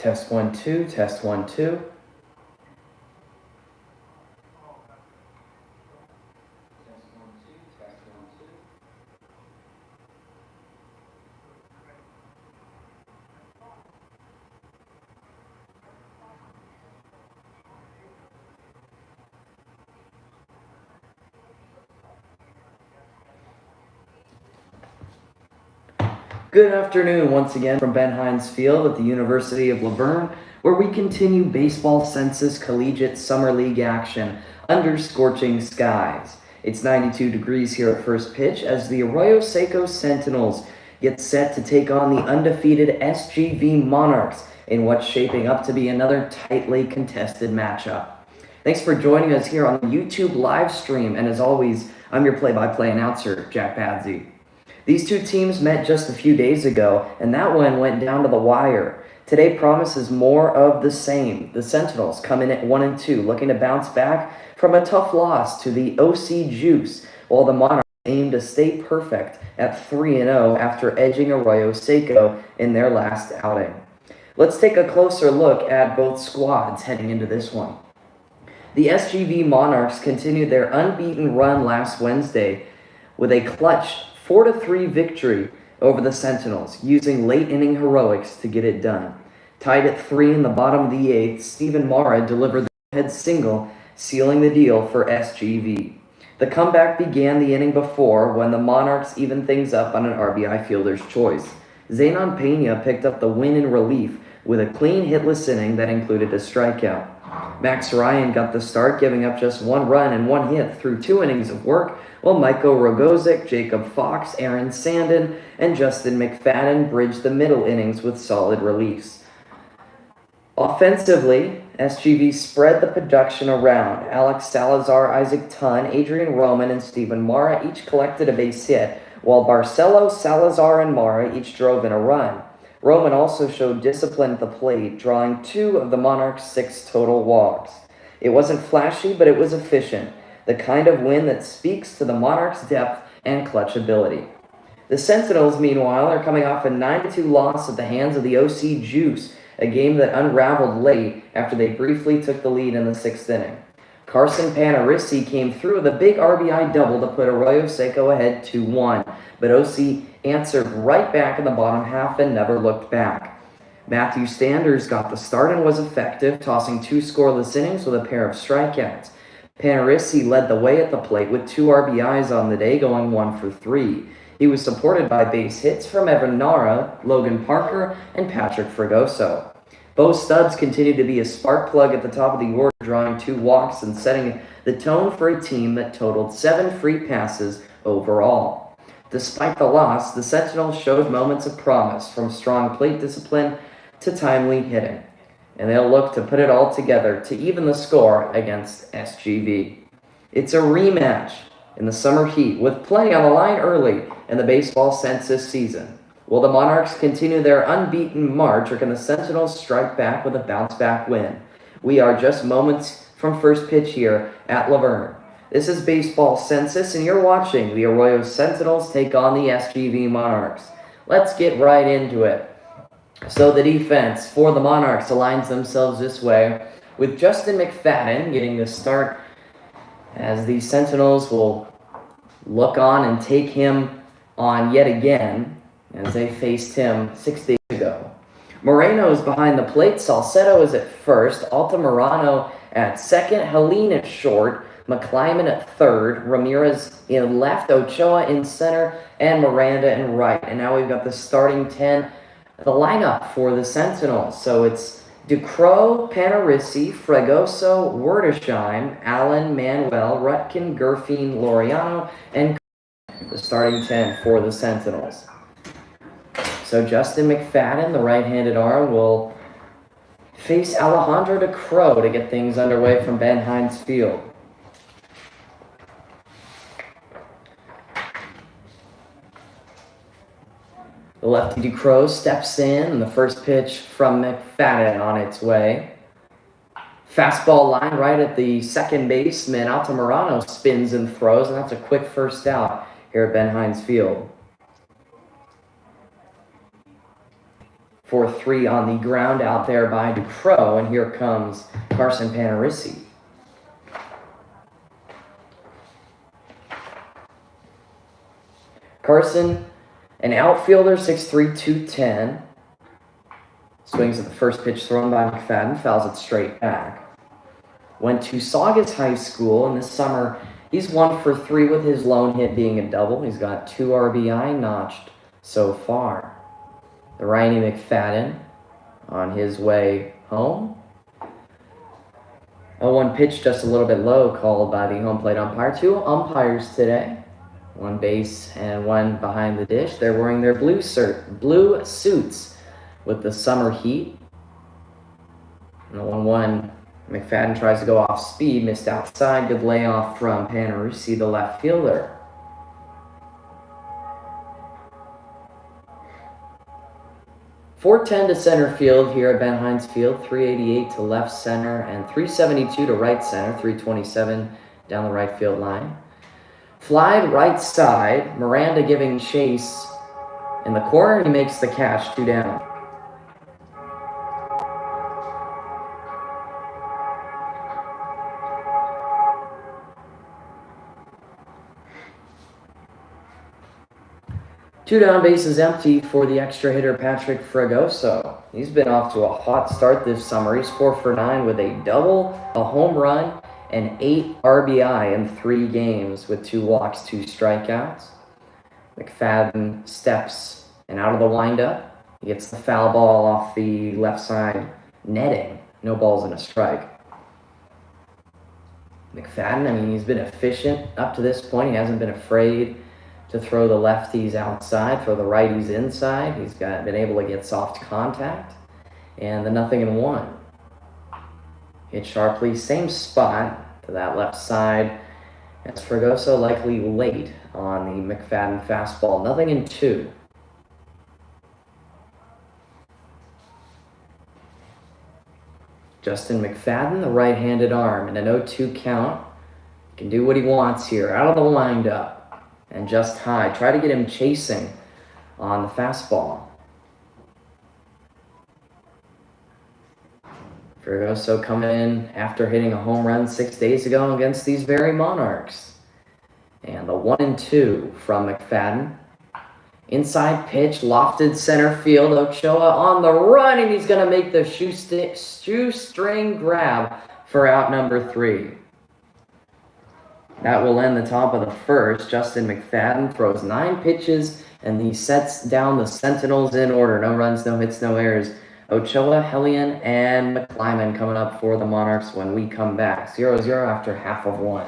Test 1, 2, test 1, 2. Good afternoon once again from Ben Hines Field at the University of La Verne, where we continue baseball census collegiate summer league action under scorching skies. It's 92 degrees here at first pitch as the Arroyo Seco Sentinels get set to take on the undefeated SGV Monarchs in what's shaping up to be another tightly contested matchup. Thanks for joining us here on the YouTube live stream, and as always, I'm your play-by-play announcer, Jack Padsy. These two teams met just a few days ago, and that one went down to the wire. Today promises more of the same. The Sentinels come in at 1-2, looking to bounce back from a tough loss to the OC Juice, while the Monarchs aim to stay perfect at 3-0 after edging Arroyo Seco in their last outing. Let's take a closer look at both squads heading into this one. The SGV Monarchs continued their unbeaten run last Wednesday with a clutch 4-3 victory over the Sentinels, using late-inning heroics to get it done. Tied at 3 in the bottom of the 8th, Steven Mara delivered the head single, sealing the deal for SGV. The comeback began the inning before when the Monarchs evened things up on an RBI fielder's choice. Zenon Pena picked up the win in relief with a clean hitless inning that included a strikeout. Max Ryan got the start, giving up just 1 run and 1 hit through 2 innings of work, while Michael Rogozic, Jacob Fox, Aaron Sandin, and Justin McFadden bridged the middle innings with solid reliefs. Offensively, SGV spread the production around. Alex Salazar, Isaac Tunn, Adrian Roman, and Steven Mara each collected a base hit, while Barcelo, Salazar, and Mara each drove in a run. Roman also showed discipline at the plate, drawing 2 of the Monarchs' 6 total walks. It wasn't flashy, but it was efficient, the kind of win that speaks to the Monarchs' depth and clutch ability. The Sentinels, meanwhile, are coming off a 9-2 loss at the hands of the OC Juice, a game that unraveled late after they briefly took the lead in the 6th inning. Carson Panarissi came through with a big RBI double to put Arroyo Seco ahead 2-1, but OC answered right back in the bottom half and never looked back. Matthew Standers got the start and was effective, tossing 2 scoreless innings with a pair of strikeouts. Panarissi led the way at the plate with 2 RBIs on the day, going 1 for 3. He was supported by base hits from Evan Nara, Logan Parker, and Patrick Fregoso. Bo Stubbs continued to be a spark plug at the top of the order, drawing 2 walks and setting the tone for a team that totaled 7 free passes overall. Despite the loss, the Sentinels showed moments of promise, from strong plate discipline to timely hitting, and they'll look to put it all together to even the score against SGV. It's a rematch in the summer heat, with plenty on the line early in the baseball census season. Will the Monarchs continue their unbeaten march, or can the Sentinels strike back with a bounce-back win? We are just moments from first pitch here at La Verne. This is Baseball Census, and you're watching the Arroyo Sentinels take on the SGV Monarchs. Let's get right into it. So the defense for the Monarchs aligns themselves this way, with Justin McFadden getting the start, as the Sentinels will look on and take him on yet again, as they faced him 6 days ago. Moreno is behind the plate, Salcedo is at first, Altamirano at second, Helene at short, McClyman at third, Ramirez in left, Ochoa in center, and Miranda in right. And now we've got the starting 10, the lineup for the Sentinels. So it's Ducro, Panarissi, Fregoso, Werdesheim, Allen, Manuel, Rutkin, Gerfine, Laureano, and the starting 10 for the Sentinels. So Justin McFadden, the right-handed arm, will face Alejandro Ducro to get things underway from Ben Hines Field. The lefty Ducro steps in, and the first pitch from McFadden on its way. Fastball line right at the second baseman. Altamirano spins and throws, and that's a quick first out here at Ben Hines Field. for 3 on the ground out there by Ducro, and here comes Carson Panarisi. Carson, an outfielder, 6'3", 210. Swings at the first pitch thrown by McFadden, fouls it straight back. Went to Saugus High School, and this summer he's 1 for 3 with his lone hit being a double. He's got 2 RBI notched so far. The righty McFadden on his way home. 0-1 pitch just a little bit low, called by the home plate umpire. 2 umpires today. 1 base and 1 behind the dish. They're wearing their blue suits with the summer heat. And the 1-1, McFadden tries to go off speed, missed outside. Good layoff from Panarisi, the left fielder. .410 to center field here at Ben Hines Field, 388 to left center, and 372 to right center, 327 down the right field line. Fly right side, Miranda giving chase in the corner. He makes the catch, 2 down. Two down, bases empty for the extra hitter Patrick Fregoso. He's been off to a hot start this summer. He's 4 for 9 with a double, a home run, and 8 RBI in 3 games with 2 walks, 2 strikeouts. McFadden steps and out of the windup. He gets the foul ball off the left side netting. No balls and a strike. McFadden, he's been efficient up to this point. He hasn't been afraid to throw the lefties outside, throw the righties inside. He's been able to get soft contact. And the 0-1. Hit sharply, same spot to that left side. As Fregoso likely late on the McFadden fastball. 0-2. Justin McFadden, the right-handed arm, and an 0-2 count. Can do what he wants here. Out of the windup. And just high. Try to get him chasing on the fastball. Fregoso coming in after hitting a home run 6 days ago against these very Monarchs. And the 1-2 from McFadden. Inside pitch, lofted center field. Ochoa on the run, and he's going to make the shoestring grab for out number 3. That will end the top of the first. Justin McFadden throws 9 pitches, and he sets down the Sentinels in order. No runs, no hits, no errors. Ochoa, Hellion, and McClyman coming up for the Monarchs when we come back. 0-0 after half of 1.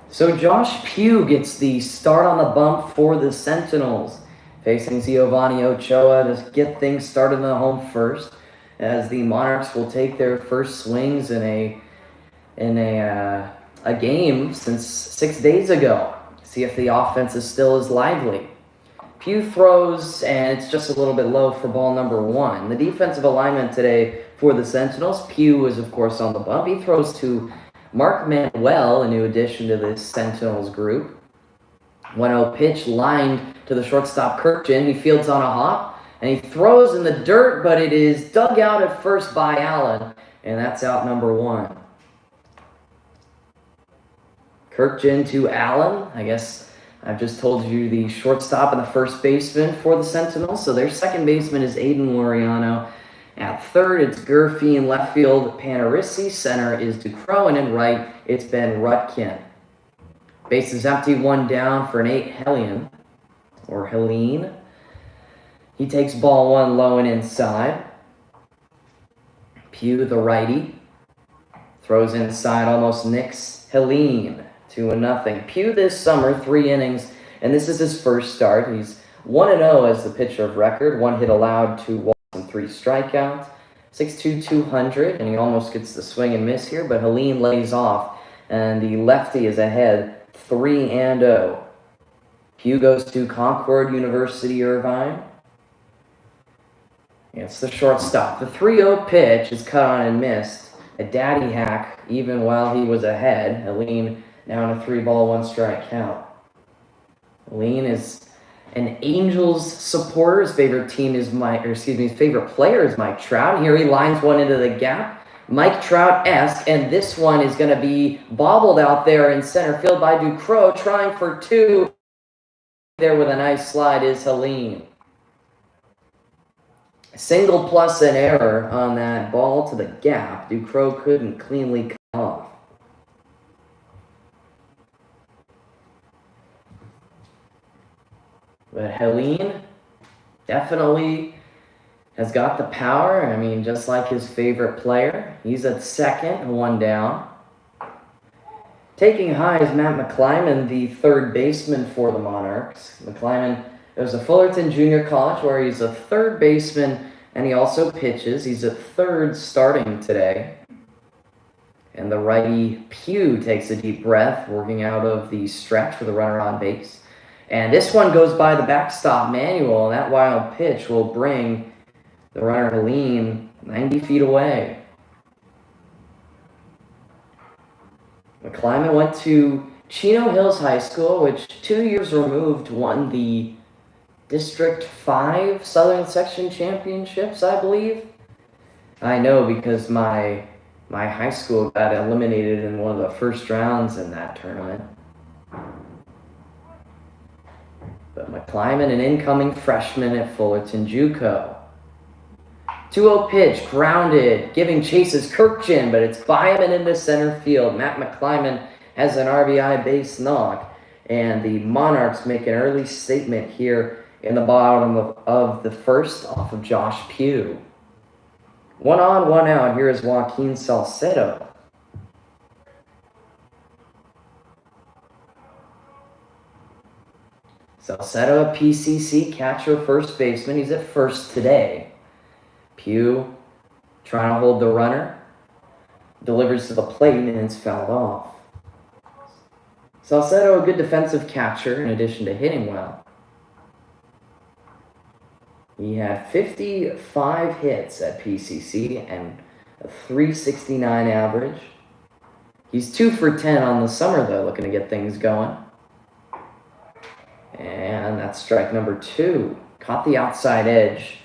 So Josh Pugh gets the start on the bump for the Sentinels, facing Giovanni Ochoa to get things started in the home first, as the Monarchs will take their first swings in a a game since 6 days ago. See if the offense is still as lively. Pugh throws, and it's just a little bit low for ball number 1. The defensive alignment today for the Sentinels, Pugh is, of course, on the bump. He throws to Mark Manuel, a new addition to this Sentinels group. 1-0 pitch lined to the shortstop Kirkjian. He fields on a hop, and he throws in the dirt, but it is dug out at first by Allen, and that's out number 1. Kirkjian to Allen. I guess I've just told you the shortstop and the first baseman for the Sentinels. So their second baseman is Aiden Laureano. At third, it's Gurfey. In left field, Panarissi. Center is Ducro. And in right, it's Ben Rutkin. Base is empty, 1 down for Nate Helene. He takes ball 1 low and inside. Pugh, the righty, throws inside, almost nicks Helene. 2-0. Pugh this summer, 3 innings, and this is his first start. He's 1-0 as the pitcher of record. 1 hit allowed, 2 walks, and 3 strikeouts. 6'2", 200, and he almost gets the swing and miss here, but Helene lays off, and the lefty is ahead 3-0. Pugh goes to Concord University, Irvine. It's the shortstop. The 3-0 pitch is cut on and missed. A daddy hack, even while he was ahead. Helene now in a 3-1 count. Helene is an Angels supporter. His favorite favorite player is Mike Trout. Here he lines one into the gap. Mike Trout-esque, and this one is going to be bobbled out there in center field by Ducro, trying for 2. There with a nice slide is Helene. Single plus an error on that ball to the gap. Ducro couldn't cleanly cut off. But Helene definitely has got the power. I mean, just like his favorite player. He's at second, 1 down. Taking high is Matt McClyman, the third baseman for the Monarchs. McClyman goes to Fullerton Junior College, where he's a third baseman, and he also pitches. He's at third starting today. And the righty Pugh takes a deep breath, working out of the stretch with a runner on base. And this one goes by the backstop Manuel, and that wild pitch will bring the runner Helene 90 feet away. McClyman went to Chino Hills High School, which 2 years removed won the District 5 Southern Section Championships, I believe. I know because my high school got eliminated in one of the first rounds in that tournament. But McClyman, an incoming freshman at Fullerton JUCO. 2-0 pitch, grounded, giving chases Kirkjian, but it's by him and into center field. Matt McClyman has an RBI base knock, and the Monarchs make an early statement here in the bottom of the first off of Josh Pugh. 1 on, 1 out. Here is Joaquin Salcedo. Salcedo, a PCC catcher, first baseman. He's at first today. Pugh trying to hold the runner. Delivers to the plate, and it's fouled off. Salcedo, a good defensive catcher in addition to hitting well. He had 55 hits at PCC and a .369 average. He's 2 for 10 on the summer, though, looking to get things going. And that's strike number 2. Caught the outside edge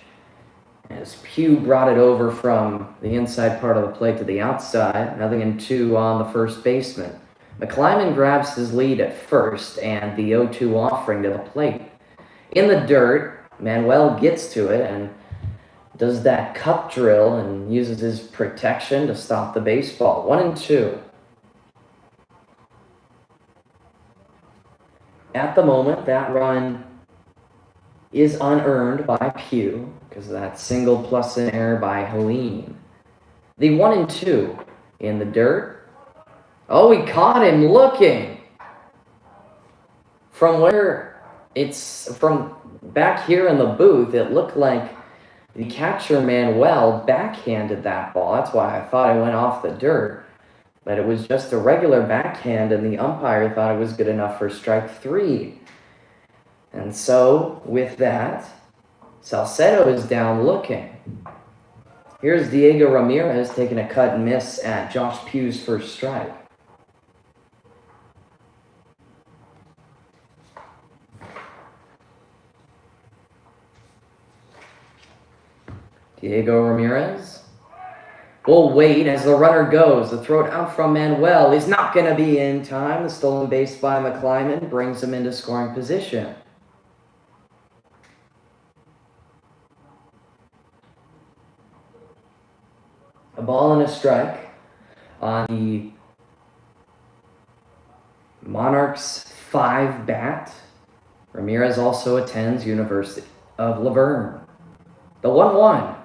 as Pugh brought it over from the inside part of the plate to the outside. 0-2 on the first baseman. McClyman grabs his lead at first, and the 0-2 offering to the plate. In the dirt, Manuel gets to it and does that cup drill and uses his protection to stop the baseball. 1-2. At the moment, that run is unearned by Pugh because of that single plus an error by Helene. The 1-2 in the dirt. Oh, he caught him looking. From where it's from back here in the booth, it looked like the catcher Manuel backhanded that ball. That's why I thought it went off the dirt. But it was just a regular backhand, and the umpire thought it was good enough for strike 3. And so, with that, Salcedo is down looking. Here's Diego Ramirez taking a cut and miss at Josh Pugh's first strike. Diego Ramirez will wait as the runner goes. The throw down from Manuel is not going to be in time. The stolen base by McClyman brings him into scoring position. A ball and a strike on the Monarchs 5 bat. Ramirez also attends University of Laverne. The 1-1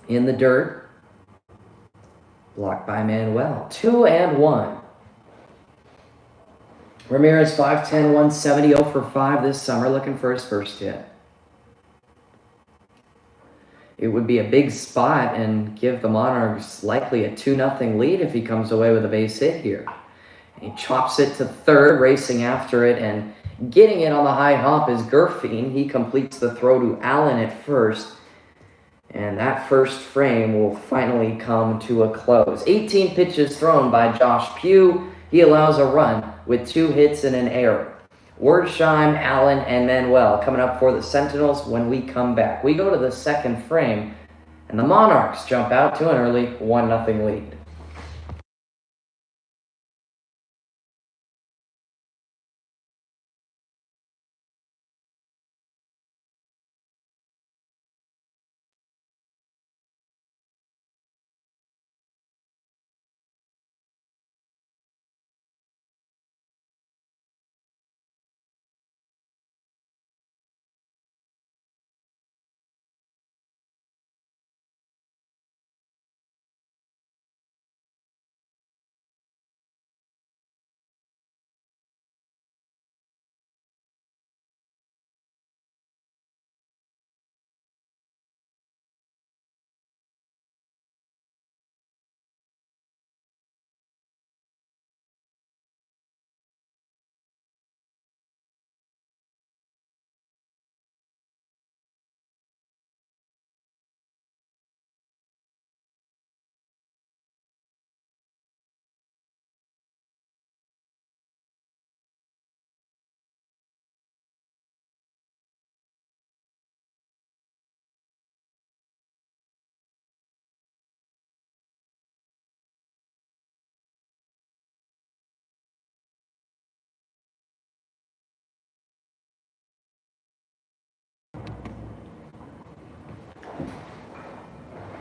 in the dirt. Blocked by Manuel. 2-1. Ramirez 5'10", 170, 0 for 5 this summer, looking for his first hit. It would be a big spot and give the Monarchs likely a 2-0 lead if he comes away with a base hit here. He chops it to third, racing after it, and getting it on the high hop is Gerfine. He completes the throw to Allen at first, and that first frame will finally come to a close. 18 pitches thrown by Josh Pugh. He allows a run with 2 hits and an error. Wertheim, Allen, and Manuel coming up for the Sentinels when we come back. We go to the second frame, and the Monarchs jump out to an early 1-0 lead.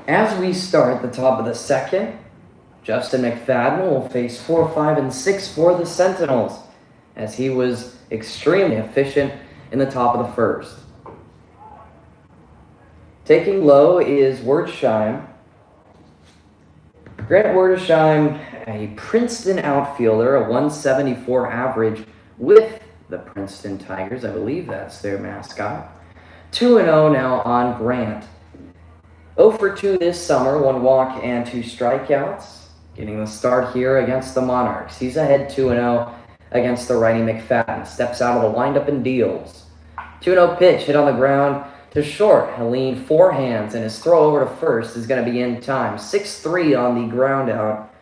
As we start the top of the second, Justin McFadden will face 4, 5, and 6 for the Sentinels, as he was extremely efficient in the top of the first. Taking low is Wertheim. Grant Wertheim, a Princeton outfielder, a 174 average with the Princeton Tigers. I believe that's their mascot. 2-0 now on Grant. 0 for 2 this summer, 1 walk and 2 strikeouts. Getting the start here against the Monarchs. He's ahead 2-0 against the righty McFadden. Steps out of the windup and deals. 2-0 pitch hit on the ground to short. Helene forehands, and his throw over to first is going to be in time. 6-3 on the ground out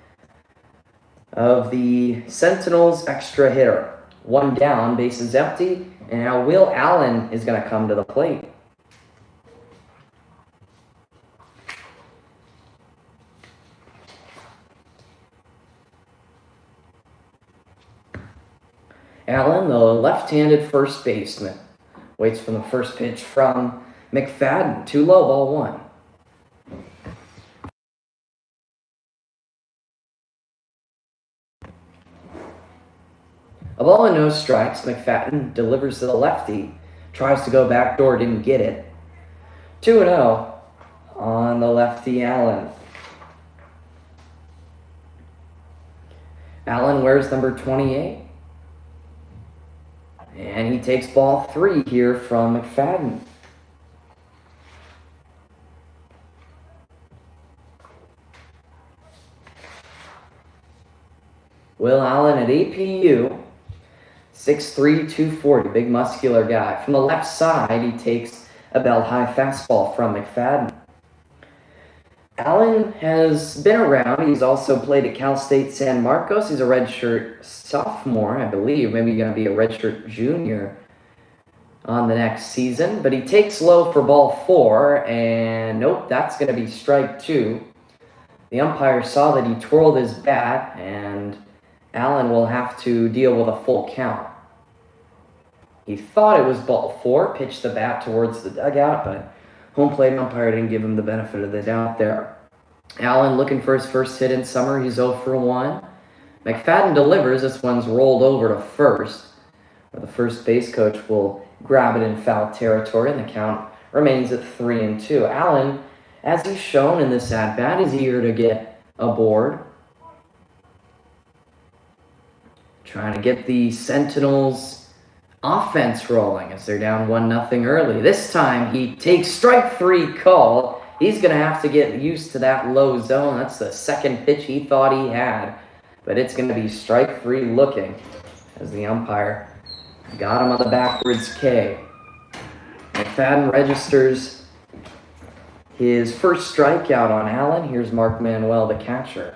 of the Sentinels extra hitter. 1 down, bases empty, and now Will Allen is going to come to the plate. Allen, the left-handed first baseman, waits for the first pitch from McFadden. 2 low, ball 1. A ball and no strikes. McFadden delivers to the lefty. Tries to go backdoor, didn't get it. 2-0 on the lefty Allen. Allen wears number 28. And he takes ball 3 here from McFadden. Will Allen at APU, 6'3", 240, big muscular guy. From the left side, he takes a belt-high fastball from McFadden. Allen has been around. He's also played at Cal State San Marcos. He's a redshirt sophomore, I believe. Maybe going to be a redshirt junior on the next season. But he takes low for ball 4, and nope, that's going to be strike 2. The umpire saw that he twirled his bat, and Allen will have to deal with a full count. He thought it was ball 4, pitched the bat towards the dugout, but home plate umpire didn't give him the benefit of the doubt there. Allen looking for his first hit in summer. He's 0 for 1. McFadden delivers. This one's rolled over to first, where the first base coach will grab it in foul territory, and the count remains at 3-2. Allen, as he's shown in this at-bat, is eager to get aboard. Trying to get the Sentinels offense rolling as they're down 1-0 early. This time he takes strike 3 call. He's going to have to get used to that low zone. That's the second pitch he thought he had. But it's going to be strike 3 looking as the umpire got him on the backwards K. McFadden registers his first strikeout on Allen. Here's Mark Manuel, the catcher.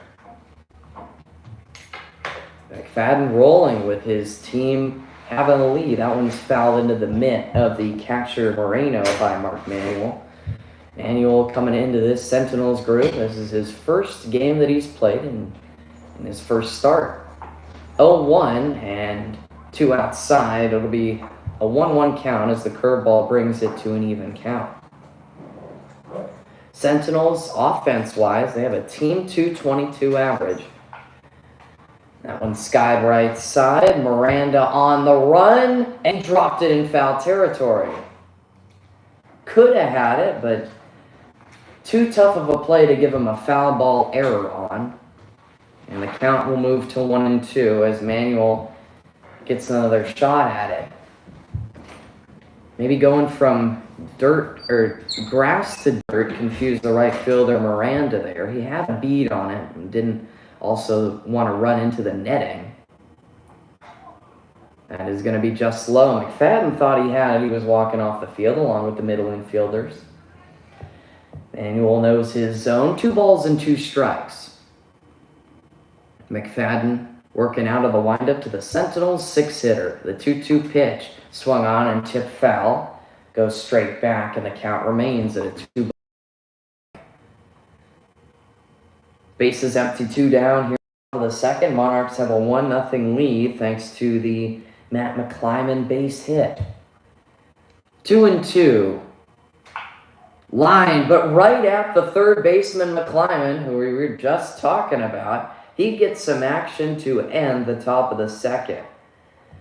McFadden rolling with his team having a lead. That one's fouled into the mitt of the catcher Moreno by Mark Manuel. Manuel coming into this Sentinels group. This is his first game that he's played in his first start. 0-1 and 2 outside. It'll be a 1-1 count as the curveball brings it to an even count. Sentinels, offense-wise, they have a team 222 average. That one skied right side. Miranda on the run and dropped it in foul territory. Could have had it, but too tough of a play to give him a foul ball error on. And the count will move to 1-2 as Manuel gets another shot at it. Maybe going from dirt or grass to dirt confused the right fielder Miranda there. He had a bead on it and didn't also want to run into the netting. That is going to be just low. McFadden thought he had it. He was walking off the field along with the middle infielders. Manuel knows his zone. 2 balls and 2 strikes. McFadden working out of the windup to the Sentinels 6-hitter. The 2-2 pitch swung on and tipped foul. Goes straight back, and the count remains at a 2. Bases empty, 2 down here for the second. Monarchs have a 1-0 lead thanks to the Matt McClyman base hit. 2-2. Line, but right at the third baseman McClyman, who we were just talking about, he gets some action to end the top of the second.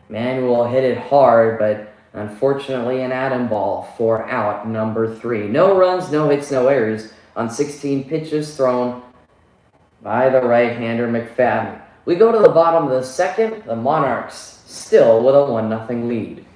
Manuel hit it hard, but unfortunately an atom ball for out number 3. No runs, no hits, no errors on 16 pitches thrown by the right-hander McFadden. We go to the bottom of the second. The Monarchs still with a 1-0 lead.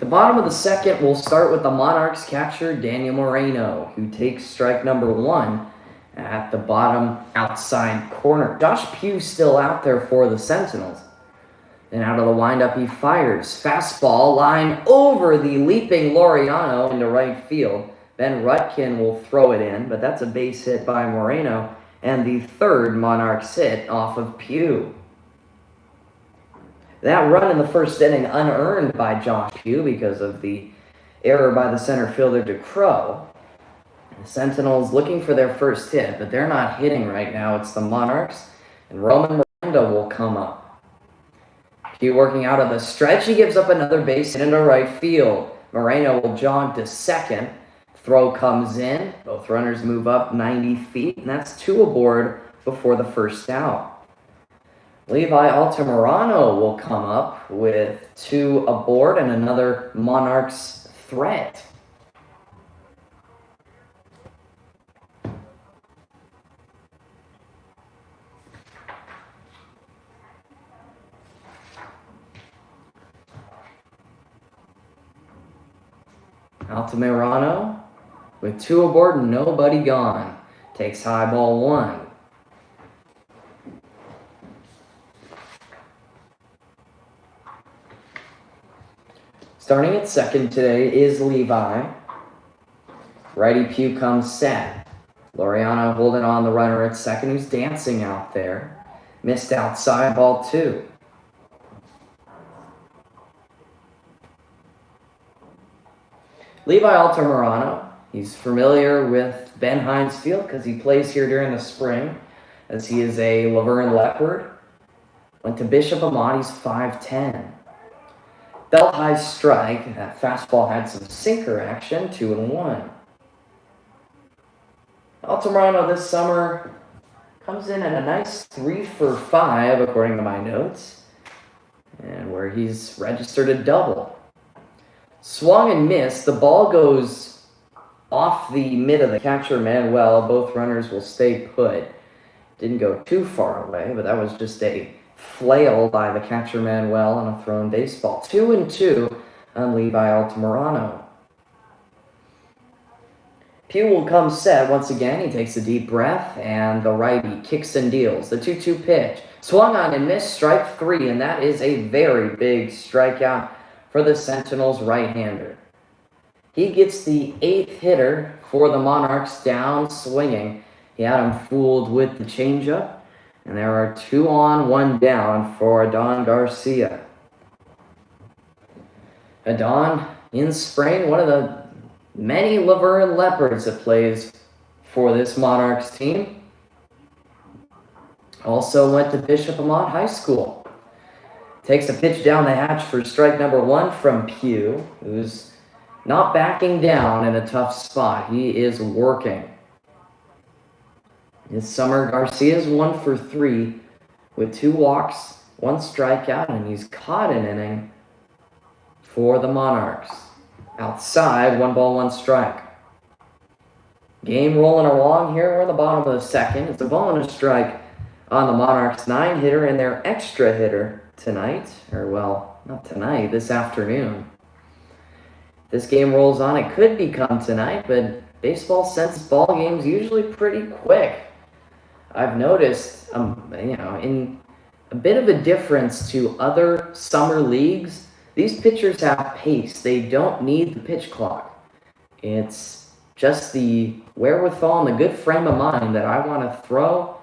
The bottom of the second, we'll start with the Monarchs catcher, Daniel Moreno, who takes strike number 1 at the bottom outside corner. Josh Pugh still out there for the Sentinels. And out of the windup, he fires. Fastball line over the leaping Laureano into right field. Ben Rutkin will throw it in, but that's a base hit by Moreno. And the third Monarchs hit off of Pugh. That run in the first inning unearned by Josh Pugh because of the error by the center fielder DeCrow. The Sentinels looking for their first hit, but they're not hitting right now. It's the Monarchs, and Roman Miranda will come up. Pugh working out of the stretch. He gives up another base hit into right field. Moreno will jog to second. Throw comes in. Both runners move up 90 feet, and that's 2 aboard before the first out. Levi Altamirano will come up with 2 aboard and another Monarchs threat. Altamirano with 2 aboard and nobody gone. Takes high ball 1. Starting at second today is Levi. Righty Pugh comes set. Laureano holding on the runner at second, who's dancing out there. Missed outside, ball 2. Levi Altamirano, he's familiar with Ben Hines Field because he plays here during the spring, as he is a Laverne Leopard. Went to Bishop Amat, he's 5'10". Belt high strike. That fastball had some sinker action, 2-1. Altamirano this summer comes in at a nice 3 for 5, according to my notes, and where he's registered a double. Swung and missed. The ball goes off the mid of the catcher Manuel. Both runners will stay put. Didn't go too far away, but that was just a flail by the catcher Manuel on a thrown baseball. 2-2 on Levi Altamirano. Pugh will come set once again. He takes a deep breath, and the righty kicks and deals. The 2-2 pitch. Swung on and missed, strike 3, and that is a very big strikeout for the Sentinels right-hander. He gets the 8th hitter for the Monarchs down swinging. He had him fooled with the changeup. And there are 2 on, 1 down for Adon Garcia. Adon, in spring, one of the many Laverne Leopards that plays for this Monarchs team. Also went to Bishop Amat High School. Takes a pitch down the hatch for strike number 1 from Pugh, who's not backing down in a tough spot. He is working. This summer, Garcia's 1 for 3 with 2 walks, 1 strikeout, and he's caught an inning for the Monarchs. Outside, 1 ball, 1 strike. Game rolling along here. We're at the bottom of the second. It's a ball and a strike on the Monarchs' 9-hitter and their extra hitter tonight. Or, well, not tonight, this afternoon. This game rolls on. It could become tonight, but baseball Census ball games usually pretty quick. I've noticed, in a bit of a difference to other summer leagues, these pitchers have pace. They don't need the pitch clock. It's just the wherewithal and the good frame of mind that I want to throw,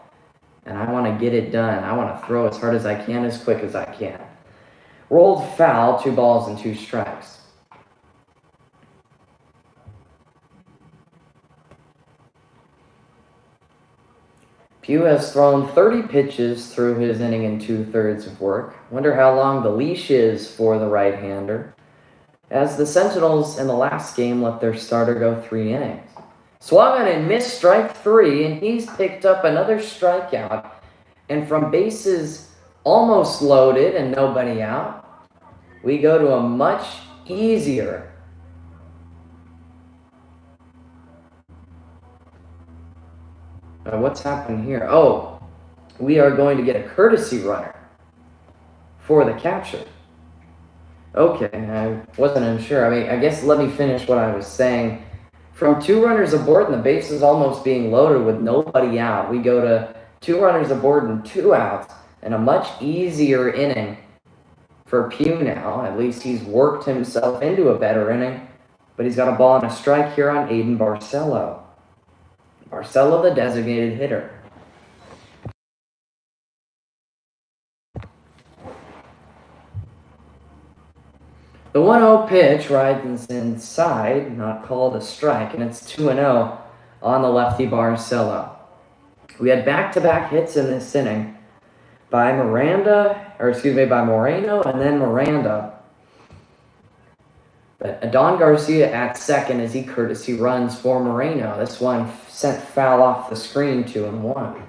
and I want to get it done. I want to throw as hard as I can, as quick as I can. Rolled foul, 2 balls and 2 strikes. Pugh has thrown 30 pitches through his inning and 2/3 of work. Wonder how long the leash is for the right-hander, as the Sentinels in the last game let their starter go 3 innings. Swung on and missed, strike 3, and he's picked up another strikeout. And from bases almost loaded and nobody out, we go to a much easier what's happened here? Oh, we are going to get a courtesy runner for the catcher. Okay, I wasn't unsure. I mean, I guess let me finish what I was saying. From two runners aboard and the bases almost being loaded with nobody out, we go to two runners aboard and two outs, and a much easier inning for Pugh now. At least he's worked himself into a better inning, but he's got a ball and a strike here on Aiden Barcelo. Barcelo, the designated hitter. The 1-0 pitch rides inside, not called a strike, and it's 2-0 on the lefty Barcelo. We had back-to-back hits in this inning by by Moreno and then Miranda. But Adon Garcia at second as he courtesy runs for Moreno. This one sent foul off the screen, 2-1.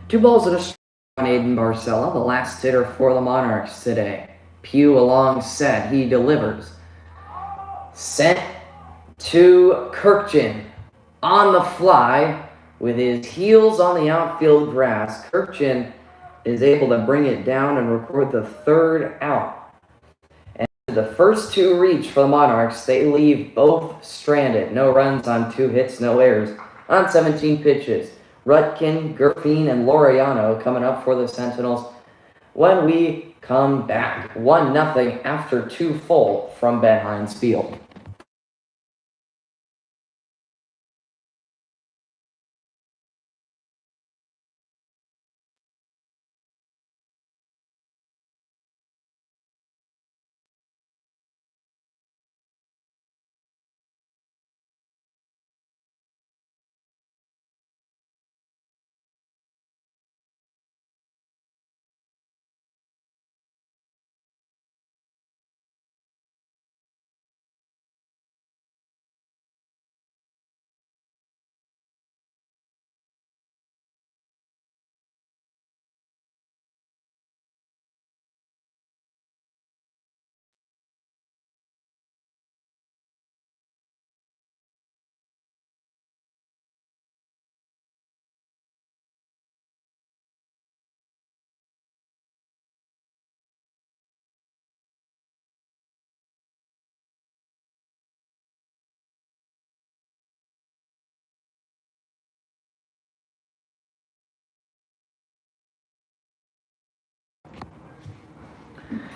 Two balls and a strike on Aiden Barcelo, the last hitter for the Monarchs today. Pugh along set, he delivers. Sent to Kirkchin on the fly with his heels on the outfield grass. Kirkchin is able to bring it down and record the third out. And the first two reach for the Monarchs. They leave both stranded. No runs on 2 hits, no errors on 17 pitches. Rutkin, Gerfine, and Laureano coming up for the Sentinels when we come back. 1-0 after 2 full from Ben Hines Field.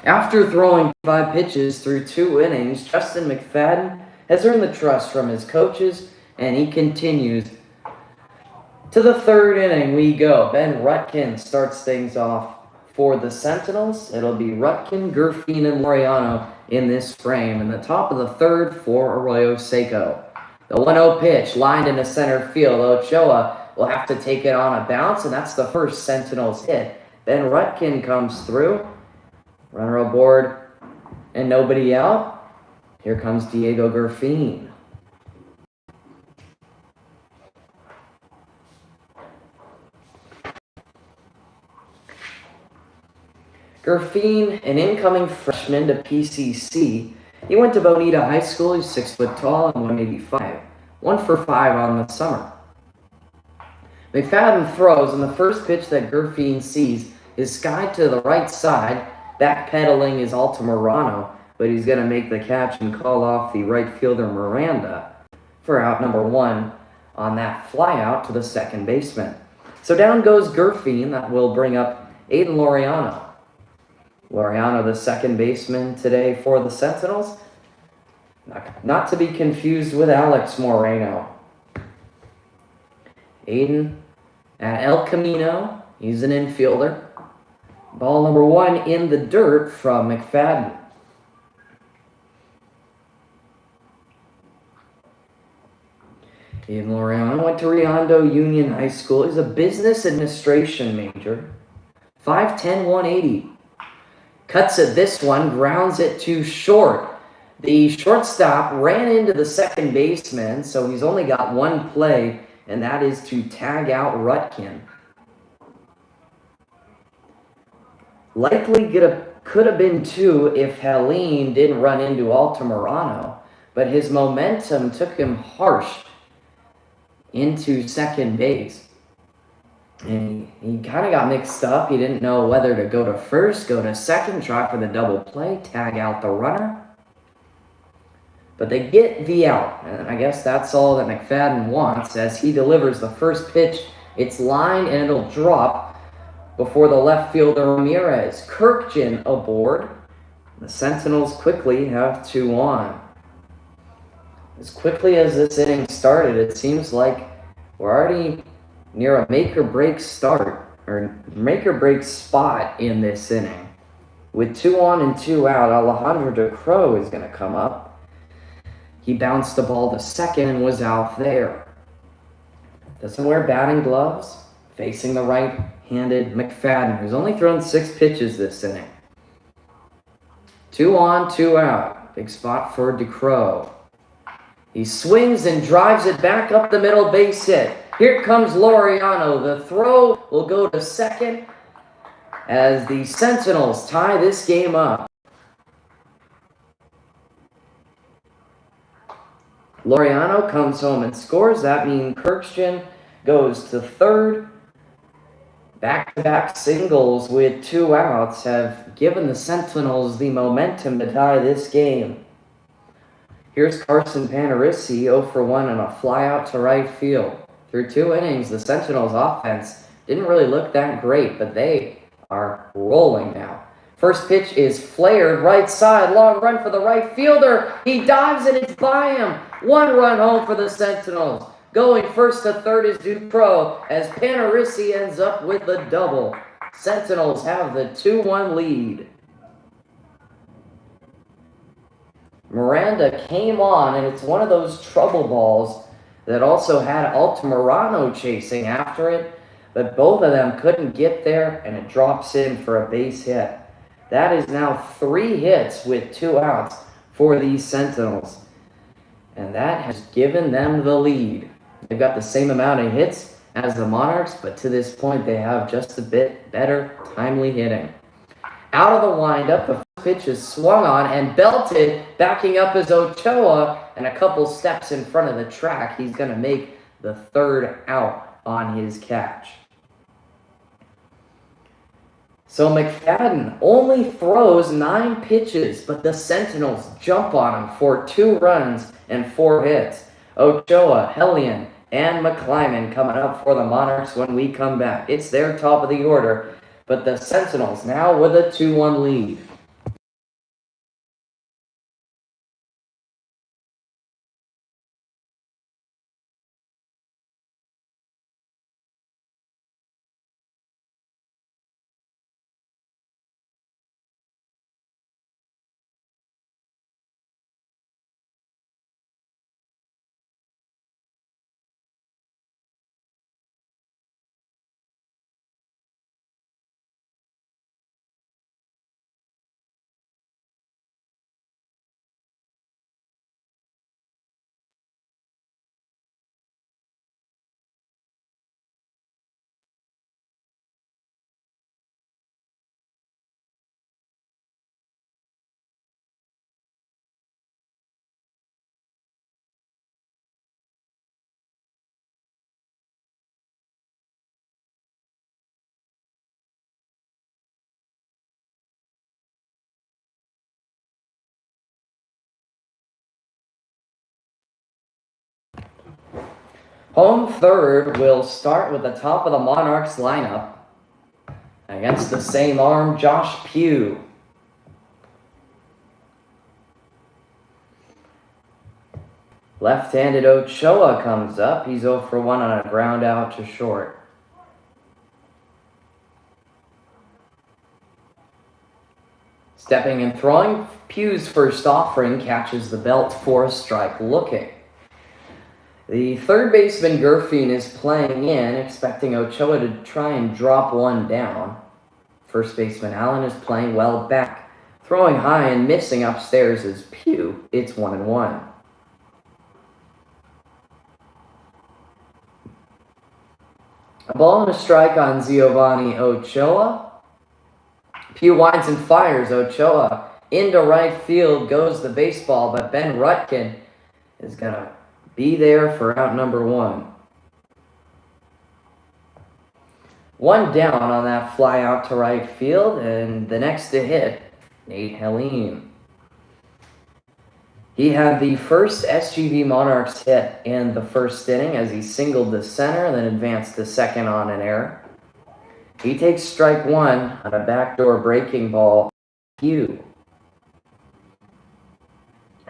After throwing 5 pitches through 2 innings, Justin McFadden has earned the trust from his coaches, and he continues. To the 3rd inning we go. Ben Rutkin starts things off for the Sentinels. It'll be Rutkin, Gerfine, and Laureano in this frame. In the top of the 3rd for Arroyo Seco. The 1-0 pitch lined into center field. Ochoa will have to take it on a bounce, and that's the first Sentinels hit. Ben Rutkin comes through. Runner aboard and nobody out. Here comes Diego Gerfine. Gerfine, an incoming freshman to PCC. He went to Bonita High School. He's 6 foot tall and 185. 1 for 5 on the summer. McFadden throws, and the first pitch that Gerfine sees is skied to the right side. Backpedaling is Altamirano, but he's going to make the catch and call off the right fielder Miranda for out number 1 on that fly out to the second baseman. So down goes Gerfine. That will bring up Aiden Laureano. Laureano, the second baseman today for the Sentinels. Not to be confused with Alex Moreno. Aiden at El Camino. He's an infielder. Ball number 1 in the dirt from McFadden. Aiden Laureano went to Riondo Union High School. He's a business administration major. 5'10", 180. Cuts at this one, grounds it to short. The shortstop ran into the second baseman, so he's only got 1 play, and that is to tag out Rutkin. Likely could have been 2 if Helene didn't run into Altamirano, but his momentum took him harsh into second base. And he kind of got mixed up. He didn't know whether to go to first, go to second, try for the double play, tag out the runner. But they get the out, and I guess that's all that McFadden wants as he delivers the first pitch. It's lined and it'll drop before the left fielder Ramirez. Kirkjian aboard. The Sentinels quickly have 2 on. As quickly as this inning started, it seems like we're already near a make-or-break start, or make-or-break spot in this inning. With 2 on and 2 out, Alejandro DeCrow is going to come up. He bounced the ball to second and was out there. Doesn't wear batting gloves, facing the right-handed McFadden, who's only thrown 6 pitches this inning. 2 on, 2 out. Big spot for DeCrow. He swings and drives it back up the middle, base hit. Here comes Laureano. The throw will go to second as the Sentinels tie this game up. Laureano comes home and scores. That means Kirkjian goes to third. Back-to-back singles with 2 outs have given the Sentinels the momentum to tie this game. Here's Carson Panarisi, 0 for 1 on a flyout to right field. Through 2 innings, the Sentinels offense didn't really look that great, but they are rolling now. First pitch is flared right side, long run for the right fielder. He dives and it's by him. 1 run home for the Sentinels. Going first to third is DuPro as Panarisi ends up with the double. Sentinels have the 2-1 lead. Miranda came on, and it's one of those trouble balls that also had Altamirano chasing after it, but both of them couldn't get there, and it drops in for a base hit. That is now 3 hits with 2 outs for these Sentinels, and that has given them the lead. They've got the same amount of hits as the Monarchs, but to this point they have just a bit better timely hitting. Out of the windup, the first pitch is swung on and belted. Backing up is Ochoa, and a couple steps in front of the track. He's going to make the 3rd out on his catch. So McFadden only throws 9 pitches, but the Sentinels jump on him for 2 runs and 4 hits. Ochoa, Hellion, and McClyman coming up for the Monarchs when we come back. It's their top of the order, but the Sentinels now with a 2-1 lead. Home third will start with the top of the Monarchs lineup. Against the same arm, Josh Pugh. Left-handed Ochoa comes up. He's 0 for 1 on a ground out to short. Stepping and throwing, Pugh's first offering catches the belt for a strike. Looking. The third baseman Gerfien is playing in, expecting Ochoa to try and drop one down. First baseman Allen is playing well back. Throwing high and missing upstairs is Pugh. It's 1-1. A ball and a strike on Giovanni Ochoa. Pugh winds and fires. Ochoa into right field goes the baseball, but Ben Rutkin is going to be there for out number 1. One down on that fly out to right field, and the next to hit, Nate Helene. He had the first SGV Monarchs hit in the first inning as he singled to center and then advanced to second on an error. He takes strike one on a backdoor breaking ball. Pugh.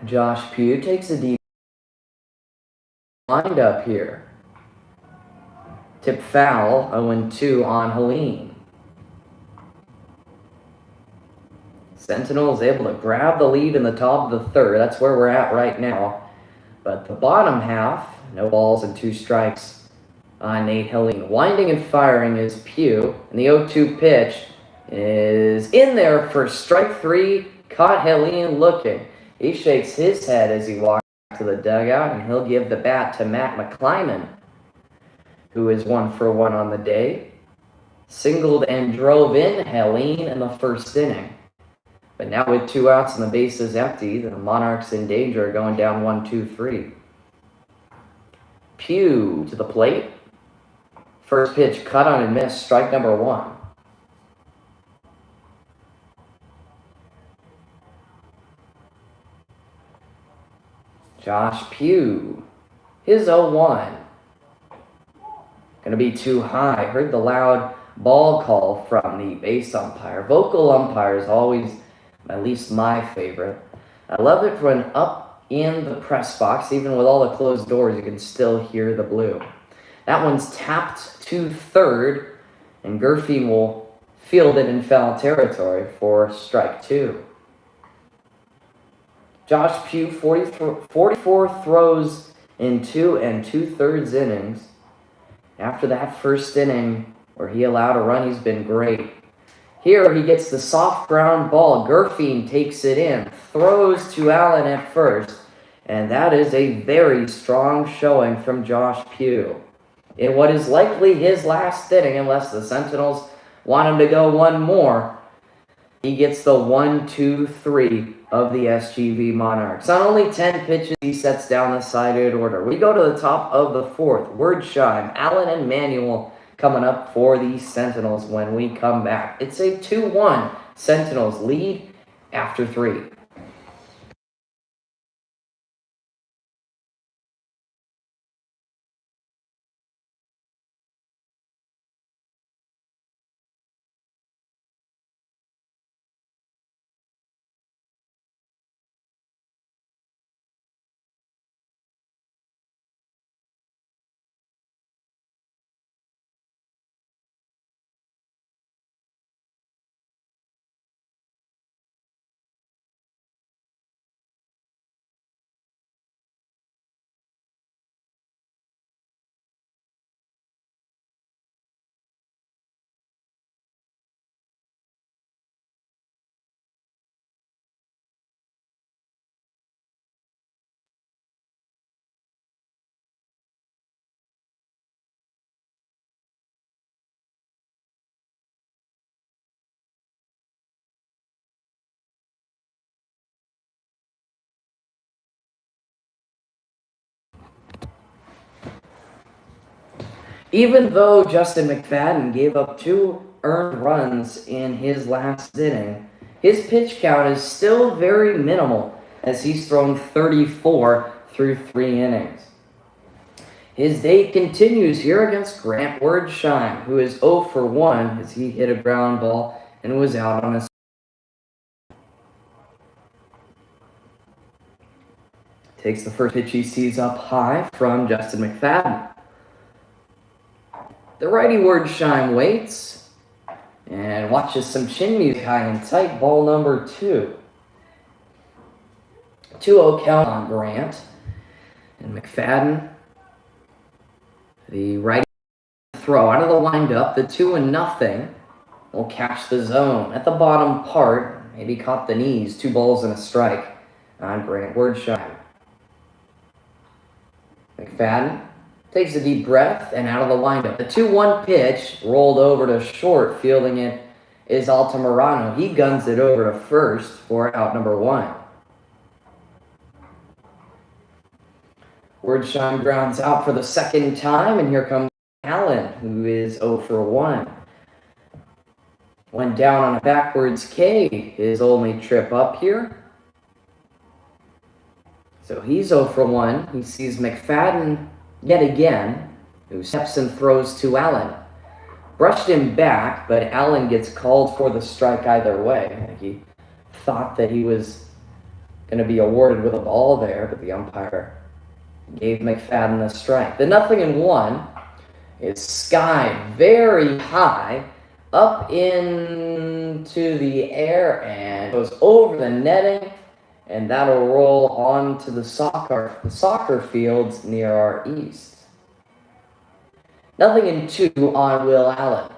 Josh Pugh takes a deep wind up here. Tip foul, 0-2 on Helene. Sentinels able to grab the lead in the top of the third. That's where we're at right now. But the bottom half, no balls and 2 strikes on Nate Helene. Winding and firing is Pugh. And the 0-2 pitch is in there for strike 3. Caught Helene looking. He shakes his head as he walks to the dugout, and he'll give the bat to Matt McClyman, who is 1 for 1 on the day. Singled and drove in Helene in the first inning. But now with 2 outs and the bases empty, the Monarchs in danger, going down 1-2-3. Pugh to the plate. First pitch cut on and missed, strike number 1. Josh Pugh, his 0-1. Gonna be too high. Heard the loud ball call from the base umpire. Vocal umpire is always at least my favorite. I love it when up in the press box, even with all the closed doors, you can still hear the blue. That one's tapped to third, and Gerfine will field it in foul territory for strike 2. Josh Pugh, 44 throws in 2 2/3 innings. After that first inning where he allowed a run, he's been great. Here he gets the soft ground ball. Gerfine takes it in, throws to Allen at first, and that is a very strong showing from Josh Pugh in what is likely his last inning, unless the Sentinels want him to go one more. He gets the 1-2-3 of the SGV Monarchs. On only 10 pitches, he sets down the sided order. We go to the top of the 4th. Wordshine, Allen, and Manuel coming up for the Sentinels when we come back. It's a 2-1 Sentinels lead after 3. Even though Justin McFadden gave up 2 earned runs in his last inning, his pitch count is still very minimal as he's thrown 34 through 3 innings. His day continues here against Grant Wordshine, who is 0 for 1 as he hit a ground ball and was out on a takes the first pitch he sees up high from Justin McFadden. The righty Wordshine waits and watches some chin music high and tight. Ball number 2. 2-0 count on Grant. And McFadden, the righty throw out of the windup, the 2-0 will catch the zone. At the bottom part, maybe caught the knees, 2 balls and a strike on Grant Wordshine. McFadden takes a deep breath and out of the windup. The 2-1 pitch rolled over to short. Fielding it is Altamirano. He guns it over to first for out number 1. Wordshine grounds out for the second time, and here comes Allen, who is 0 for 1. Went down on a backwards K, his only trip up here. So he's 0 for 1. He sees McFadden yet again, who steps and throws to Allen. Brushed him back, but Allen gets called for the strike either way. He thought that he was going to be awarded with a ball there, but the umpire gave McFadden a strike. The 0-1 is skied very high up into the air and goes over the netting, and that'll roll onto the soccer fields near our east. 0-2 on Will Allen.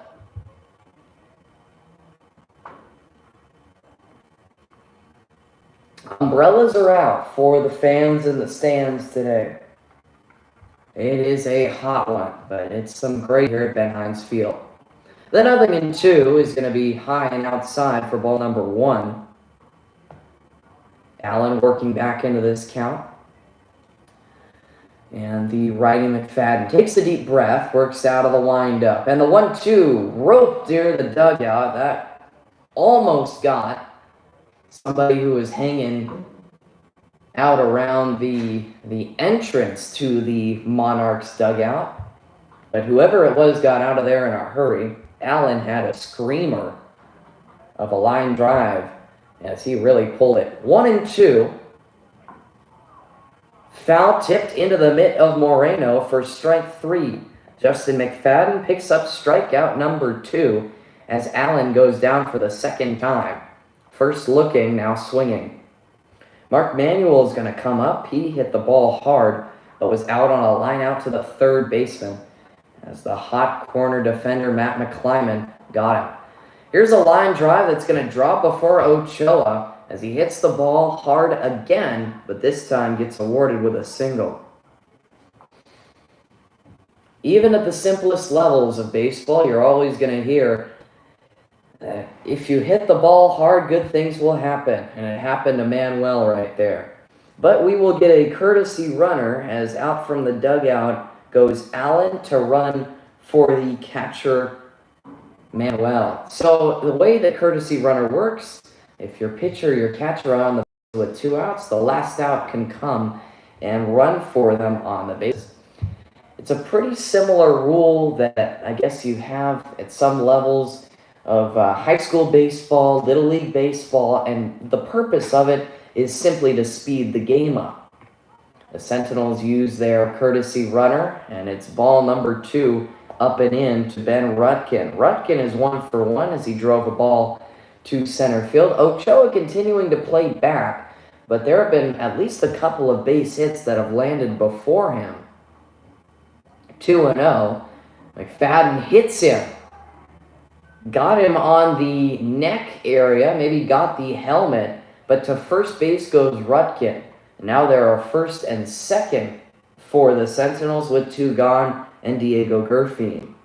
Umbrellas are out for the fans in the stands today. It is a hot one, but it's some great here at Ben Hines Field. The 0-2 is going to be high and outside for ball number 1. Allen working back into this count. And the righty McFadden takes a deep breath, works out of the windup. And the 1-2 roped near the dugout. That almost got somebody who was hanging out around the entrance to the Monarchs dugout. But whoever it was got out of there in a hurry. Allen had a screamer of a line drive as he really pulled it. 1-2. Foul tipped into the mitt of Moreno for strike 3. Justin McFadden picks up strikeout number 2 as Allen goes down for the second time. First looking, now swinging. Mark Manuel is going to come up. He hit the ball hard, but was out on a line out to the third baseman as the hot corner defender Matt McClyman got him. Here's a line drive that's going to drop before Ochoa as he hits the ball hard again, but this time gets awarded with a single. Even at the simplest levels of baseball, you're always going to hear that if you hit the ball hard, good things will happen. And it happened to Manuel right there. But we will get a courtesy runner as out from the dugout goes Allen to run for the catcher Manuel. So the way the courtesy runner works, if your pitcher, your catcher are on the base with 2 outs, the last out can come and run for them on the base. It's a pretty similar rule that I guess you have at some levels of high school baseball, little league baseball, and the purpose of it is simply to speed the game up. The Sentinels use their courtesy runner, and it's ball number 2 up and in to Ben Rutkin. Rutkin is 1 for 1 as he drove a ball to center field. Ochoa continuing to play back, but there have been at least a couple of base hits that have landed before him. 2-0. McFadden hits him. Got him on the neck area, maybe got the helmet, but to first base goes Rutkin. Now there are first and second for the Sentinels with 2 gone and Diego Gerfine.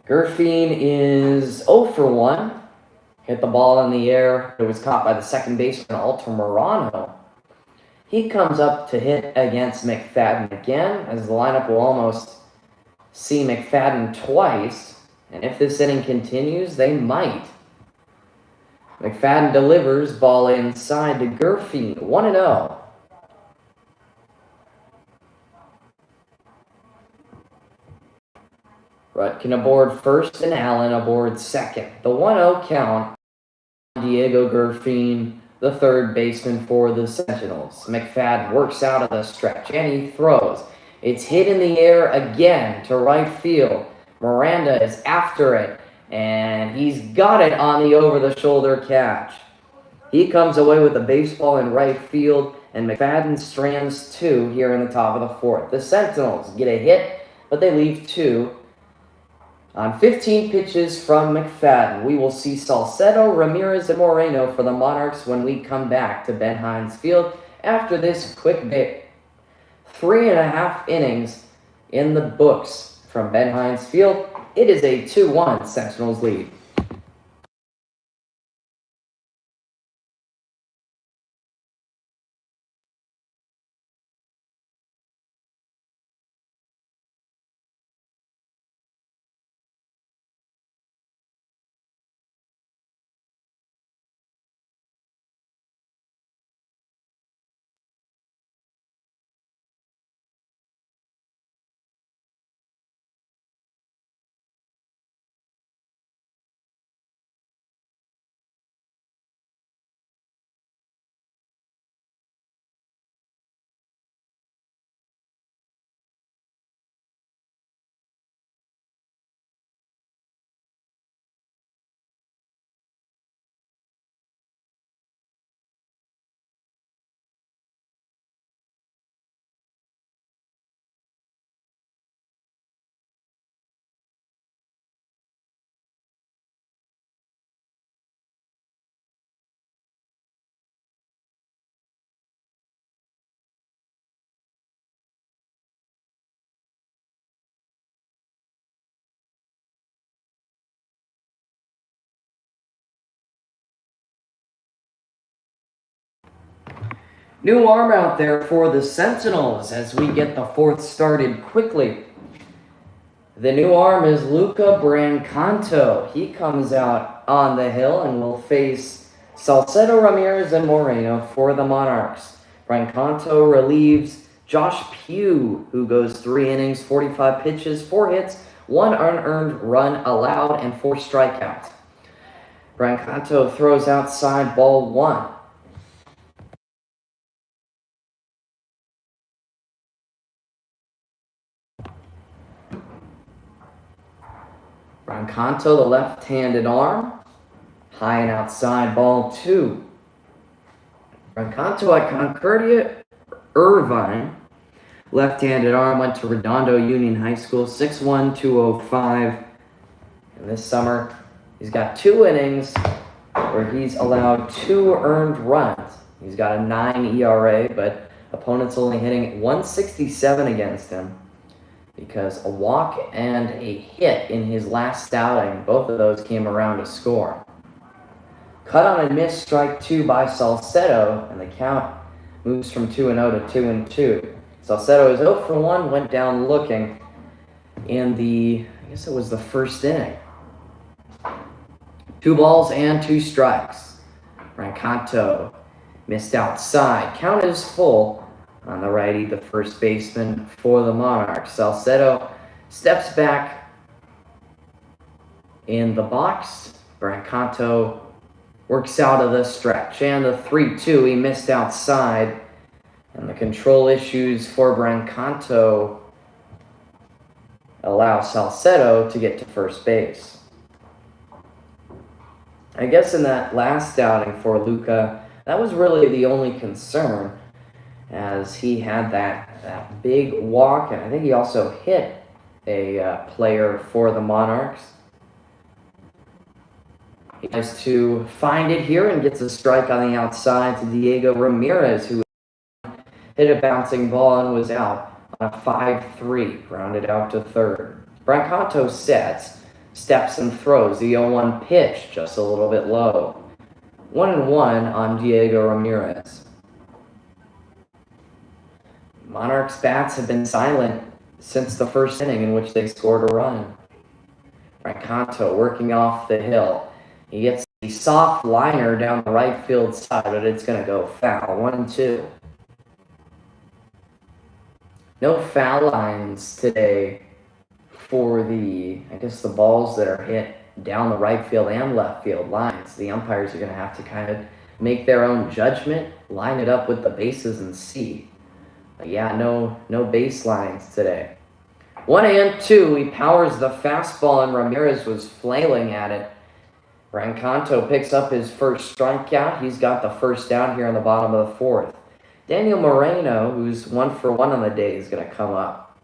Gerfine is 0 for 1. Hit the ball in the air. It was caught by the second baseman, Altamirano. He comes up to hit against McFadden again, as the lineup will almost see McFadden twice. And if this inning continues, they might. McFadden delivers, ball inside to Gerfine, 1-0. Rutkin aboard first and Allen aboard second. The 1-0 count. Diego Gerfine, the third baseman for the Sentinels. McFadden works out of the stretch and he throws. It's hit in the air again to right field. Miranda is after it, and he's got it on the over-the-shoulder catch. He comes away with the baseball in right field, and McFadden strands 2 here in the top of the 4th. The Sentinels get a hit, but they leave 2. On 15 pitches from McFadden, we will see Salcedo, Ramirez, and Moreno for the Monarchs when we come back to Ben Hines Field after this quick bit. 3.5 innings in the books from Ben Hines Field. It is a 2-1 Sentinels lead. New arm out there for the Sentinels as we get the fourth started quickly. The new arm is Luca Brancanto. He comes out on the hill and will face Salcedo, Ramirez, and Moreno for the Monarchs. Brancanto relieves Josh Pugh, who goes 3 innings, 45 pitches, 4 hits, 1 unearned run allowed, and 4 strikeouts. Brancanto throws outside ball 1. Brancanto, the left-handed arm, high and outside ball 2. Brancanto at Concordia Irvine, left-handed arm, went to Redondo Union High School, 6'1", 205. And this summer, he's got 2 innings where he's allowed 2 earned runs. He's got a 9 ERA, but opponents only hitting 167 against him because a walk and a hit in his last outing, both of those came around to score. Cut on a miss, strike 2 by Salcedo, and the count moves from 2-0 to 2-2. Salcedo is 0 for 1, went down looking in I guess it was the first inning. 2 balls and 2 strikes. Brancanto missed outside. Count is full on the righty, the first baseman for the Monarchs. Salcedo steps back in the box. Brancanto works out of the stretch. And the 3-2, he missed outside. And the control issues for Brancanto allow Salcedo to get to first base. I guess in that last outing for Luca, that was really the only concern, as he had that big walk, and I think he also hit a player for the Monarchs. He tries to find it here and gets a strike on the outside to Diego Ramirez, who hit a bouncing ball and was out on a 5-3, grounded out to third. Brancanto steps and throws the 0-1 pitch just a little bit low. 1-1 on Diego Ramirez. Monarchs bats have been silent since the first inning in which they scored a run. Brancanto working off the hill. He gets the soft liner down the right field side, but it's going to go foul. 1-2. No foul lines today for the balls that are hit down the right field and left field lines. The umpires are going to have to kind of make their own judgment, line it up with the bases and see. But yeah, no base lines today. 1-2, he powers the fastball and Ramirez was flailing at it. Brancanto picks up his first strikeout. He's got the first down here in the bottom of the 4th. Daniel Moreno, who's 1 for 1 on the day, is going to come up.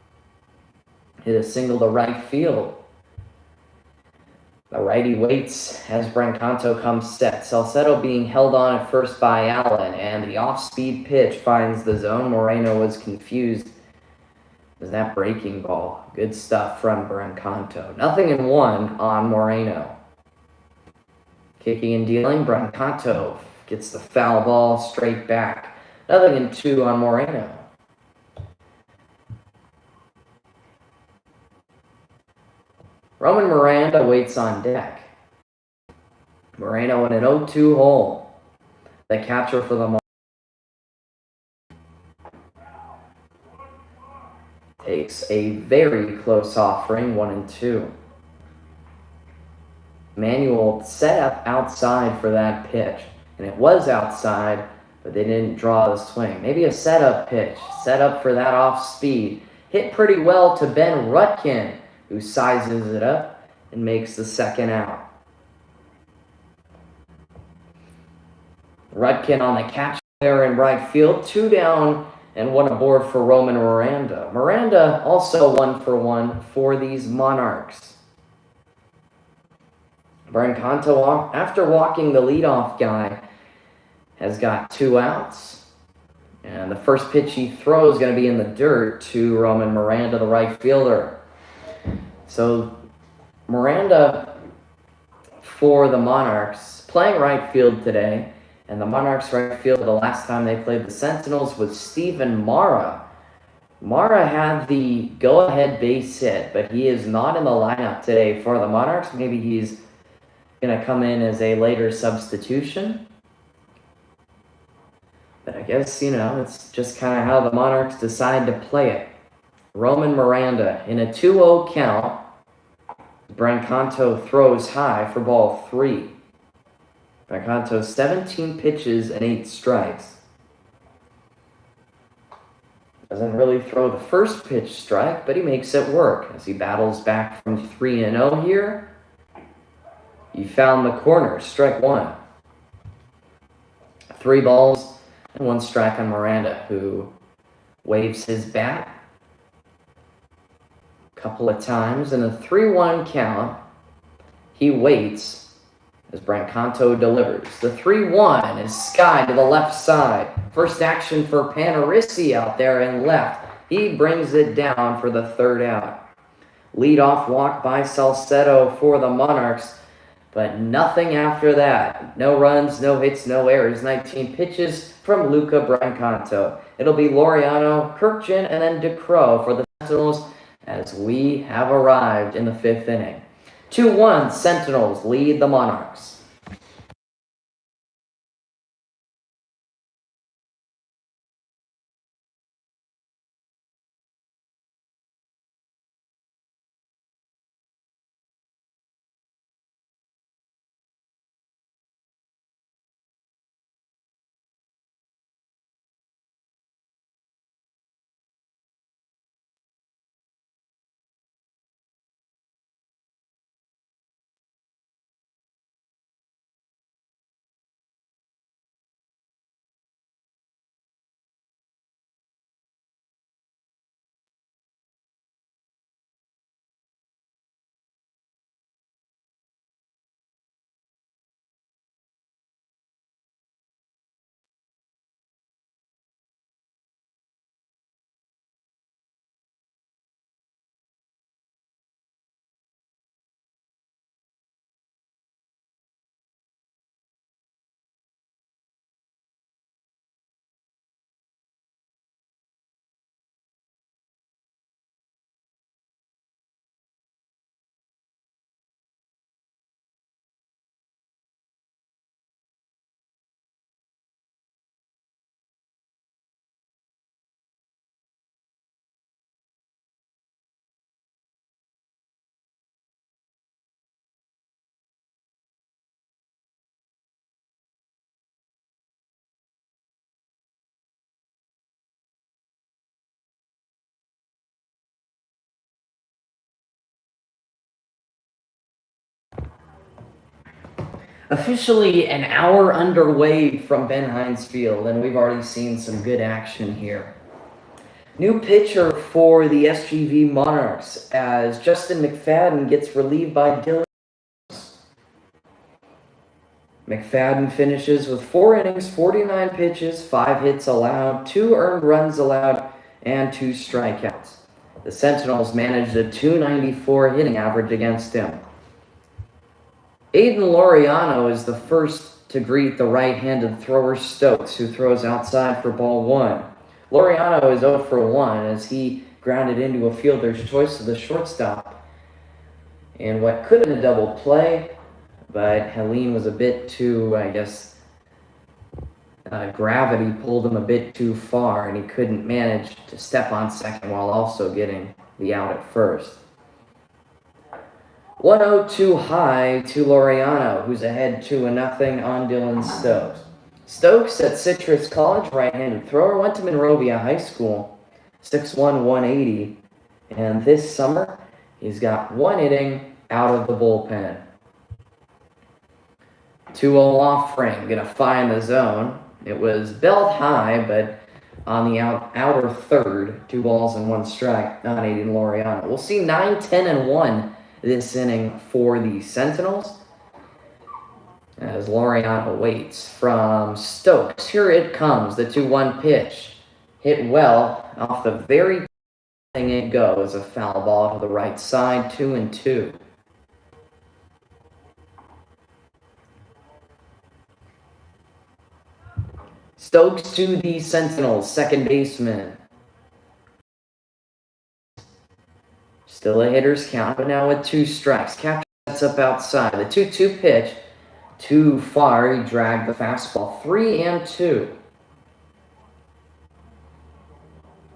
Hit a single to right field. The righty waits as Brancanto comes set. Salcedo being held on at first by Allen, and the off-speed pitch finds the zone. Moreno was confused. Is that breaking ball? Good stuff from Brancanto. 0-1 on Moreno. Kicking and dealing, Brancanto gets the foul ball straight back. 0-2 on Moreno. Roman Miranda waits on deck. Moreno in an 0-2 hole. The catcher for the Monarchs takes a very close offering, 1-2. Manuel set up outside for that pitch, and it was outside, but they didn't draw the swing. Maybe a setup pitch, set up for that off speed. Hit pretty well to Ben Rutkin, who sizes it up and makes the second out. Rutkin on the catch there in right field. 2 down and 1 aboard for Roman Miranda. Miranda also 1 for 1 for these Monarchs. Brancanto, after walking the leadoff guy, has got 2 outs. And the first pitch he throws is going to be in the dirt to Roman Miranda, the right fielder. So Miranda for the Monarchs playing right field today. And the Monarchs right field, the last time they played the Sentinels, was Stephen Mara. Mara had the go-ahead base hit, but he is not in the lineup today for the Monarchs. Maybe he's going to come in as a later substitution. But I guess, it's just kind of how the Monarchs decide to play it. Roman Miranda in a 2-0 count. Brancanto throws high for ball 3. Brancanto 17 pitches and 8 strikes. Doesn't really throw the first pitch strike, but he makes it work as he battles back from 3-0 here. He found the corner, strike 1. 3 balls and 1 strike on Miranda, who waves his bat a couple of times. In a 3-1 count, he waits as Brancanto delivers. The 3-1 is skied to the left side. First action for Panarisi out there in left. He brings it down for the 3rd out. Leadoff walk by Salcedo for the Monarchs, but nothing after that. No runs, no hits, no errors. 19 pitches from Luca Brancanto. It'll be Laureano, Kirkjian, and then DeCrow for the Sentinels as we have arrived in the 5th inning. 2-1, Sentinels lead the Monarchs. Officially an hour underway from Ben Hines Field, and we've already seen some good action here. New pitcher for the SGV Monarchs as Justin McFadden gets relieved by Dylan. McFadden finishes with 4 innings, 49 pitches, 5 hits allowed, 2 earned runs allowed, and 2 strikeouts. The Sentinels managed a .294 hitting average against him. Aiden Laureano is the first to greet the right-handed thrower Stokes, who throws outside for ball 1. Laureano is 0 for 1 as he grounded into a fielder's choice to the shortstop in what could have been a double play, but Helene was a bit too, gravity pulled him a bit too far, and he couldn't manage to step on second while also getting the out at first. 1-0 high to Laureano, who's ahead 2-0 on Dylan Stokes. Stokes at Citrus College, right-handed thrower, went to Monrovia High School, 6'1", 180, and this summer he's got 1 inning out of the bullpen. 2-0 off frame, gonna find the zone. It was belt high, but on the outer third, 2 balls and 1 strike, not Aiden Laureano. We'll see 9, 10, and 1 this inning for the Sentinels as Laureano waits from Stokes. Here it comes, the 2-1 pitch. Hit well off the very thing it goes. A foul ball to the right side, 2-2. Stokes to the Sentinels, second baseman. Still a hitter's count, but now with 2 strikes. Catcher sets up outside. The 2-2 pitch. Too far. He dragged the fastball. 3-2.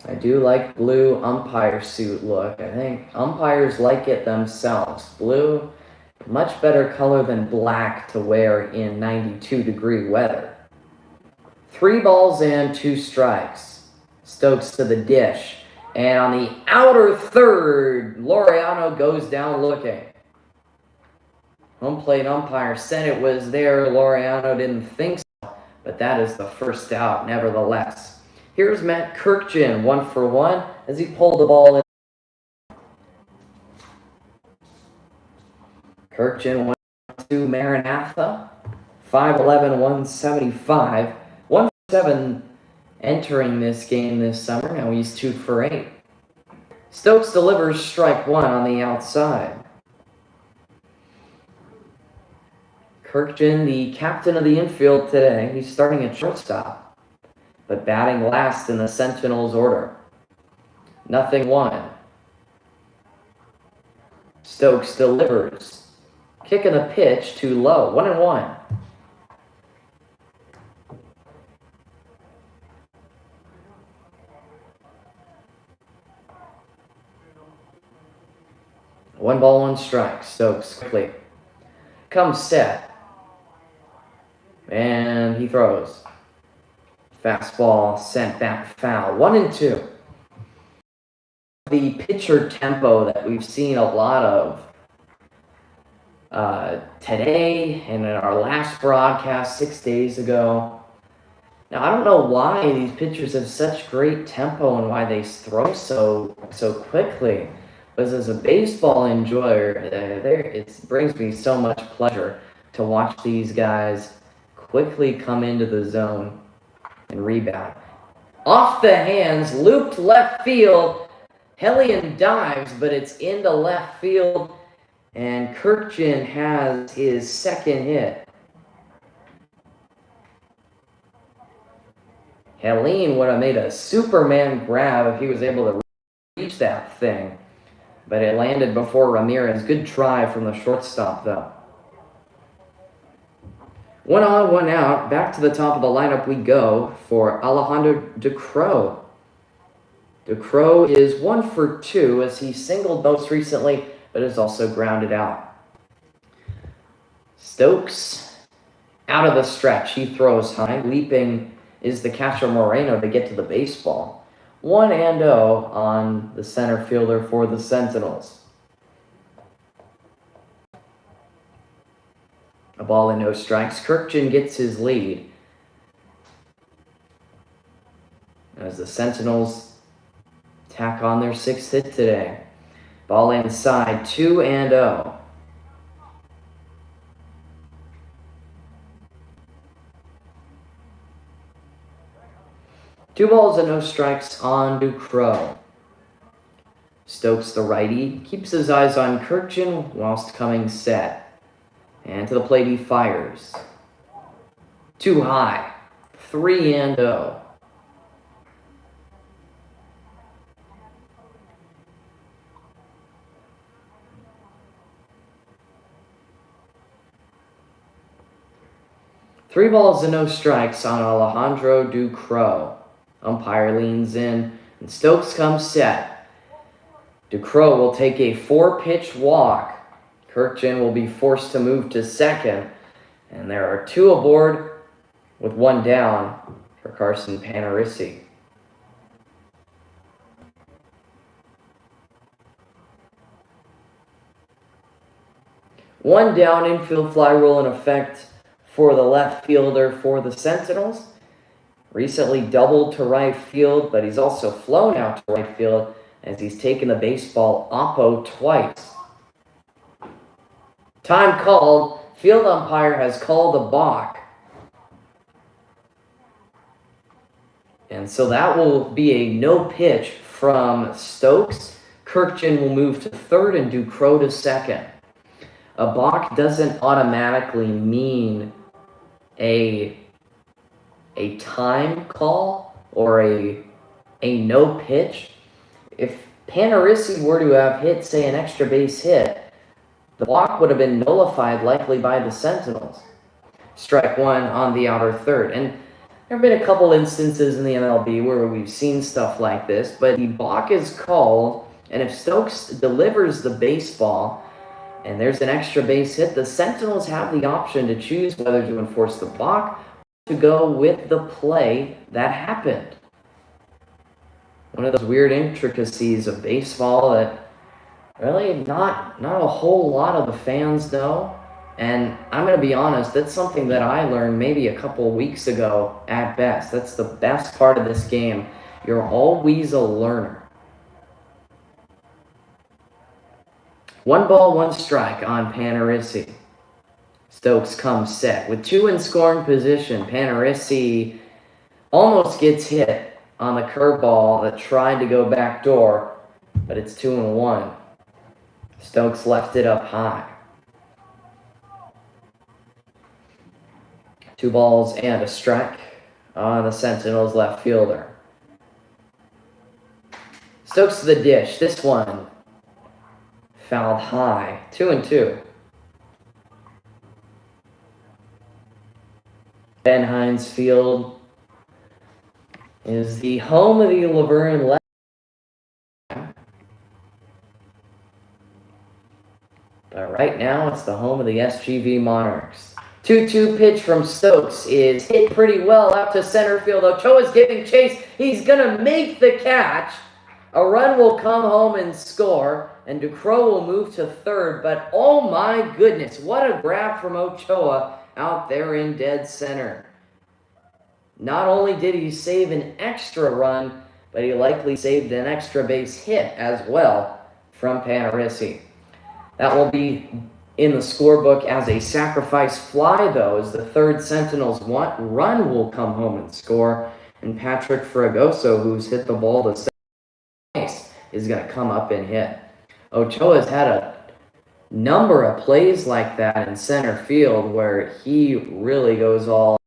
I do like blue umpire suit look. I think umpires like it themselves. Blue, much better color than black to wear in 92-degree weather. 3 balls and 2 strikes. Stokes to the dish. And on the outer third, Laureano goes down looking. Home plate umpire said it was there. Laureano didn't think so, but that is the first out nevertheless. Here's Matt Kirkjian, 1 for 1, as he pulled the ball in. Kirkjian went to Maranatha, 5'11", 175, 1 for 7 entering this game this summer. Now he's 2 for 8. Stokes delivers strike 1 on the outside. Kirkjian, the captain of the infield today, he's starting at shortstop, but batting last in the Sentinels order. 0-1. Stokes delivers. Kicking the pitch too low. 1-1. One ball, 1 strike. Stokes quickly comes set. And he throws. Fastball sent back foul. 1-2. The pitcher tempo that we've seen a lot of today and in our last broadcast 6 days ago. Now, I don't know why these pitchers have such great tempo and why they throw so quickly. But as a baseball enjoyer, it brings me so much pleasure to watch these guys quickly come into the zone and rebound. Off the hands, looped left field. Hellion dives, but it's into left field. And Kirkjian has his second hit. Helene would have made a Superman grab if he was able to reach that thing. But it landed before Ramirez. Good try from the shortstop, though. 1 on, 1 out. Back to the top of the lineup we go for Alejandro DeCrow. DeCrow is 1 for 2 as he singled most recently, but is also grounded out. Stokes out of the stretch. He throws high. Leaping is the catcher Moreno to get to the baseball. 1-0 on the center fielder for the Sentinels. A ball and no strikes. Kirkjian gets his lead as the Sentinels tack on their 6th hit today. Ball inside, 2-0. Two balls and no strikes on DeCrow. Stokes, the righty, keeps his eyes on Kirkjian whilst coming set. And to the plate he fires. Too high. 3-0. Three balls and no strikes on Alejandro DeCrow. Umpire leans in, and Stokes comes set. DeCrow will take a 4-pitch walk. Kirkjian will be forced to move to second, and there are 2 aboard with 1 down for Carson Panarisi. One down, infield fly rule in effect for the left fielder for the Sentinels. Recently doubled to right field, but he's also flown out to right field as he's taken the baseball oppo twice. Time called. Field umpire has called a balk. And so that will be a no pitch from Stokes. Kirkjian will move to third and DeCrow to second. A balk doesn't automatically mean a a time call or a no pitch. If Panerissi were to have hit, say, an extra base hit, the walk would have been nullified likely by the Sentinels. Strike one on the outer third. And there have been a couple instances in the MLB where we've seen stuff like this, but the balk is called, and if Stokes delivers the baseball and there's an extra base hit, the Sentinels have the option to choose whether to enforce the balk or to go with the play that happened. One of those weird intricacies of baseball that really not a whole lot of the fans know. And I'm going to be honest, that's something that I learned maybe a couple weeks ago at best. That's the best part of this game. You're always a learner. 1 ball, 1 strike on Panerissi. Stokes comes set. With 2 in scoring position, Panerissi almost gets hit on the curveball that tried to go backdoor, but it's 2-1. Stokes left it up high. 2 balls and a strike on the Sentinels left fielder. Stokes to the dish. This one fouled high. 2-2. Ben Hines Field is the home of the Laverne left. But right now, it's the home of the SGV Monarchs. 2-2 pitch from Stokes is hit pretty well out to center field. Ochoa's giving chase. He's going to make the catch. A run will come home and score, and Ducros will move to third. But oh my goodness, what a grab from Ochoa out there in dead center. Not only did he save an extra run, but he likely saved an extra base hit as well from Panerissi. That will be in the scorebook as a sacrifice fly, though, as the third Sentinels run will come home and score. And Patrick Fragoso, who's hit the ball to second base, is going to come up and hit. Ochoa's had a number of plays like that in center field where he really goes all.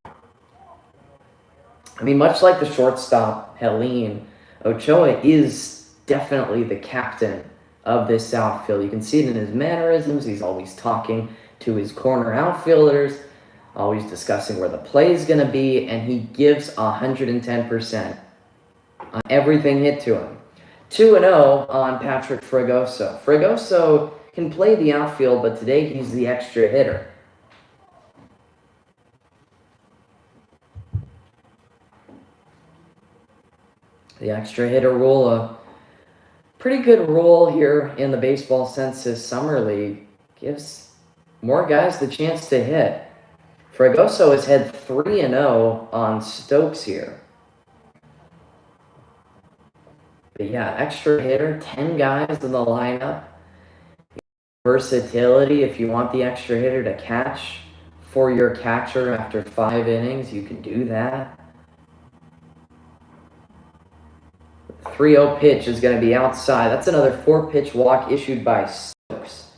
I mean, much like the shortstop, Helene, Ochoa is definitely the captain of this outfield. You can see it in his mannerisms. He's always talking to his corner outfielders, always discussing where the play is going to be, and he gives 110% on everything hit to him. 2-0 on Patrick Fragoso. Fragoso can play the outfield, but today he's the extra hitter. The extra hitter rule, a pretty good rule here in the Baseball Census Summer League. Gives more guys the chance to hit. Fragoso has had 3-0 on Stokes here. But yeah, extra hitter, 10 guys in the lineup. Versatility, if you want the extra hitter to catch for your catcher after 5 innings, you can do that. 3-0 pitch is going to be outside. That's another 4-pitch walk issued by Stokes.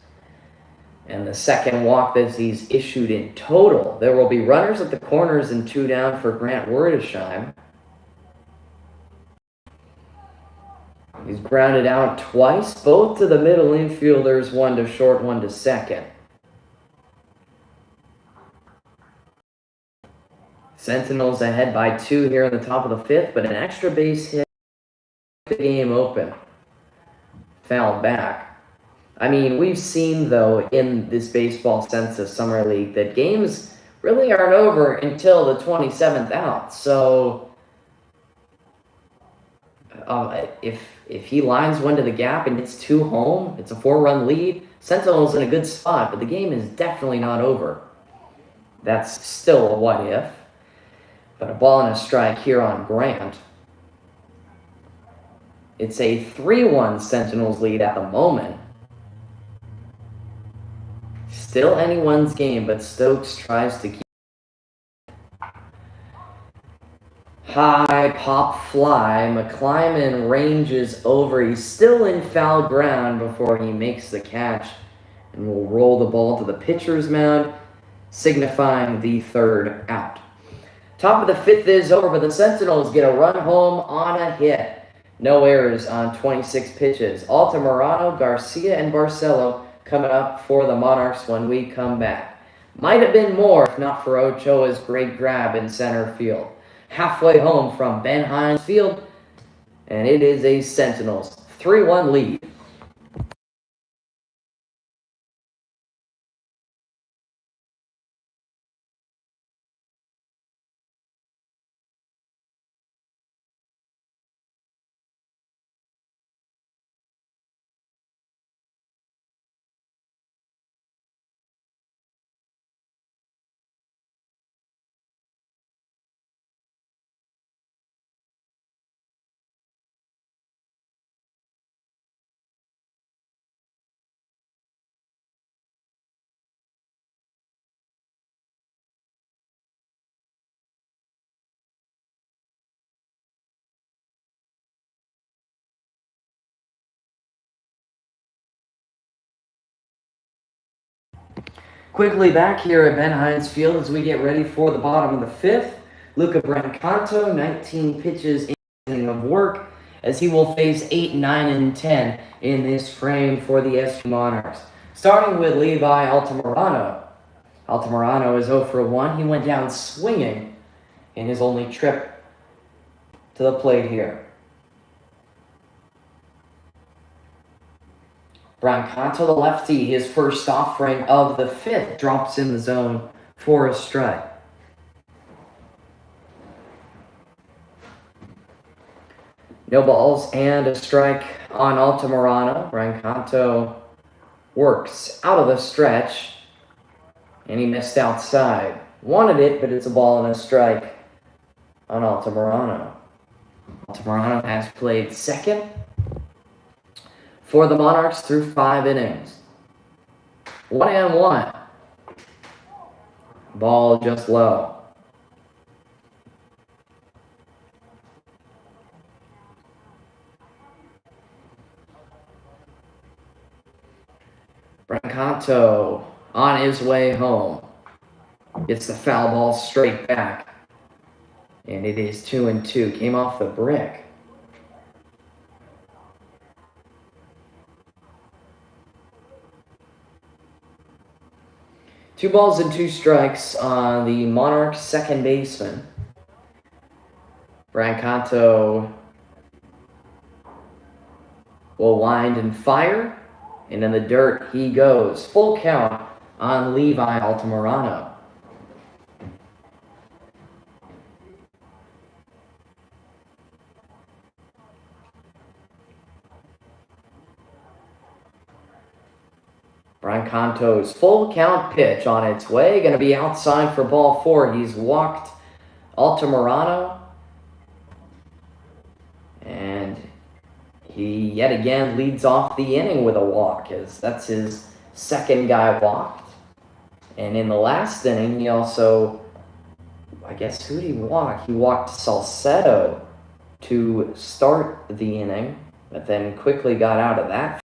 And the second walk that he's issued in total. There will be runners at the corners and 2 down for Grant Werdesheim. He's grounded out twice, both to the middle infielders, 1 to short, 1 to second. Sentinels ahead by 2 here in the top of the 5th, but an extra base hit. The game open. Fouled back. I mean, we've seen, though, in this Baseball Census Summer League that games really aren't over until the 27th out. So, if he lines one to the gap and gets 2 home, it's a 4-run lead. Sentinel's in a good spot, but the game is definitely not over. That's still a what if. But a ball and a strike here on Grant. It's a 3-1 Sentinels lead at the moment. Still anyone's game, but Stokes tries to keep. High pop fly. McClyman ranges over. He's still in foul ground before he makes the catch. And will roll the ball to the pitcher's mound, signifying the 3rd out. Top of the fifth is over, but the Sentinels get a run home on a hit. No errors on 26 pitches. Altamirano, Garcia, and Barcelo coming up for the Monarchs when we come back. Might have been more if not for Ochoa's great grab in center field. Halfway home from Ben Hines Field, and it is a Sentinels 3-1 lead. Quickly back here at Ben Hines Field as we get ready for the bottom of the fifth. Luca Brancato, 19 pitches of work as he will face 8, 9, and 10 in this frame for the SG Monarchs. Starting with Levi Altamirano. Altamirano is 0 for 1. He went down swinging in his only trip to the plate here. Brancato, the lefty, his first offering of the fifth, drops in the zone for a strike. No balls and a strike on Altamirano. Brancato works out of the stretch, and he missed outside. Wanted it, but it's a ball and a strike on Altamirano. Altamirano has played second for the Monarchs through 5 innings. 1-1. Ball just low. Brancato on his way home. Gets the foul ball straight back. And it is 2-2. Came off the brick. Two balls and 2 strikes on the Monarchs second baseman. Brancato will wind and fire, and in the dirt he goes. Full count on Levi Altamirano. Brancato's full count pitch on its way. Going to be outside for ball 4. He's walked Altamirano. And he yet again leads off the inning with a walk, as that's his second guy walked. And in the last inning, he also, I guess, who did he walk? He walked Salcedo to start the inning, but then quickly got out of that.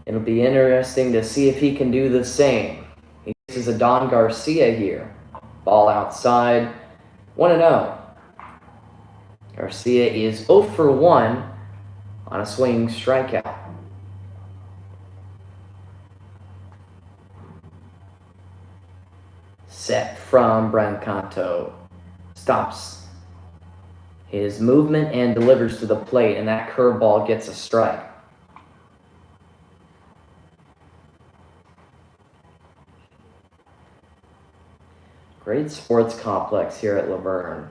It'll be interesting to see if he can do the same. He faces a Don Garcia here. Ball outside, 1-0. Garcia is 0 for 1 on a swinging strikeout. Set from Brancato. Stops his movement and delivers to the plate, and that curveball gets a strike. Great sports complex here at Laverne.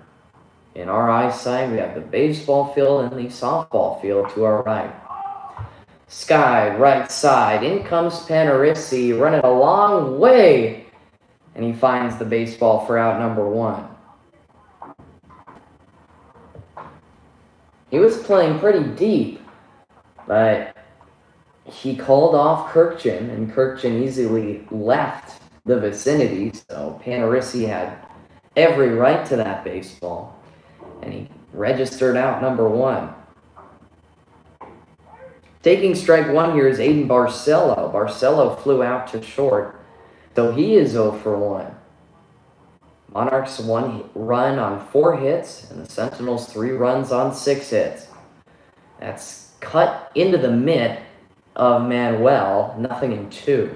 In our eyesight, we have the baseball field and the softball field to our right. Sky, right side. In comes Panarisi, running a long way. And he finds the baseball for out number 1. He was playing pretty deep, but he called off Kirkchin, and Kirkchin easily left the vicinity, so Panarisi had every right to that baseball, and he registered out number 1. Taking strike 1 here is Aiden Barcelo. Barcelo flew out to short, so he is 0 for 1. Monarchs 1 run on 4 hits, and the Sentinels 3 runs on 6 hits. That's cut into the mitt of Manuel, 0-2.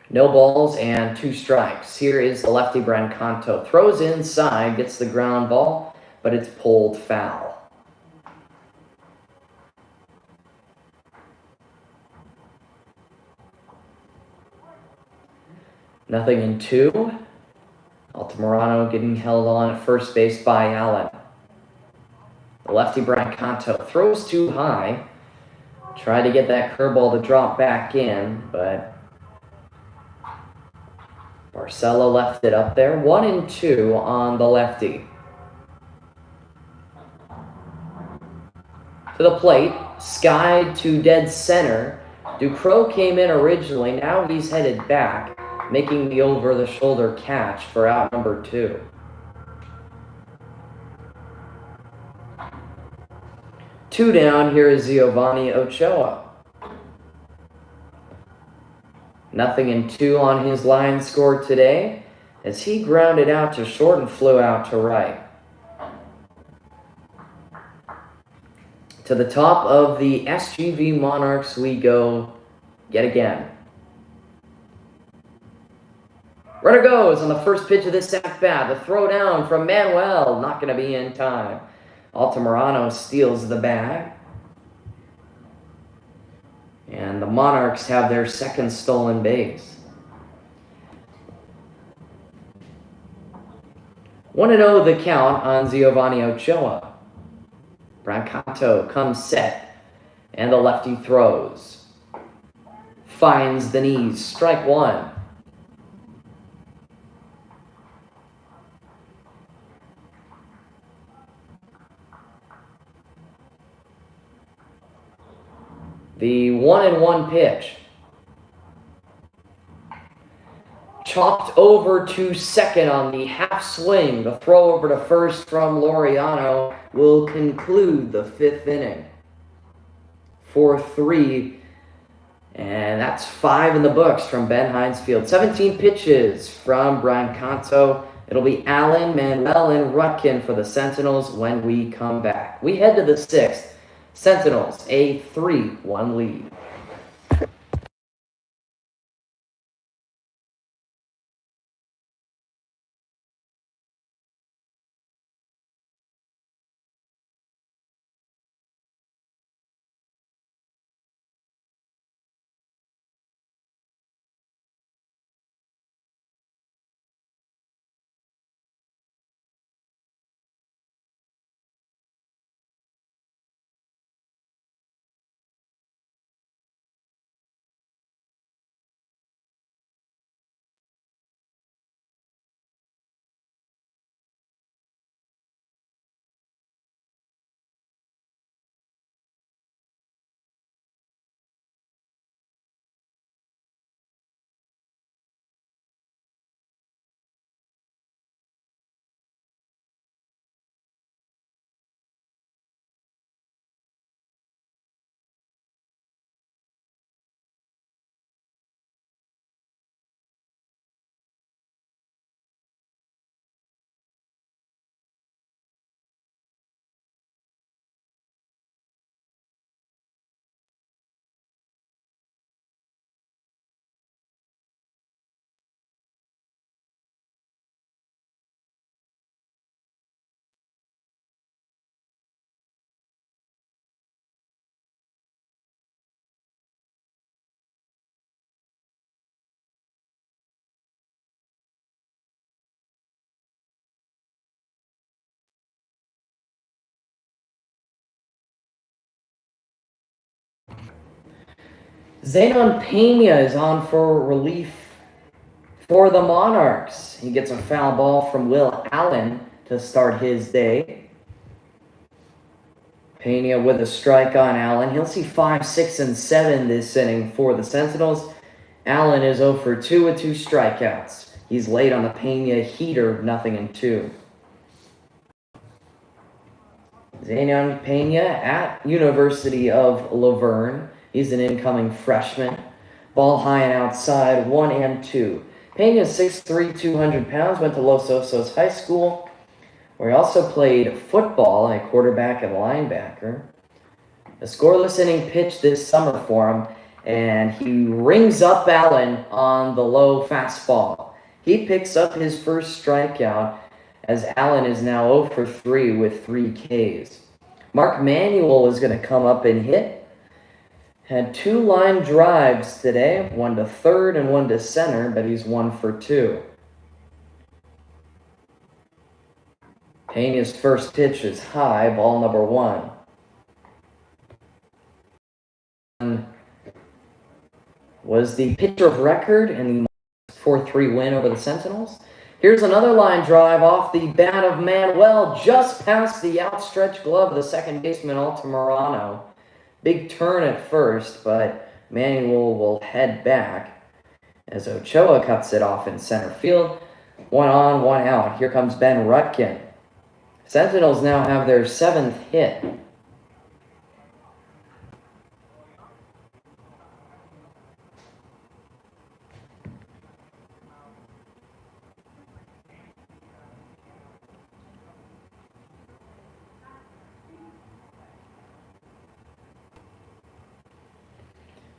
No balls and 2 strikes. Here is the lefty Brancanto. Throws inside, gets the ground ball, but it's pulled foul. Nothing in 2. Altamirano getting held on at first base by Allen. The lefty Brancanto throws too high. Tried to get that curveball to drop back in, but Barcelo left it up there. 1-2 on the lefty. To the plate, skied to dead center. Ducros came in originally. Now he's headed back, making the over-the-shoulder catch for out number 2. Two down, here is Giovanni Ochoa. 0-2 on his line score today, as he grounded out to short and flew out to right. To the top of the SGV Monarchs we go yet again. Runner goes on the first pitch of this at-bat. The throw down from Manuel, not going to be in time. Altamirano steals the bag. And the Monarchs have their second stolen base. 1-0 the count on Giovanni Ochoa. Brancanto comes set, and the lefty throws. Finds the knees, strike 1. The 1-1 pitch. Chopped over to second on the half swing. The throw over to first from Laureano will conclude the 5th inning. 4-3. And that's 5 in the books from Ben Hines Field. 17 pitches from Brancanto. It'll be Allen, Manuel, and Rutkin for the Sentinels when we come back. We head to the 6th. Sentinels, a 3-1 lead. Zenon Pena is on for relief for the Monarchs. He gets a foul ball from Will Allen to start his day. Pena with a strike on Allen. He'll see 5, 6, and 7 this inning for the Sentinels. Allen is 0 for 2 with 2 strikeouts. He's late on the Pena heater, 0-2. Zenon Pena at University of Laverne. He's an incoming freshman. Ball high and outside, 1-2. Pena, 6'3", 200 pounds, went to Los Osos High School, where he also played football at quarterback and linebacker. A scoreless inning pitch this summer for him, and he rings up Allen on the low fastball. He picks up his first strikeout, as Allen is now 0 for 3 with 3 Ks. Mark Manuel is going to come up and hit. Had 2 line drives today, 1 to third and 1 to center, but he's 1 for 2. Pena's first pitch is high, ball number 1. Was the pitcher of record in the 4-3 win over the Sentinels. Here's another line drive off the bat of Manuel, just past the outstretched glove of the second baseman, Altamirano. Big turn at first, but Manuel will head back as Ochoa cuts it off in center field. 1 on, 1 out. Here comes Ben Rutkin. Sentinels now have their 7th hit.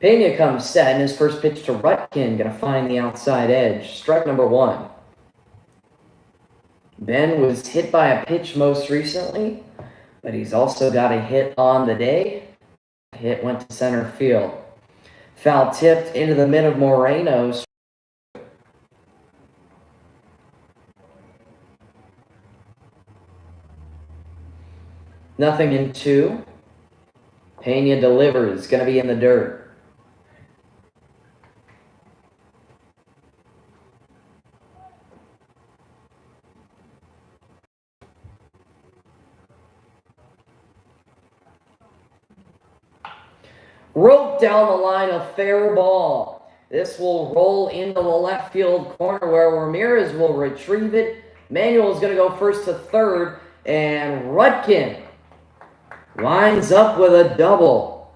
Pena comes set, and his first pitch to Rutkin, going to find the outside edge. Strike number 1. Ben was hit by a pitch most recently, but he's also got a hit on the day. Hit went to center field. Foul tipped into the mid of Moreno's. Nothing in 2. Pena delivers, going to be in the dirt. Rope down the line, a fair ball. This will roll into the left field corner where Ramirez will retrieve it. Manuel is going to go first to third, and Rutkin lines up with a double.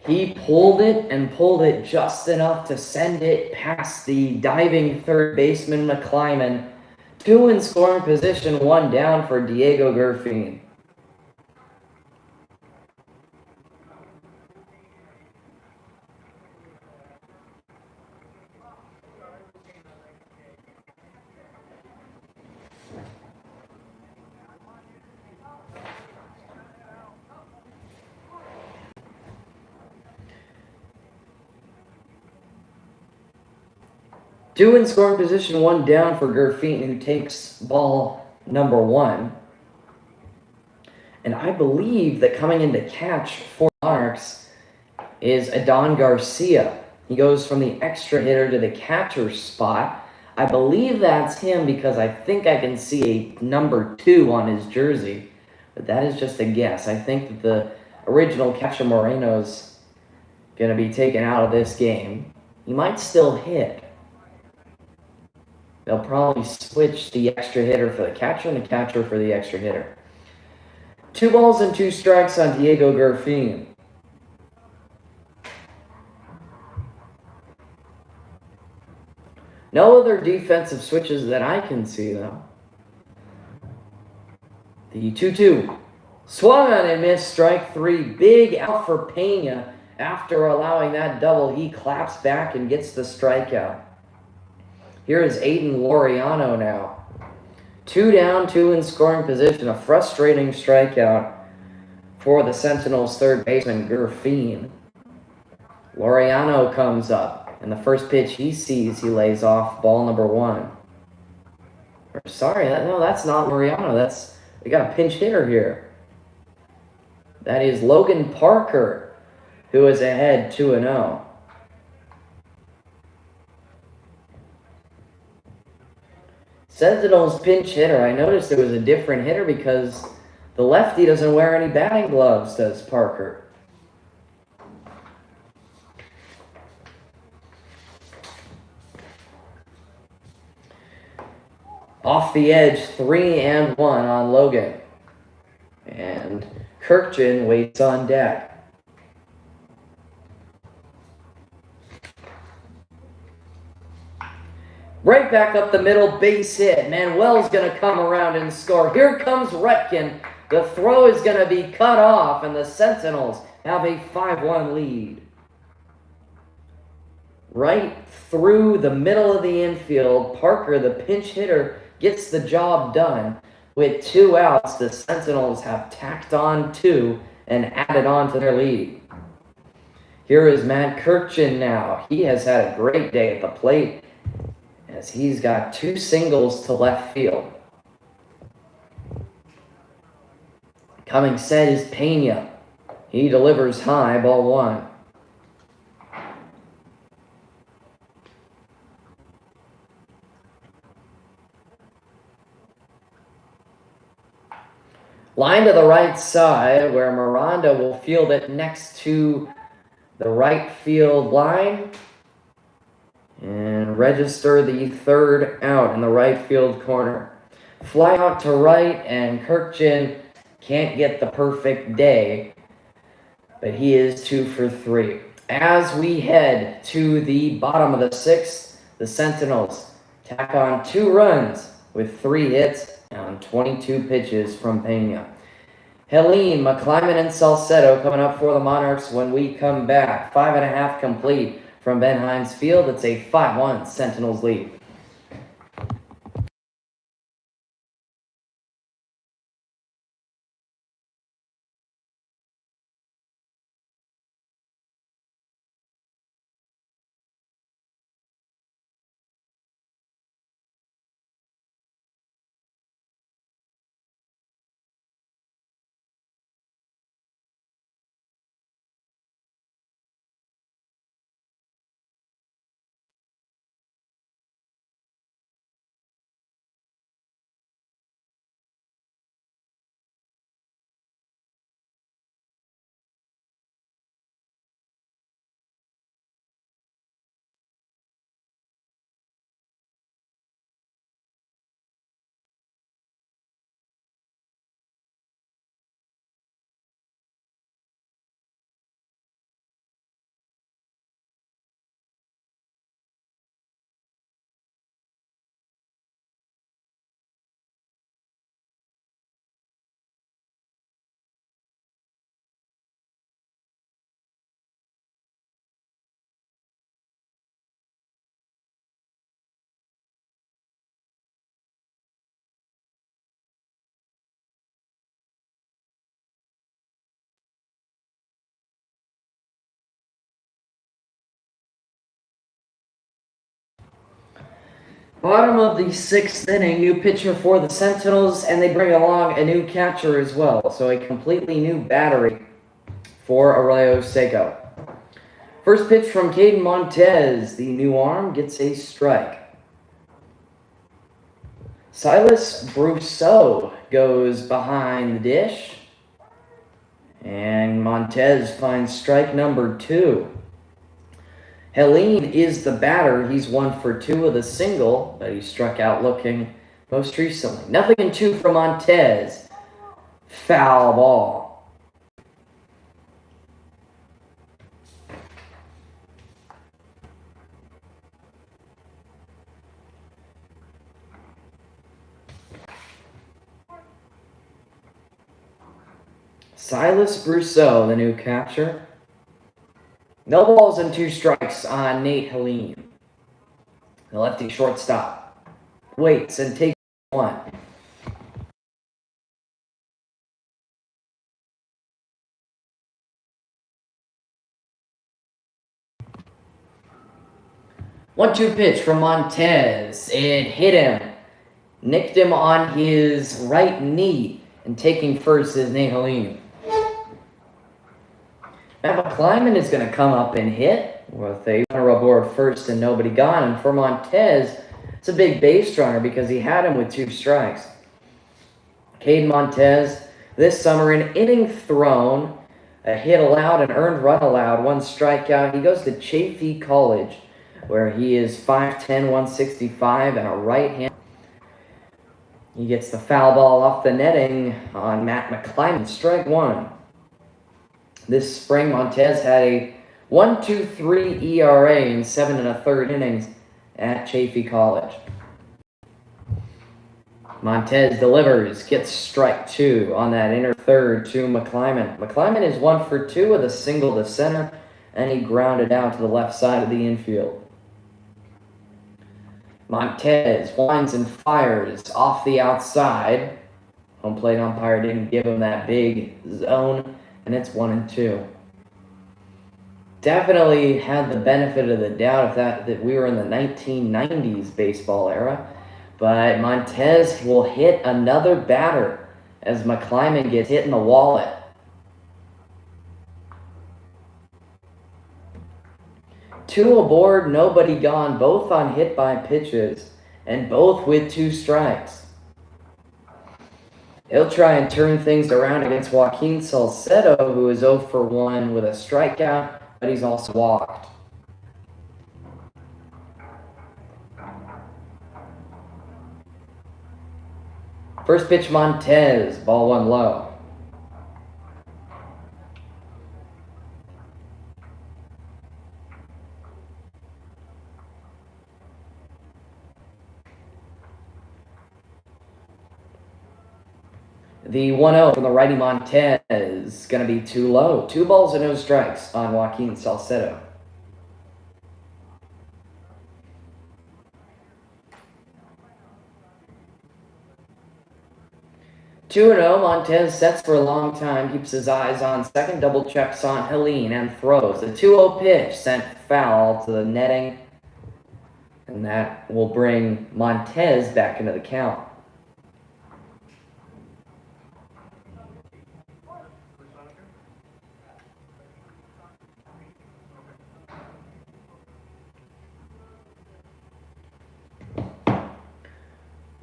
He pulled it just enough to send it past the diving third baseman McClyman. 2 in scoring position, 1 down for Diego Gerfin. Two in scoring position, 1 down for Gerfin, who takes ball number 1. And I believe that coming in to catch for Monarchs is Adon Garcia. He goes from the extra hitter to the catcher spot. I believe that's him because I think I can see a number 2 on his jersey. But that is just a guess. I think that the original catcher Moreno's going to be taken out of this game. He might still hit. They'll probably switch the extra hitter for the catcher and the catcher for the extra hitter. 2 balls and 2 strikes on Diego Gerfin. No other defensive switches that I can see, though. The 2-2. Swung on and missed, strike 3. Big out for Pena. After allowing that double, he claps back and gets the strikeout. Here is Aiden Laureano now. 2 down, 2 in scoring position. A frustrating strikeout for the Sentinels' third baseman, Gerfin. Laureano comes up, and the first pitch he sees, he lays off, ball number 1. Sorry, that's not Laureano. We got a pinch hitter here. That is Logan Parker, who is ahead 2-0. Sentinels pinch hitter. I noticed it was a different hitter because the lefty doesn't wear any batting gloves, does Parker. Off the edge, 3-1 on Logan. And Kirkchin waits on deck. Right back up the middle, base hit. Manuel's going to come around and score. Here comes Retkin. The throw is going to be cut off, and the Sentinels have a 5-1 lead. Right through the middle of the infield, Parker, the pinch hitter, gets the job done. With 2 outs, the Sentinels have tacked on 2 and added on to their lead. Here is Matt Kirkchin now. He has had a great day at the plate, as he's got 2 singles to left field. Coming set is Pena. He delivers high, ball 1. Line to the right side, where Miranda will field it next to the right field line and register the 3rd out in the right field corner. Fly out to right, and Kirkchin can't get the perfect day, but he is 2 for 3. As we head to the bottom of the 6th, the Sentinels tack on 2 runs with 3 hits on 22 pitches from Pena. Helene, McClyman, and Salcedo coming up for the Monarchs when we come back. 5.5 complete from Ben Hines Field. It's a 5-1 Sentinels lead. Bottom of the 6th inning, new pitcher for the Sentinels, and they bring along a new catcher as well. So a completely new battery for Arroyo Seco. First pitch from Caden Montez. The new arm gets a strike. Silas Brousseau goes behind the dish, and Montez finds strike number 2. Helene is the batter. He's 1 for 2 with a single, but he struck out looking most recently. 0-2 from Montez. Foul ball. Silas Brousseau, the new catcher. No balls and 2 strikes on Nate Helene. The lefty shortstop waits and takes 1. One-two pitch from Montez. It hit him. Nicked him on his right knee. And taking first is Nate Helene. Now McClyman is going to come up and hit with a runner aboard first and nobody gone. And for Montez, it's a big base runner because he had him with 2 strikes. Caden Montez, this summer, an inning thrown, a hit allowed, an earned run allowed, 1 strikeout. He goes to Chaffee College, where he is 5'10", 165, and a right hand. He gets the foul ball off the netting on Matt McClyman. Strike one. This spring, Montez had a 1.23 ERA in 7 1/3 innings at Chaffey College. Montez delivers, gets strike two on that inner third to McClyman. McClyman is 1 for 2 with a single to center, and he grounded out to the left side of the infield. Montez winds and fires off the outside. Home plate umpire didn't give him that big zone, and it's 1-2. Definitely had the benefit of the doubt of that we were in the 1990s baseball era, but Montez will hit another batter as McClyman gets hit in the wallet. Two aboard, nobody gone, both on hit by pitches, and both with 2 strikes. He'll try and turn things around against Joaquin Salcedo, who is 0 for 1 with a strikeout, but he's also walked. First pitch, Montez, ball 1 low. The 1-0 from the righty Montez is going to be too low. 2 balls and no strikes on Joaquin Salcedo. Two and 0, Montez sets for a long time, keeps his eyes on second, double checks on Helene and throws. The 2-0 pitch sent foul to the netting, and that will bring Montez back into the count.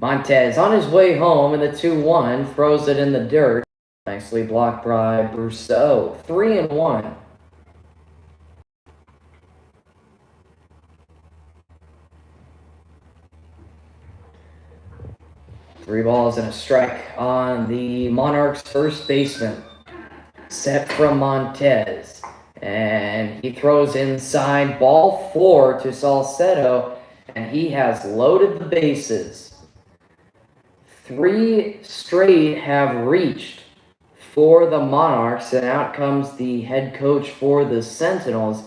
Montez on his way home in the 2-1, throws it in the dirt. Nicely blocked by Brousseau. 3-1. Three balls and a strike on the Monarchs' first baseman. Set from Montez. And he throws inside, ball 4 to Salcedo, and he has loaded the bases. 3 straight have reached for the Monarchs, and out comes the head coach for the Sentinels.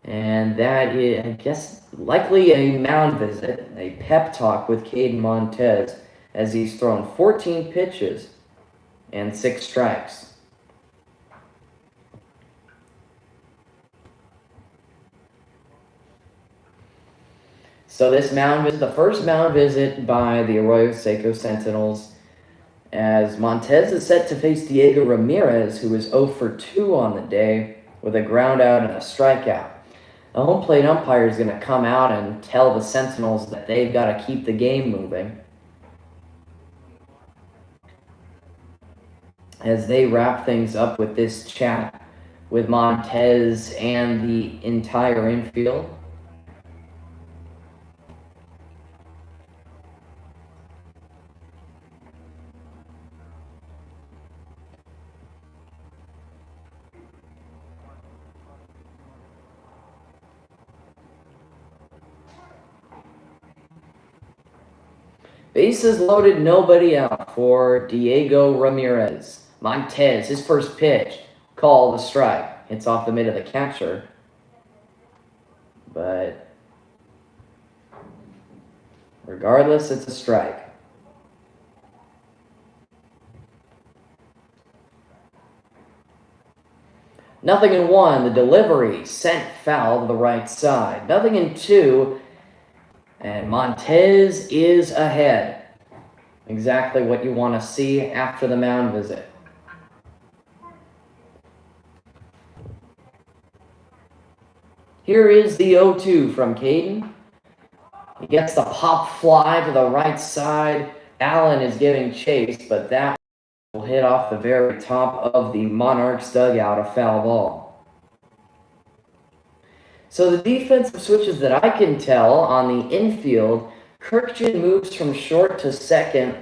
And that is, I guess, likely a mound visit, a pep talk with Caden Montez, as he's thrown 14 pitches and 6 strikes. So this mound visit, the first mound visit by the Arroyo Seco Sentinels, as Montez is set to face Diego Ramirez, who is 0 for 2 on the day with a ground out and a strikeout. The home plate umpire is going to come out and tell the Sentinels that they've got to keep the game moving as they wrap things up with this chat with Montez and the entire infield. Bases loaded, nobody out for Diego Ramirez. Montez, his first pitch, called a strike. Hits off the mid of the catcher. But regardless, it's a strike. Nothing in 1, the delivery sent foul to the right side. Nothing in 2, and Montez is ahead. Exactly what you want to see after the mound visit. Here is the 0-2 from Caden. He gets the pop fly to the right side. Allen is giving chase, but that will hit off the very top of the Monarchs dugout, a foul ball. So the defensive switches that I can tell on the infield Kirkjian moves from short to second.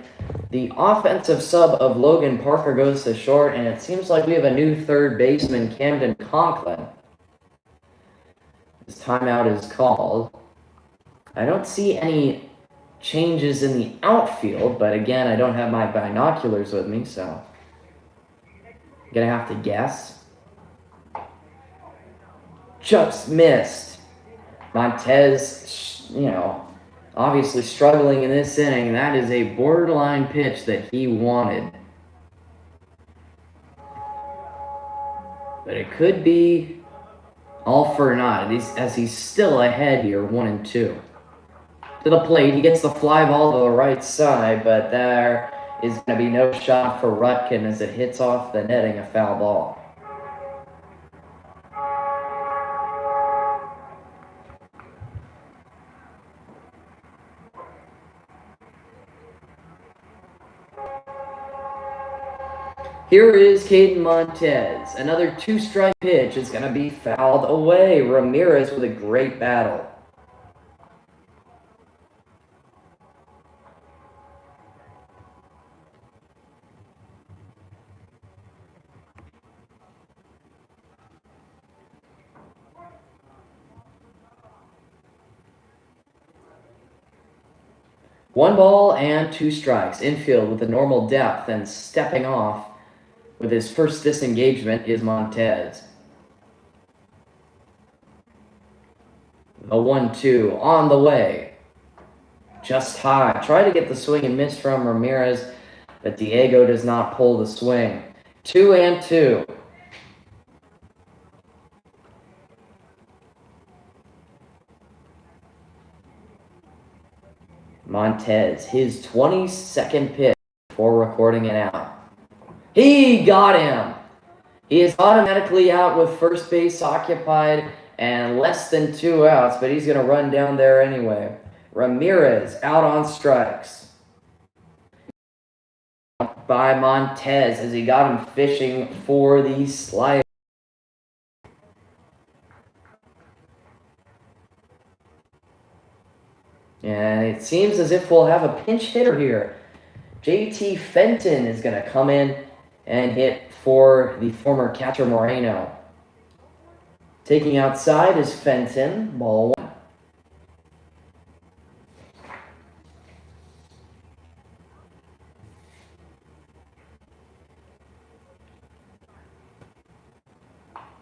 The offensive sub of Logan Parker goes to short, and it seems like we have a new third baseman, Camden Conklin. His timeout is called. I don't see any changes in the outfield, but again, I don't have my binoculars with me, so I'm gonna have to guess. Just missed. Montez, obviously struggling in this inning. That is a borderline pitch that he wanted. But it could be all for naught, as he's still ahead here, 1-2. To the plate, he gets the fly ball to the right side, but there is going to be no shot for Rutkin as it hits off the netting, a foul ball. Here is Caden Montez. Another two-strike pitch is going to be fouled away. Ramirez with a great battle. One ball and two strikes. Infield with a normal depth, and stepping off with his first disengagement is Montez. The 1-2 on the way. Just high. Try to get the swing and miss from Ramirez, but Diego does not pull the swing. 2-2. Montez, his 22nd pitch before recording it out. He got him. He is automatically out with first base occupied and less than 2 outs, but he's going to run down there anyway. Ramirez out on strikes by Montez as he got him fishing for the slider. And it seems as if we'll have a pinch hitter here. JT Fenton is going to come in and hit for the former catcher Moreno. Taking outside is Fenton, ball 1.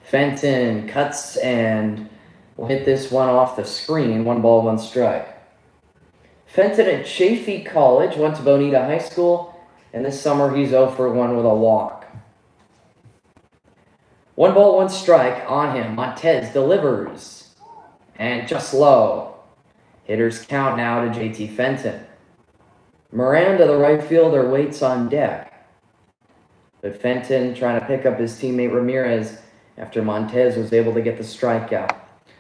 Fenton cuts and will hit this one off the screen. 1 ball, 1 strike. Fenton at Chaffey College, went to Bonita High School, and this summer he's 0 for 1 with a walk. 1 ball, 1 strike on him. Montez delivers, and just low. Hitters count now to JT Fenton. Miranda, the right fielder, waits on deck. But Fenton trying to pick up his teammate Ramirez after Montez was able to get the strikeout.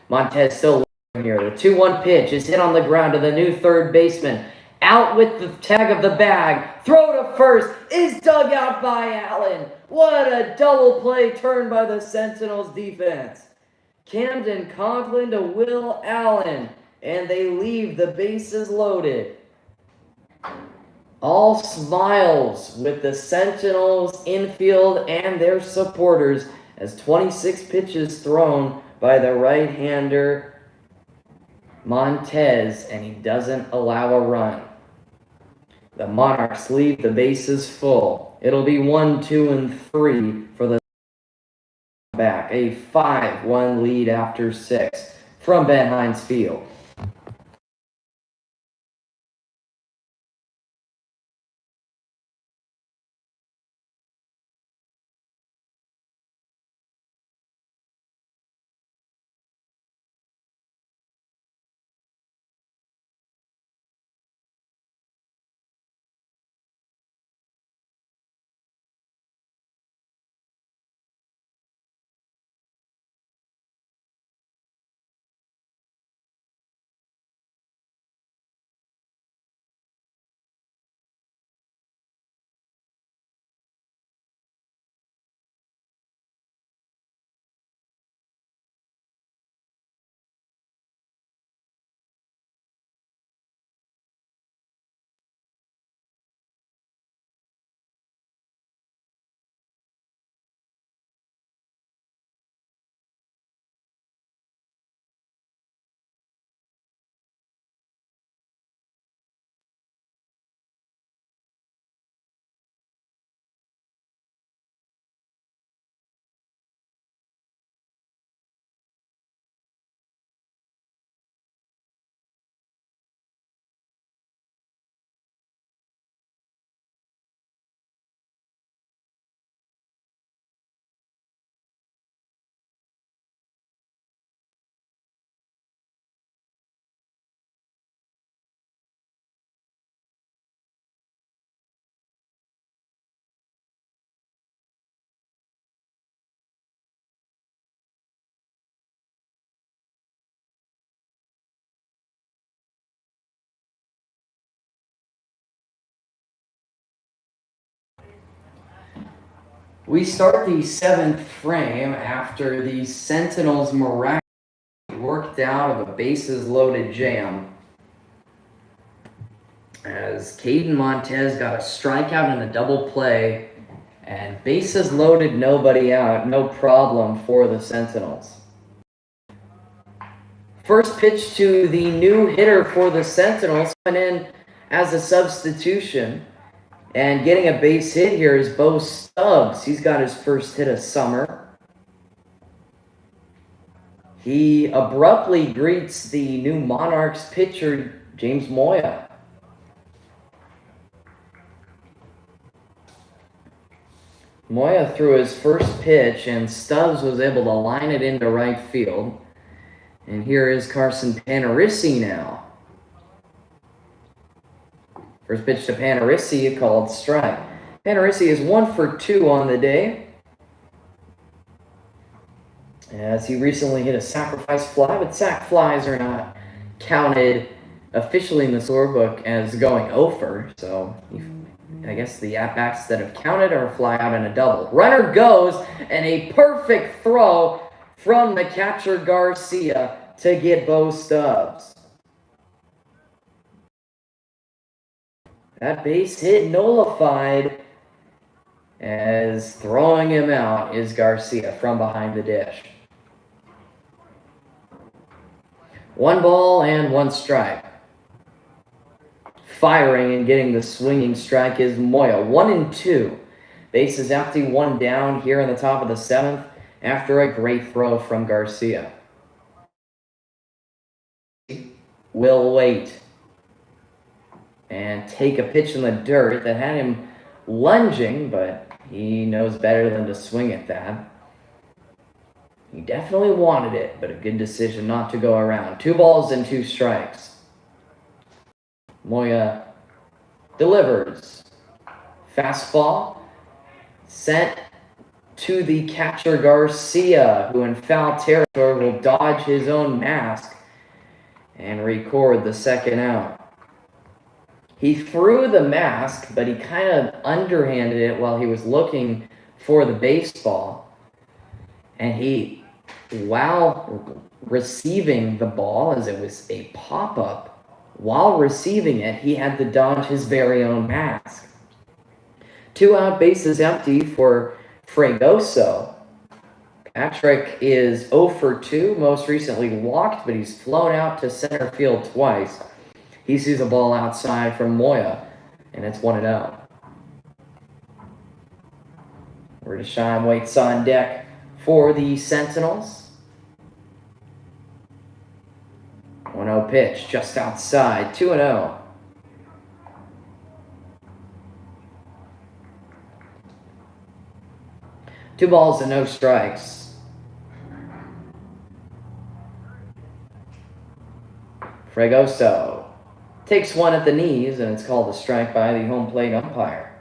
Montez still here. The 2-1 pitch is hit on the ground to the new third baseman. Out with the tag of the bag. Throw to first is dug out by Allen. What a double play turn by the Sentinels defense. Camden Conklin to Will Allen, and they leave the bases loaded. All smiles with the Sentinels infield and their supporters as 26 pitches thrown by the right-hander Montez, and he doesn't allow a run. The Monarchs leave the bases full. It'll be 1, 2, and 3 for the back. A 5-1 lead after 6 from Ben Hines Field. We start the 7th frame after the Sentinels miraculously worked out of a bases-loaded jam, as Caden Montez got a strikeout and a double play, and bases loaded, nobody out, no problem for the Sentinels. First pitch to the new hitter for the Sentinels, coming in as a substitution. And getting a base hit here is Bo Stubbs. He's got his first hit of summer. He abruptly greets the new Monarchs pitcher, James Moya. Moya threw his first pitch, and Stubbs was able to line it into right field. And here is Carson Panarisi now. First pitch to Panarisi, called strike. Panarisi is 1 for 2 on the day, as he recently hit a sacrifice fly, but sac flies are not counted officially in the scorebook as going over, so I guess the at-bats that have counted are a fly out and a double. Runner goes, and a perfect throw from the catcher Garcia to get Bo Stubbs. That base hit nullified, as throwing him out is Garcia from behind the dish. 1 ball and 1 strike. Firing and getting the swinging strike is Moya. 1 and 2. Bases empty, 1 down here in the top of the 7th after a great throw from Garcia. Will wait and take a pitch in the dirt that had him lunging, but he knows better than to swing at that. He definitely wanted it, but a good decision not to go around. 2 balls and 2 strikes. Moya delivers. Fastball sent to the catcher Garcia, who in foul territory will dodge his own mask and record the second out. He threw the mask, but he kind of underhanded it while he was looking for the baseball. And he, while receiving the ball, as it was a pop-up, while receiving it, he had to dodge his very own mask. 2 out, bases empty for Fregoso. Patrick is 0 for 2, most recently walked, but he's flown out to center field twice. He sees a ball outside from Moya, and it's 1-0. Rideshine waits on deck for the Sentinels. 1-0 pitch just outside, 2-0. Two balls and no strikes. Fregoso takes 1 at the knees, and it's called a strike by the home plate umpire.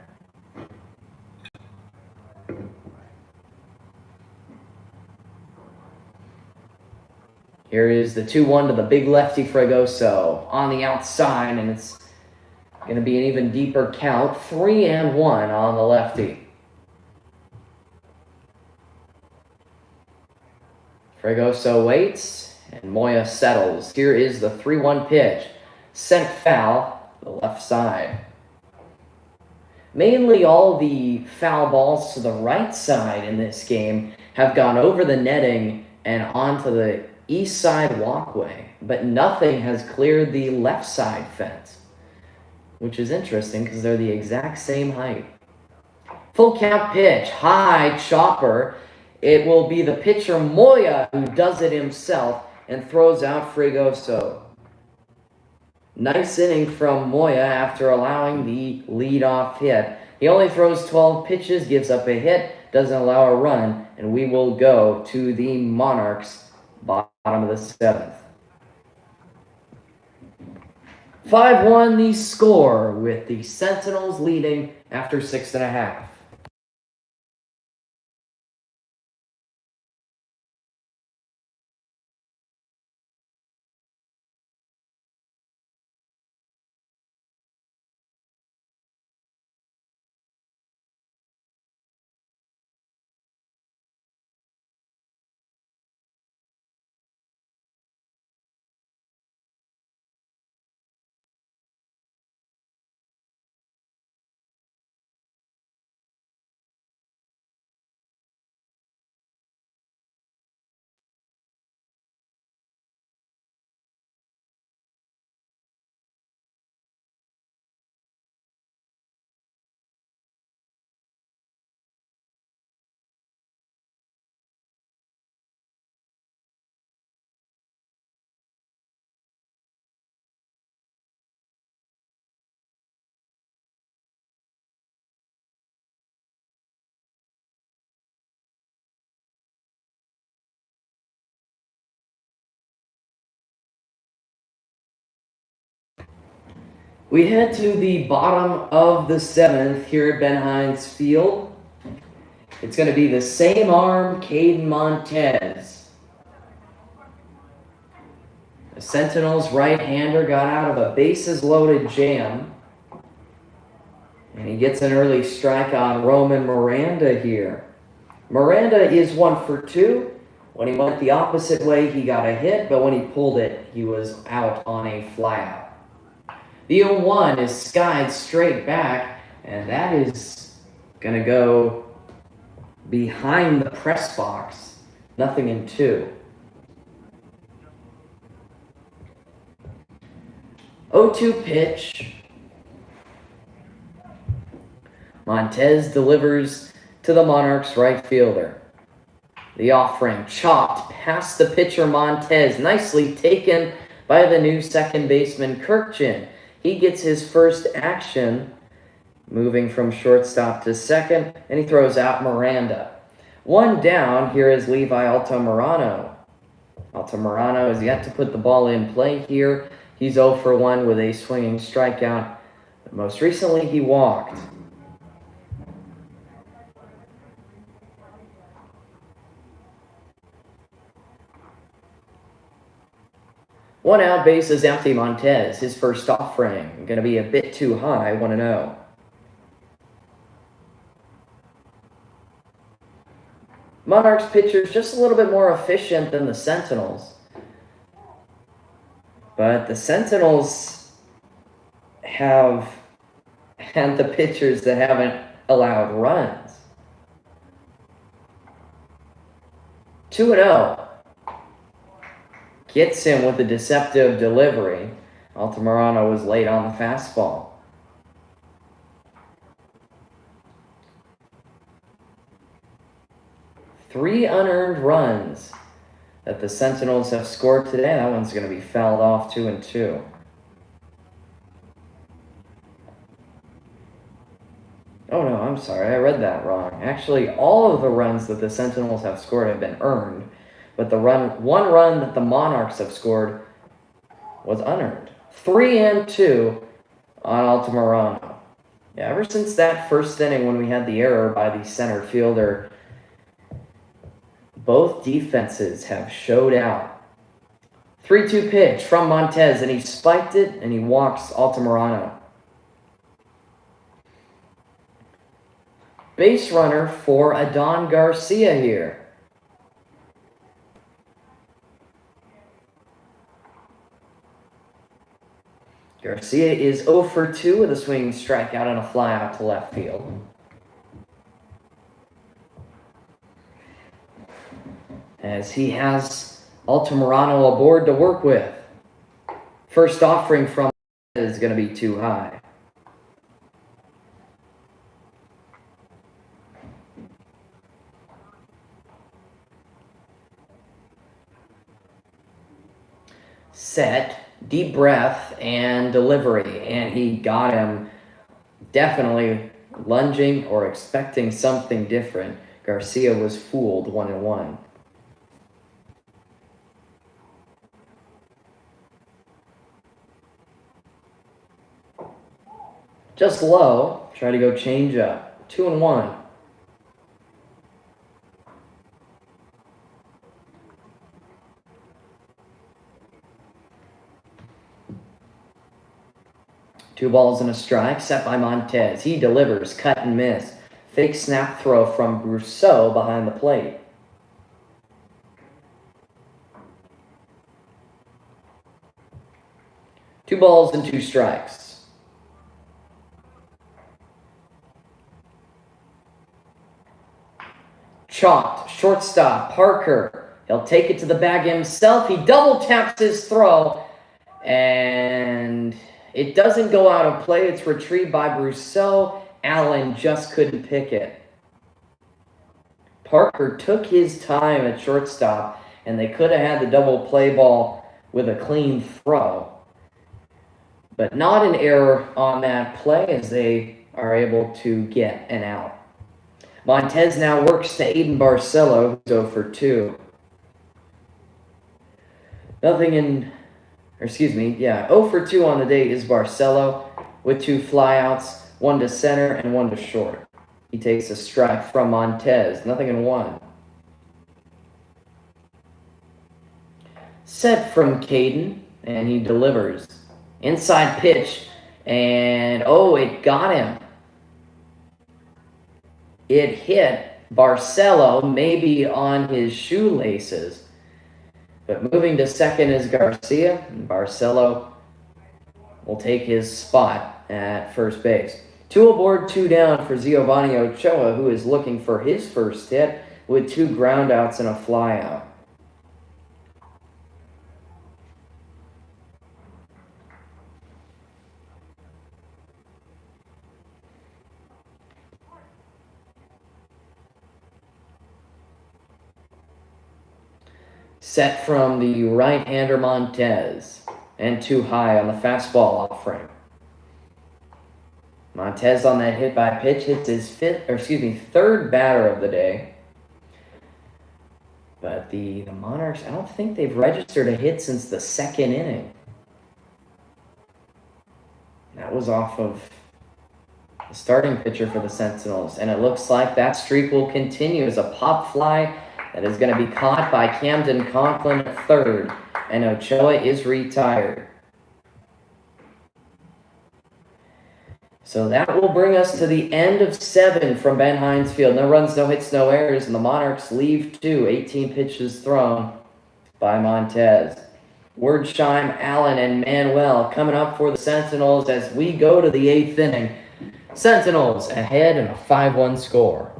Here is the 2-1 to the big lefty Fregoso on the outside, and it's going to be an even deeper count. 3-1 on the lefty. Fregoso waits, and Moya settles. Here is the 3-1 pitch. Sent foul, the left side. Mainly all the foul balls to the right side in this game have gone over the netting and onto the east side walkway, but nothing has cleared the left side fence, which is interesting because they're the exact same height. Full count pitch, high chopper. It will be the pitcher Moya who does it himself and throws out Fregoso. Nice inning from Moya after allowing the leadoff hit. He only throws 12 pitches, gives up a hit, doesn't allow a run, and we will go to the Monarchs, bottom of the 7th. 5-1 the score, with the Sentinels leading after 6.5. We head to the bottom of the 7th here at Ben Hines Field. It's going to be the same arm, Caden Montez. The Sentinels right-hander got out of a bases-loaded jam. And he gets an early strike on Roman Miranda here. Miranda is 1 for 2. When he went the opposite way, he got a hit, but when he pulled it, he was out on a flyout. The 0-1 is skied straight back, and that is going to go behind the press box. 0-2. 0-2 pitch. Montez delivers to the Monarchs right fielder. The offering chopped past the pitcher Montez. Nicely taken by the new second baseman Kirkchin. He gets his first action, moving from shortstop to second, and he throws out Miranda. 1 down, here is Levi Altamirano. Altamirano has yet to put the ball in play here. He's 0 for 1 with a swinging strikeout. But most recently, he walked. One out, base is empty. Montez, his first offering, going to be a bit too high, 1-0. Monarchs pitchers just a little bit more efficient than the Sentinels. But the Sentinels have had the pitchers that haven't allowed runs. 2-0. Gets him with a deceptive delivery. Altamirano was late on the fastball. Three unearned runs that the Sentinels have scored today. That one's going to be fouled off, 2-2. Oh no, I'm sorry, I read that wrong. Actually, all of the runs that the Sentinels have scored have been earned, but the one run that the Monarchs have scored was unearned. 3-2 on Altamirano. Yeah, ever since that first inning when we had the error by the center fielder, both defenses have showed out. 3-2 pitch from Montez, and he spiked it, and he walks Altamirano. Base runner for Adon Garcia here. Garcia is 0 for 2 with a swinging strikeout and a flyout to left field. As he has Altamirano aboard to work with. First offering from is going to be too high. Set, deep breath, and delivery. And he got him definitely lunging or expecting something different. Garcia was fooled, 1-1. Just low. Try to go change up. 2-1. Two balls and a strike, set by Montez. He delivers, cut and miss. Fake snap throw from Brousseau behind the plate. Two balls and two strikes. Chopped, shortstop, Parker. He'll take it to the bag himself. He double taps his throw, and it doesn't go out of play. It's retrieved by Brousseau. Allen just couldn't pick it. Parker took his time at shortstop, and they could have had the double play ball with a clean throw. But not an error on that play as they are able to get an out. Montez now works to Aiden Barcelo, who's 0 for 2. 0 for 2 on the day is Barcelo. with 2 flyouts, 1 to center and 1 to short. He takes a strike from Montez, 0-1. Set from Caden, and he delivers. Inside pitch, and it got him. It hit Barcelo, maybe on his shoelaces. But moving to second is Garcia, and Barcelo will take his spot at first base. 2 aboard, 2 down for Giovanni Ochoa, who is looking for his first hit with 2 groundouts and a flyout. Set from the right-hander Montez, and 2 high on the fastball offering. Montez on that hit by pitch hits his third batter of the day. But the Monarchs, I don't think they've registered a hit since the 2nd inning. That was off of the starting pitcher for the Sentinels, and it looks like that streak will continue as a pop fly that is going to be caught by Camden Conklin at third, and Ochoa is retired. So that will bring us to the end of 7 from Ben Hines Field. No runs, no hits, no errors, and the Monarchs leave 2. 18 pitches thrown by Montez. Werdsheim, Allen, and Manuel coming up for the Sentinels as we go to the 8th inning. Sentinels ahead in a 5-1 score.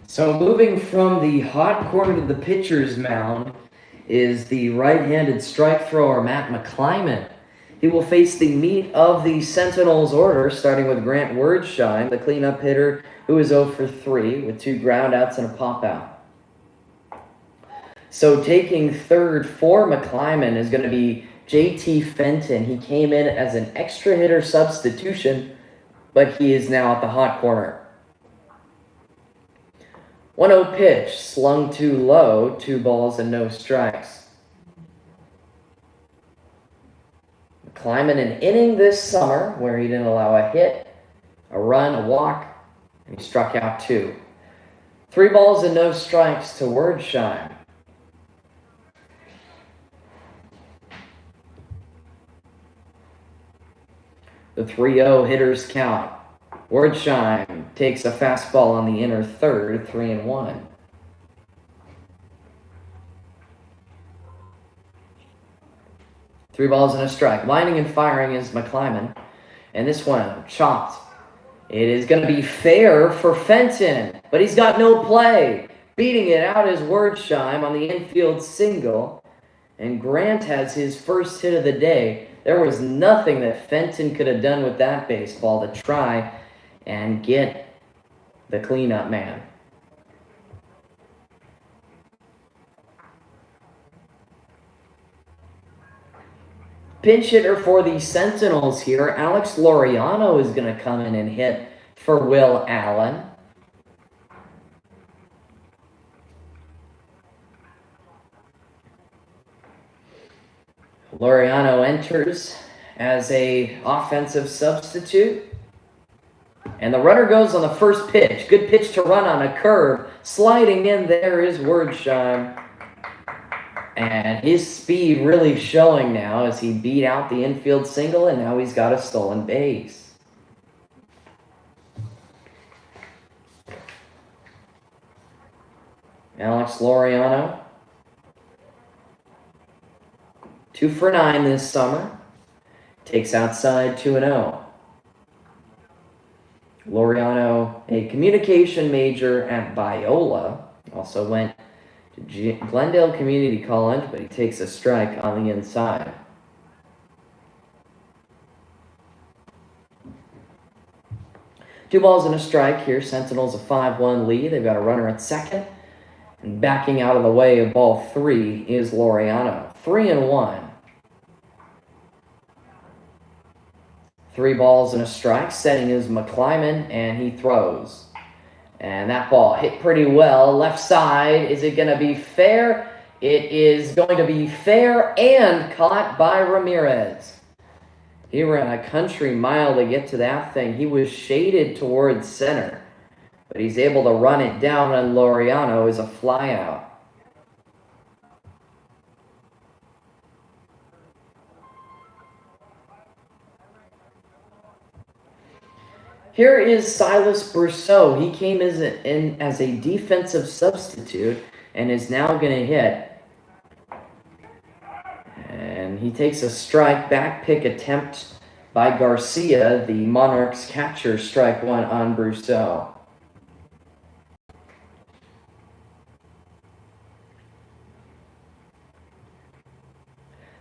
So moving from the hot corner to the pitcher's mound is the right-handed strike thrower Matt McClyman. He will face the meat of the Sentinels order, starting with Grant Werdsheim, the cleanup hitter, who is 0 for 3 with 2 groundouts and a pop-out. So taking third for McClyman is going to be JT Fenton. He came in as an extra hitter substitution, but he is now at the hot corner. 1-0 pitch, slung too low, 2 balls and no strikes. McClyman an inning this summer where he didn't allow a hit, a run, a walk, and he struck out 2. 3 balls and no strikes to Werdsheim. The 3-0 hitters count. Werdsheim takes a fastball on the inner third, 3-1. Three balls and a strike. Lining and firing is McClyman. And this one, chopped. It is going to be fair for Fenton, but he's got no play. Beating it out is Wertheim on the infield single. And Grant has his first hit of the day. There was nothing that Fenton could have done with that baseball to try and get the cleanup man. Pinch hitter for the Sentinels here. Alex Laureano is going to come in and hit for Will Allen. Laureano enters as a offensive substitute. And the runner goes on the first pitch. Good pitch to run on a curve. Sliding in there is Wertheim. And his speed really showing now as he beat out the infield single, and now he's got a stolen base. Alex Laureano, 2 for 9 this summer. Takes outside 2-0. Laureano, a communication major at Biola, also went to Glendale Community College, but he takes a strike on the inside. Two balls and a strike here. Sentinels a 5-1 lead. They've got a runner at second. And backing out of the way of ball 3 is Laureano. 3-1. 3 balls and a strike. Setting is McClyman, and he throws. And that ball hit pretty well. Left side. Is it going to be fair? It is going to be fair and caught by Ramirez. He ran a country mile to get to that thing. He was shaded towards center, but he's able to run it down, and Laureano is a flyout. Here is Silas Brousseau. He came in as a defensive substitute and is now going to hit. And he takes a strike, back pick attempt by Garcia, the Monarchs catcher, strike 1 on Brousseau.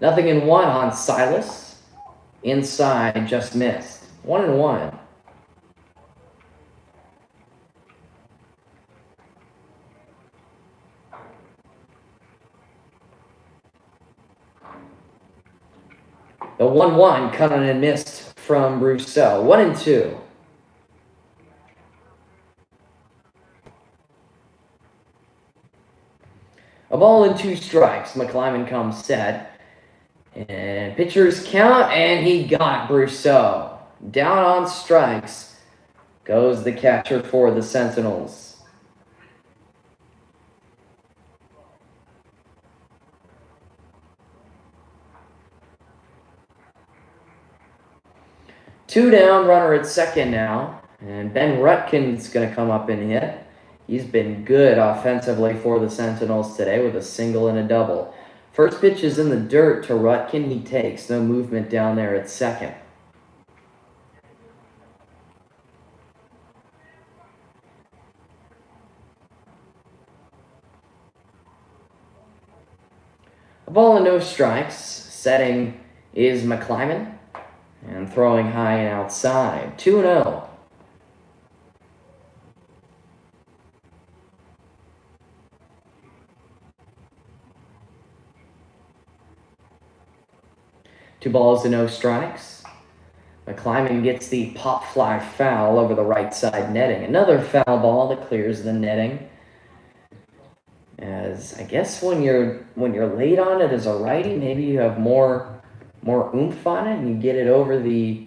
Nothing in 1 on Silas. Inside, just missed. 1-1. The 1-1 cut on and missed from Brousseau. 1-2. A ball and 2 strikes. McClyman comes set. And pitchers count, and he got Brousseau. Down on strikes goes the catcher for the Sentinels. Two down, runner at second now. And Ben Rutkin's going to come up and hit. He's been good offensively for the Sentinels today with a single and a double. First pitch is in the dirt to Rutkin. He takes. No movement down there at second. A ball and no strikes. Setting is McClyman. And throwing high and outside. 2-0. Two balls and no strikes. McClyman gets the pop fly foul over the right side netting. Another foul ball that clears the netting. As I guess when you're late on it as a righty, maybe you have more oomph on it and you get it over the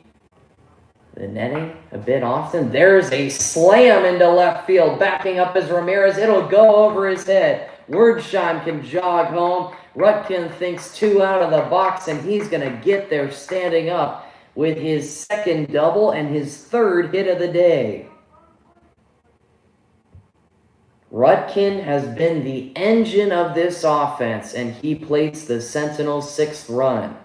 netting a bit often. There's a slam into left field. Backing up is Ramirez. It'll go over his head. Wertheim can jog home. Rutkin thinks 2 out of the box, and he's going to get there standing up with his second double and his third hit of the day. Rutkin has been the engine of this offense, and he plates the Sentinels' 6th run.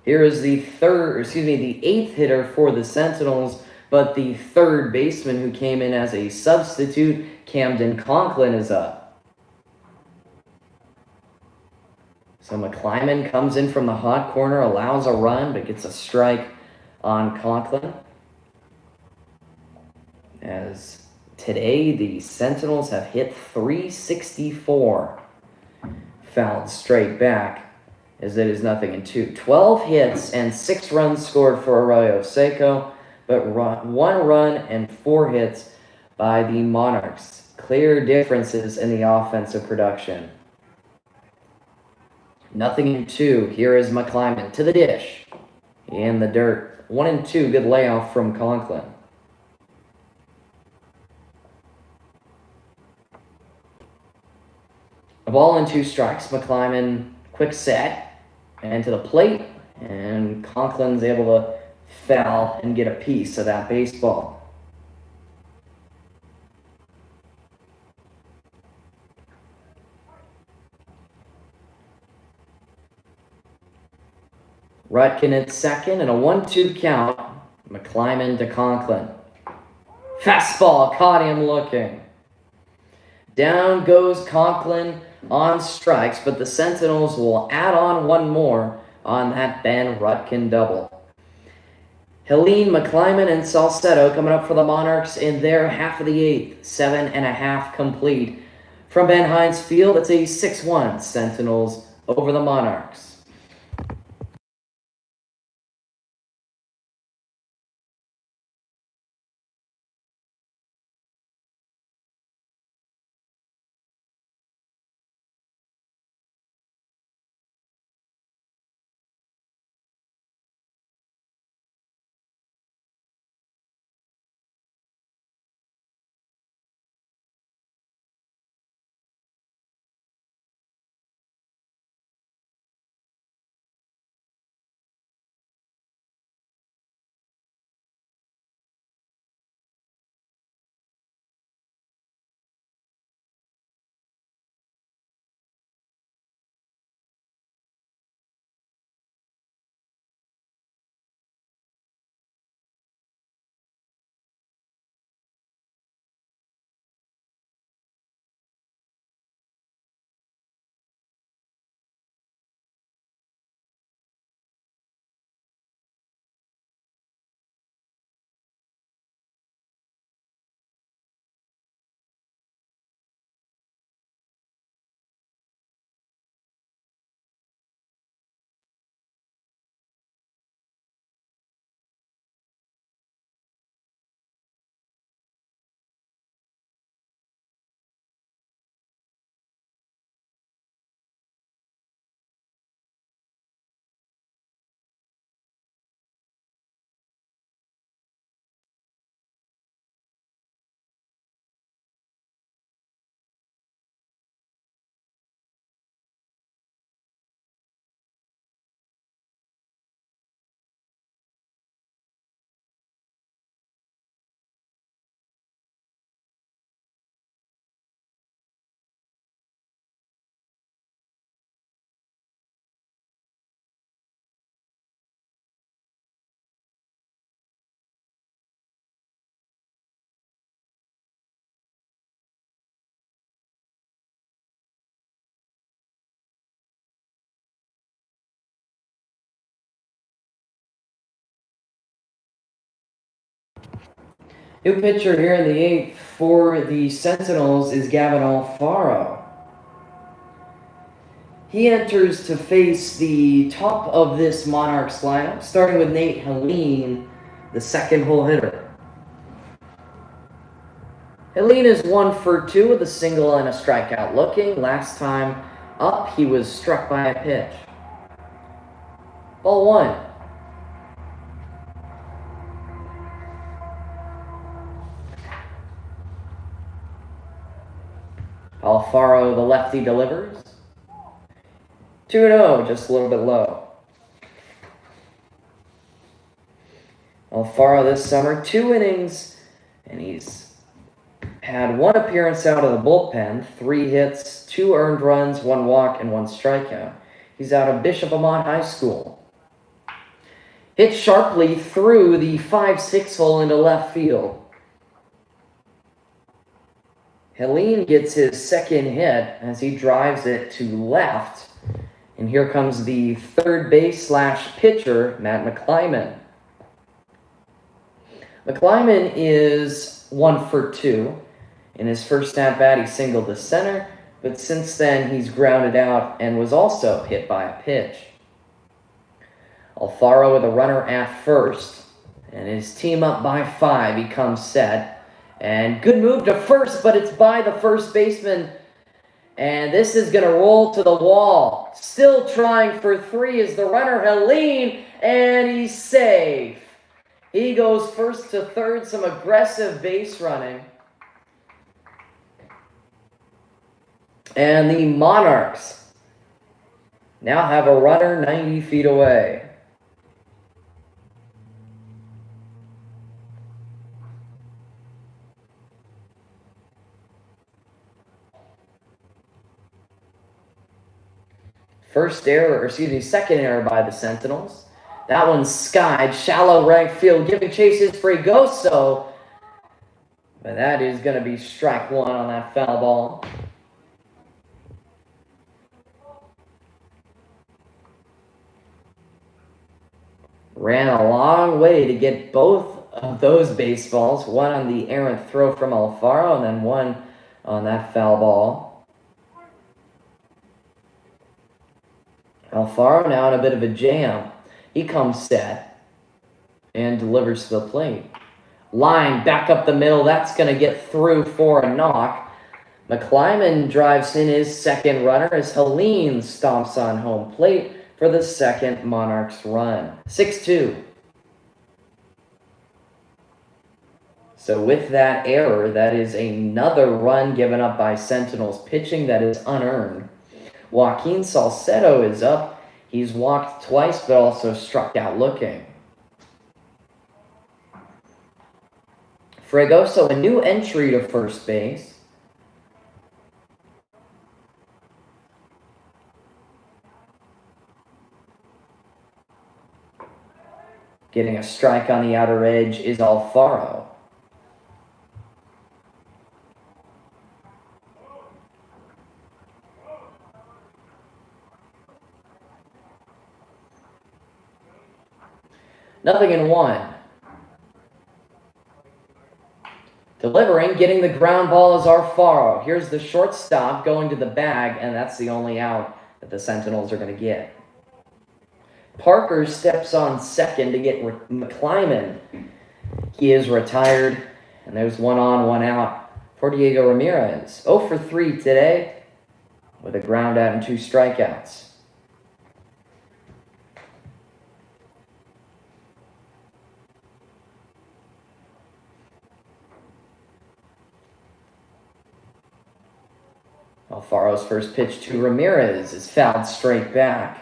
Here is the 8th hitter for the Sentinels, but the third baseman who came in as a substitute, Camden Conklin, is up. So McClyman comes in from the hot corner, allows a run, but gets a strike on Conklin. As today, the Sentinels have hit .364. Fouled straight back, as it is 0-2. 12 hits and 6 runs scored for Arroyo Seco, but 1 run and 4 hits by the Monarchs. Clear differences in the offensive production. 0-2. Here is McClyman to the dish. In the dirt. 1-2. Good layoff from Conklin. A ball and 2 strikes. McClyman, quick set, and to the plate, and Conklin's able to foul and get a piece of that baseball. Rutkin at second, and a 1-2 count. McClyman to Conklin. Fastball, caught him looking. Down goes Conklin on strikes, but the Sentinels will add on 1 more on that Ben Rutkin double. Helene, McClyman, and Salcedo coming up for the Monarchs in their half of the 8th. 7.5 complete. From Ben Hines Field, it's a 6-1 Sentinels over the Monarchs. New pitcher here in the 8th for the Sentinels is Gavin Alfaro. He enters to face the top of this Monarchs lineup, starting with Nate Helene, the second hole hitter. Helene is 1 for 2 with a single and a strikeout looking. Last time up, he was struck by a pitch. Ball 1. Alfaro, the lefty, delivers. 2-0, just a little bit low. Alfaro this summer, 2 innings, and he's had 1 appearance out of the bullpen, 3 hits, 2 earned runs, 1 walk, and 1 strikeout. He's out of Bishop Amat High School. Hit sharply through the 5-6 hole into left field. Helene gets his second hit as he drives it to left. And here comes the third base / pitcher, Matt McClyman. McClyman is 1 for 2. In his first at-bat, he singled to center, but since then he's grounded out and was also hit by a pitch. Alfaro with a runner at first, and his team up by 5. He comes set, and good move to first, but it's by the first baseman, and this is going to roll to the wall. Still trying for 3 is the runner, Helene, and he's safe. He goes first to third, some aggressive base running. And the Monarchs now have a runner 90 feet away. Second error by the Sentinels. That one's skied, shallow right field, giving chase is Fregoso. But that is going to be strike 1 on that foul ball. Ran a long way to get both of those baseballs. One on the errant throw from Alfaro, and then one on that foul ball. Alfaro now in a bit of a jam. He comes set and delivers to the plate. Line back up the middle. That's going to get through for a knock. McClyman drives in his second runner as Helene stomps on home plate for the second Monarchs run. 6-2. So with that error, that is another run given up by Sentinels pitching that is unearned. Joaquin Salcedo is up. He's walked twice, but also struck out looking. Fregoso, a new entry to first base. Getting a strike on the outer edge is Alfaro. Nothing in 1. Delivering, getting the ground ball is Alfaro. Here's the shortstop going to the bag, and that's the only out that the Sentinels are going to get. Parker steps on second to get McClyman. He is retired, and there's 1 on, 1 out for Diego Ramirez. 0 for 3 today with a ground out and 2 strikeouts. Alfaro's first pitch to Ramirez is fouled straight back.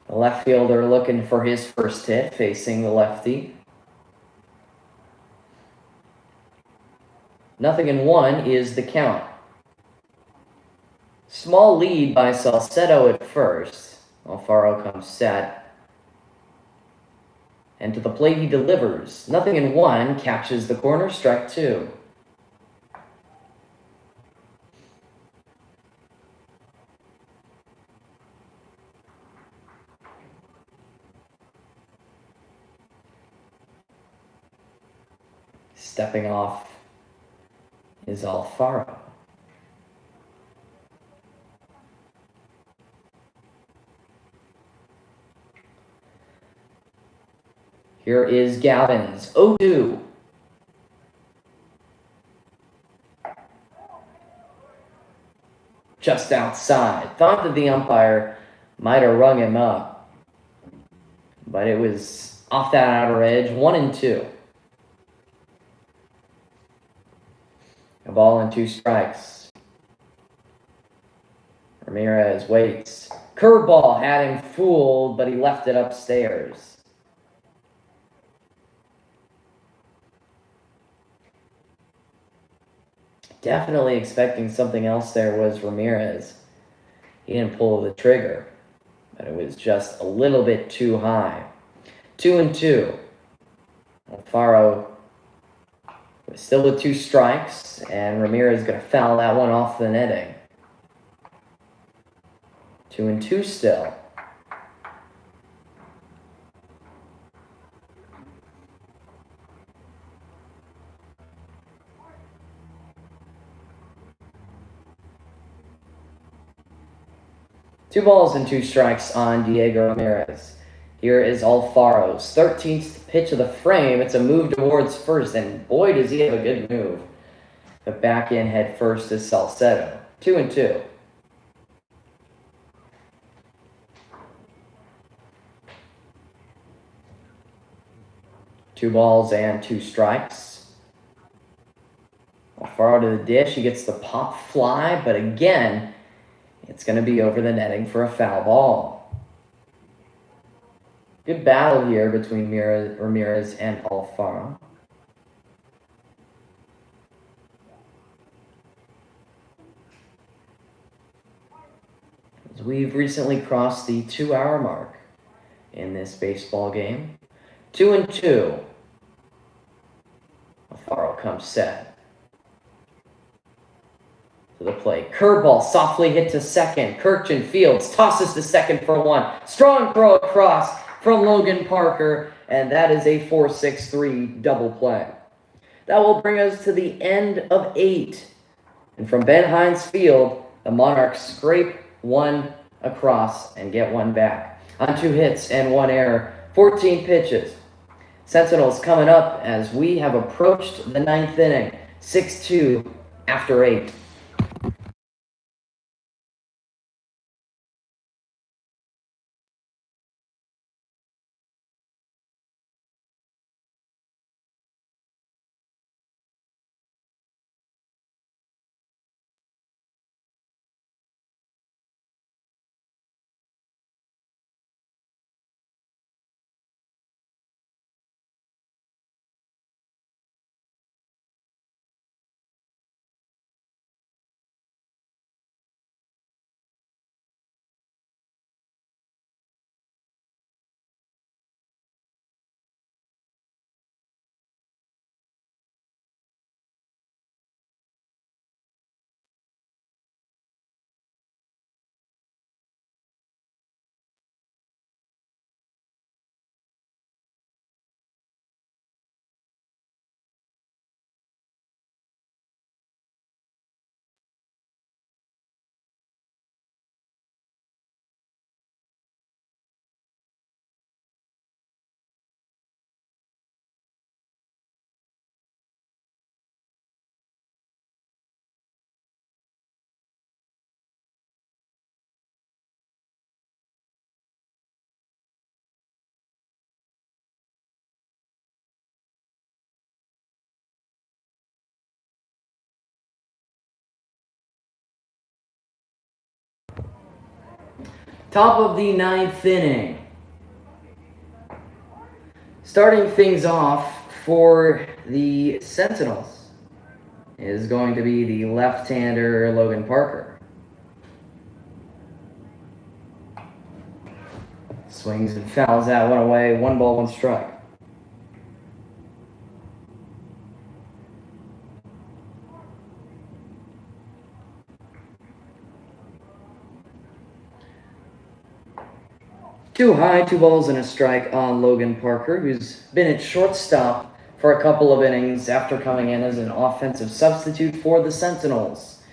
The left fielder looking for his first hit, facing the lefty. Nothing in 1 is the count. Small lead by Salcedo at first. Alfaro comes set. And to the plate he delivers. Nothing in 1, catches the corner, strike 2. Stepping off is Alfaro. Here is Gavin's 0-2. Just outside. Thought that the umpire might have rung him up, but it was off that outer edge. 1-2. A ball and 2 strikes. Ramirez waits. Curveball had him fooled, but he left it upstairs. Definitely expecting something else there was Ramirez. He didn't pull the trigger, but it was just a little bit too high. 2-2. Alfaro still with 2 strikes, and Ramirez is going to foul that one off the netting. 2-2 still. Two balls and 2 strikes on Diego Ramirez. Here is Alfaro's 13th pitch of the frame. It's a move towards first, and boy, does he have a good move. The back end head first is Salcedo. 2-2. Two balls and 2 strikes. Alfaro to the dish. He gets the pop fly, but again, it's going to be over the netting for a foul ball. Good battle here between Ramirez and Alfaro. As we've recently crossed the 2-hour mark in this baseball game. 2-2. Alfaro comes set. To the plate. Curveball softly hit to second. Kirkchin fields, tosses to second for 1. Strong throw across from Logan Parker, and that is a 4-6-3 double play. That will bring us to the end of 8. And from Ben Hines Field, the Monarchs scrape 1 across and get 1 back. On 2 hits and 1 error, 14 pitches. Sentinels coming up as we have approached the 9th inning. 6-2 after 8. Top of the 9th inning. Starting things off for the Sentinels is going to be the left-hander Logan Parker. Swings and fouls that one away. 1 ball, 1 strike. Too high, 2 balls and a strike on Logan Parker, who's been at shortstop for a couple of innings after coming in as an offensive substitute for the Sentinels.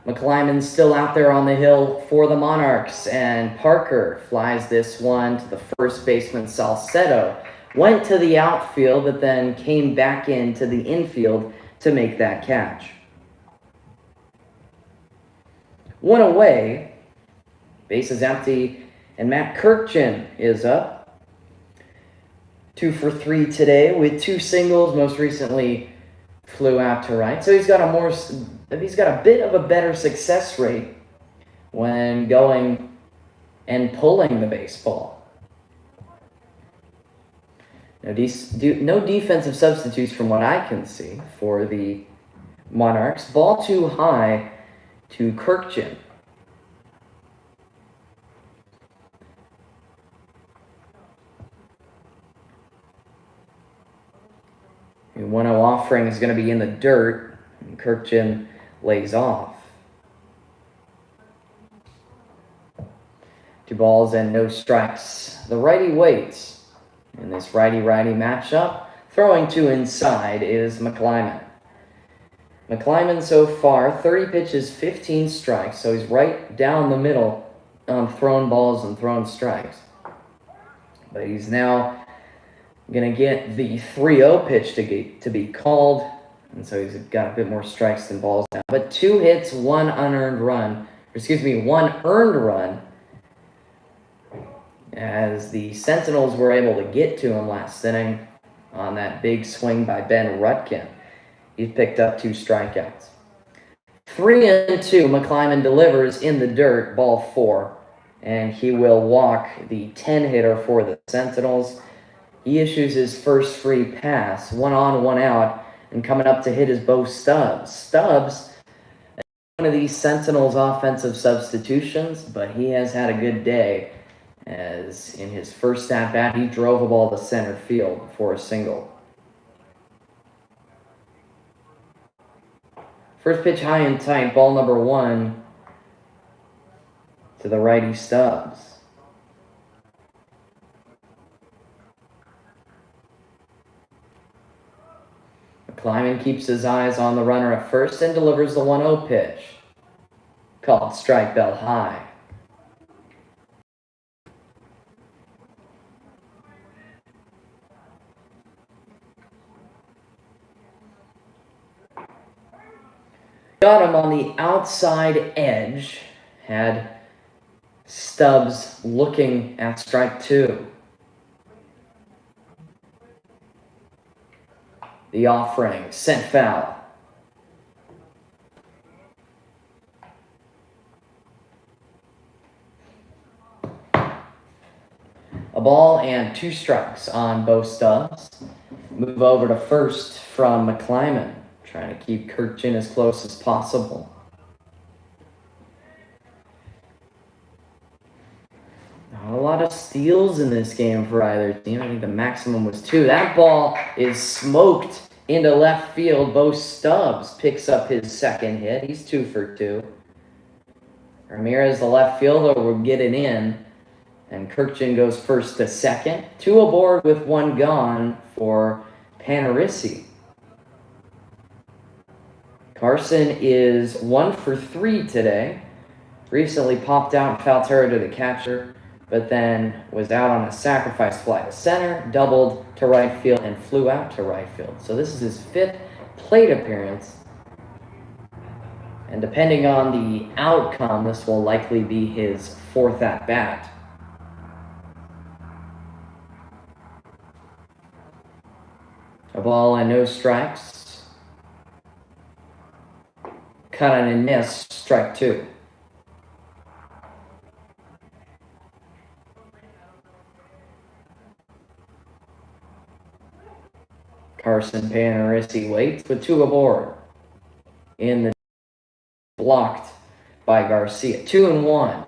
McClymon's still out there on the hill for the Monarchs, and Parker flies this one to the first baseman, Salcedo. Went to the outfield, but then came back into the infield to make that catch. 1 away, base is empty, and Matt Kirkchin is up. 2 for 3 today with 2 singles. Most recently flew out to right. So he's got a bit of a better success rate when going and pulling the baseball. No defensive substitutes from what I can see for the Monarchs. Ball too high to Kirkchin. 1-0 offering is going to be in the dirt, and Kirkchin lays off. 2 balls and no strikes. The righty waits. In this righty-righty matchup, throwing to inside is McClyman. McClyman so far, 30 pitches, 15 strikes, so he's right down the middle on thrown balls and thrown strikes. But he's now going to get the 3-0 pitch to be called, and so he's got a bit more strikes than balls now. But 2 hits, 1 unearned run, 1 earned run, as the Sentinels were able to get to him last inning on that big swing by Ben Rutkin. He's picked up 2 strikeouts. 3-2, McClyman delivers in the dirt, ball 4, and he will walk the 10-hitter for the Sentinels. He issues his first free pass, 1 on, 1 out, and coming up to hit is Bo Stubbs. Stubbs, one of these Sentinels' offensive substitutions, but he has had a good day, as in his first at-bat, he drove a ball to center field for a single. First pitch high and tight, ball number 1 to the righty Stubbs. McClyman keeps his eyes on the runner at first and delivers the 1-0 pitch. Called strike bell high. Got him on the outside edge. Had Stubbs looking at strike 2. The offering sent foul. A ball and 2 strikes on Bo Stubbs. Move over to first from McClyman, trying to keep Kirkchin as close as possible. Not a lot of steals in this game for either team. I think the maximum was 2. That ball is smoked into left field. Bo Stubbs picks up his second hit. He's 2 for 2. Ramirez, the left fielder, will get it in. And Kirkchin goes first to second. 2 aboard with 1 gone for Panarisi. Carson is 1 for 3 today. Recently popped out and fouled Terra to the catcher, but then was out on a sacrifice fly to center, doubled to right field, and flew out to right field. So this is his 5th plate appearance. And depending on the outcome, this will likely be his 4th at-bat. A ball and no strikes. Cut on and miss, strike 2. Carson Panarisi waits with 2 aboard. In the blocked by Garcia. 2-1.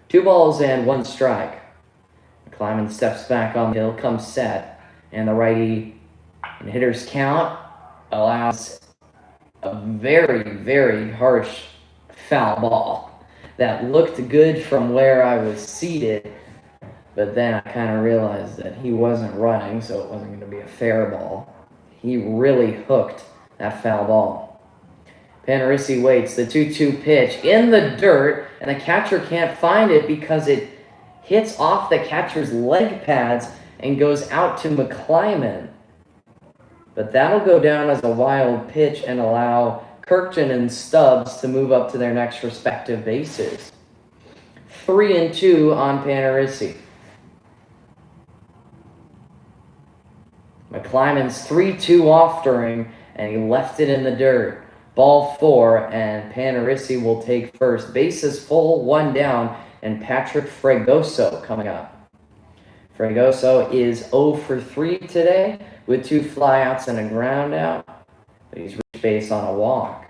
Two balls and 1 strike. McClyman steps back on the hill, comes set, and the righty in hitter's count allows a very, very harsh foul ball that looked good from where I was seated, but then I kind of realized that he wasn't running, so it wasn't going to be a fair ball. He really hooked that foul ball. Panarisi waits, the 2-2 pitch in the dirt, and the catcher can't find it because it hits off the catcher's leg pads and goes out to McClyman. But that'll go down as a wild pitch and allow Kirkchin and Stubbs to move up to their next respective bases. 3-2 on Panarisi. McClyman's 3-2 offering, and he left it in the dirt. Ball 4, and Panarisi will take first. Bases full, 1 down, and Patrick Fregoso coming up. Fregoso is 0 for 3 today with 2 flyouts and a ground out, but he's reached base on a walk.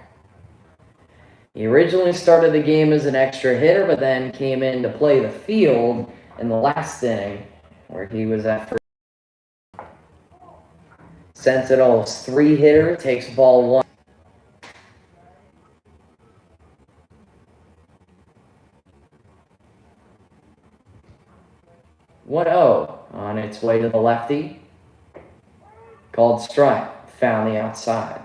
He originally started the game as an extra hitter, but then came in to play the field in the last inning, where he was at first. Sentinels 3-hitter, takes ball 1. One 0 on its way to the lefty. Called strike, found the outside.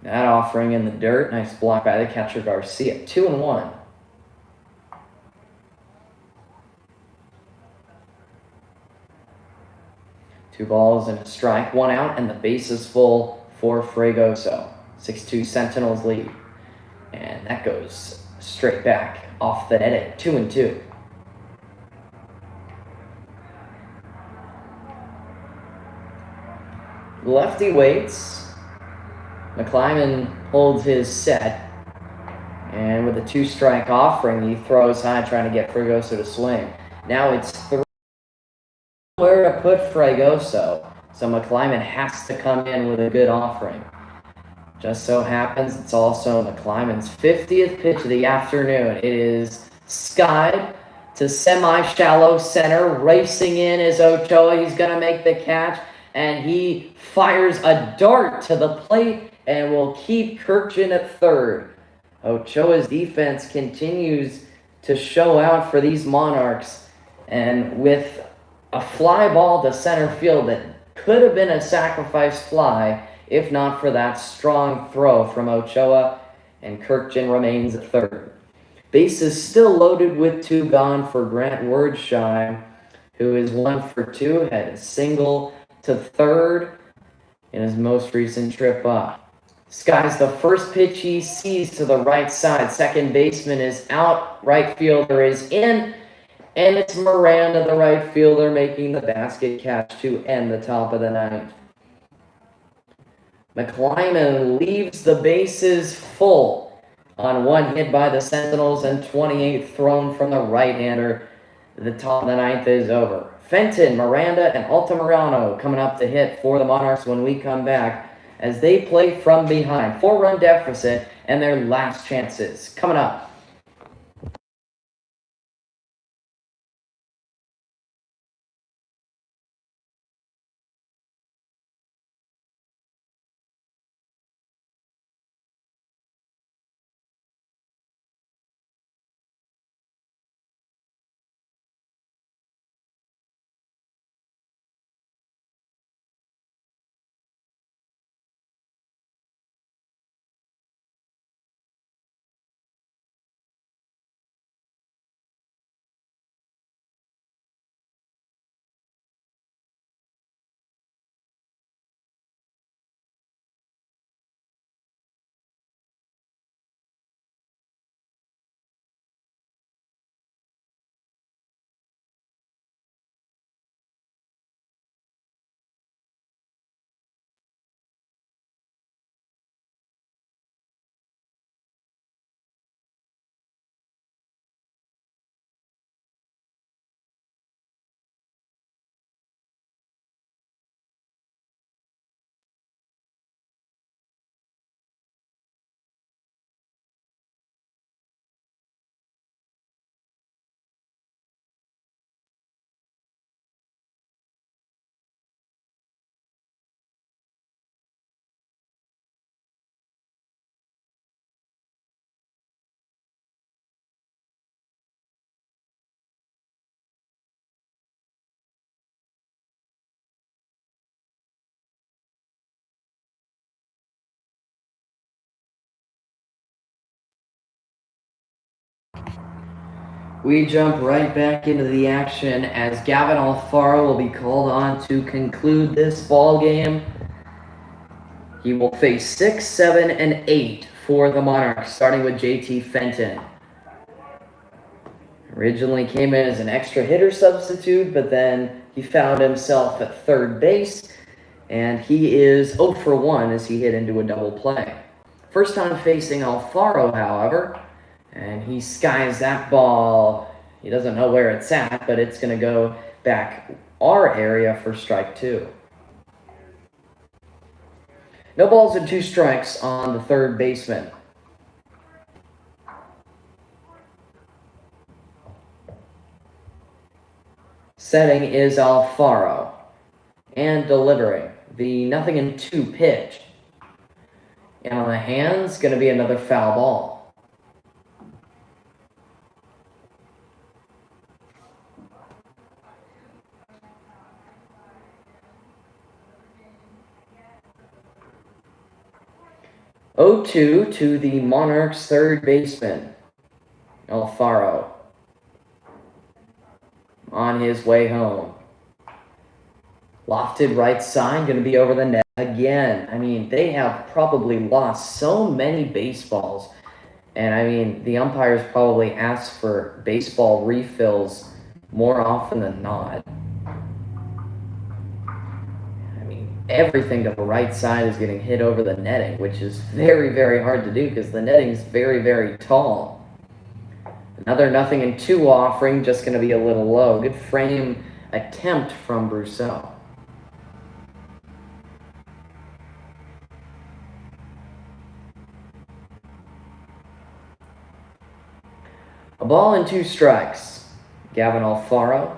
That offering in the dirt. Nice block by the catcher Garcia. 2-1. Two balls and a strike, 1 out, and the base is full for Fragoso. 6-2 Sentinels lead. And that goes straight back off the net at 2-2. Lefty waits. McClyman holds his set. And with a 2-strike offering, he throws high trying to get Fragoso to swing. Now it's 3. Where to put Fragoso. So McClyman has to come in with a good offering. Just so happens it's also McClyman's 50th pitch of the afternoon. It is skied to semi-shallow center. Racing in is Ochoa. He's going to make the catch. And he fires a dart to the plate and will keep Kirkjian at third. Ochoa's defense continues to show out for these Monarchs. And with a fly ball to center field that could have been a sacrifice fly, if not for that strong throw from Ochoa, and Kirkjian remains at third. Base is still loaded with 2 gone for Grant Wordsheim, who is 1 for 2, had a single to third in his most recent trip up. Skies the first pitch he sees to the right side. Second baseman is out, right fielder is in, and it's Miranda, the right fielder, making the basket catch to end the top of the ninth. McClyman leaves the bases full on 1 hit by the Sentinels and 28 thrown from the right-hander. The top of the ninth is over. Fenton, Miranda, and Altamirano coming up to hit for the Monarchs when we come back as they play from behind. 4-run deficit and their last chances coming up. We jump right back into the action as Gavin Alfaro will be called on to conclude this ball game. He will face 6, 7, and 8 for the Monarchs, starting with JT Fenton. Originally came in as an extra hitter substitute, but then he found himself at third base, and he is 0 for 1 as he hit into a double play. First time facing Alfaro, however, and he skies that ball. He doesn't know where it's at, but it's going to go back our area for strike 2. No balls and 2 strikes on the third baseman. Setting is Alfaro. And delivering the 0-2 pitch. And on the hands, going to be another foul ball. (0-2) to the Monarchs' third baseman, Alfaro, on his way home. Lofted right side, going to be over the net again. I mean, they have probably lost so many baseballs. And I mean, the umpires probably ask for baseball refills more often than not. I mean, everything to the right side is getting hit over the netting, which is very, very hard to do because the netting is very, very tall. Another 0-2 offering, just going to be a little low. Good frame attempt from Brousseau. A ball and 2 strikes. Gavin Alfaro.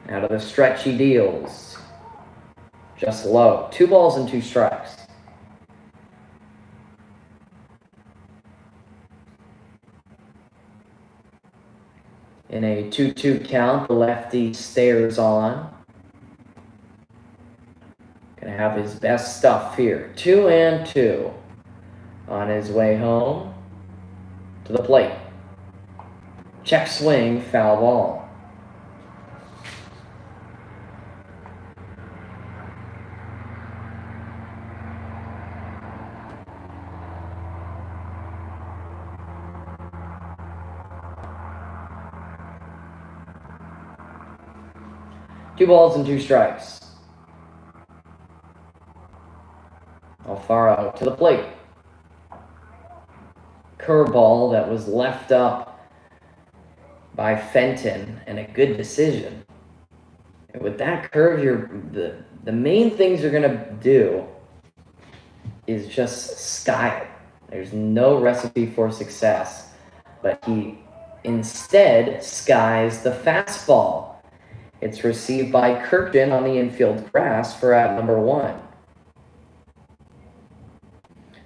Out of the stretch he deals. Just low. 2 balls and 2 strikes. In a 2-2 count, the lefty stares on. Gonna have his best stuff here. 2-2 on his way home. To the plate. Check swing, foul ball. Two balls and 2 strikes. Alfaro to the plate. Curveball that was left up by Fenton, and a good decision. And with that curve, the main things you're going to do is just sky it. There's no recipe for success, but he instead skies the fastball. It's received by Kirkton on the infield grass for out number 1.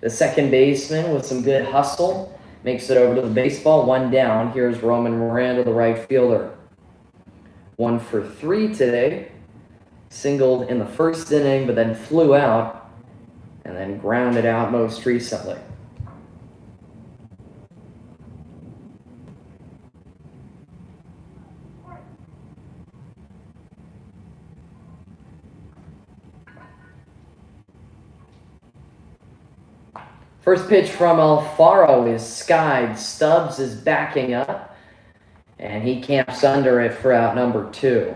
The second baseman with some good hustle makes it over to the baseball. 1 down. Here's Roman Miranda, the right fielder. 1 for 3 today. Singled in the first inning, but then flew out and then grounded out most recently. First pitch from Alfaro is skied. Stubbs is backing up, and he camps under it for out number 2.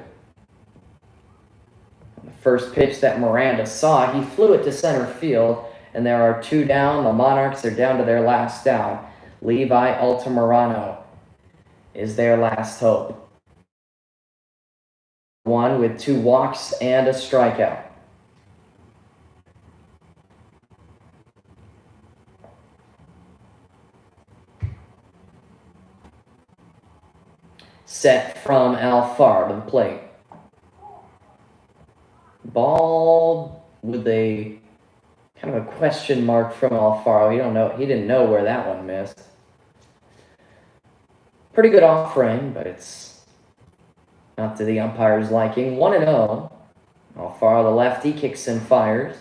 The first pitch that Miranda saw, he flew it to center field, and there are 2 down. The Monarchs are down to their last out. Levi Altamirano is their last hope. 1 with 2 walks and a strikeout. Set from Alfaro to the plate. Ball with a kind of a question mark from Alfaro. He didn't know where that one missed. Pretty good offering, but it's not to the umpire's liking. 1-0. Alfaro, the lefty, kicks and fires.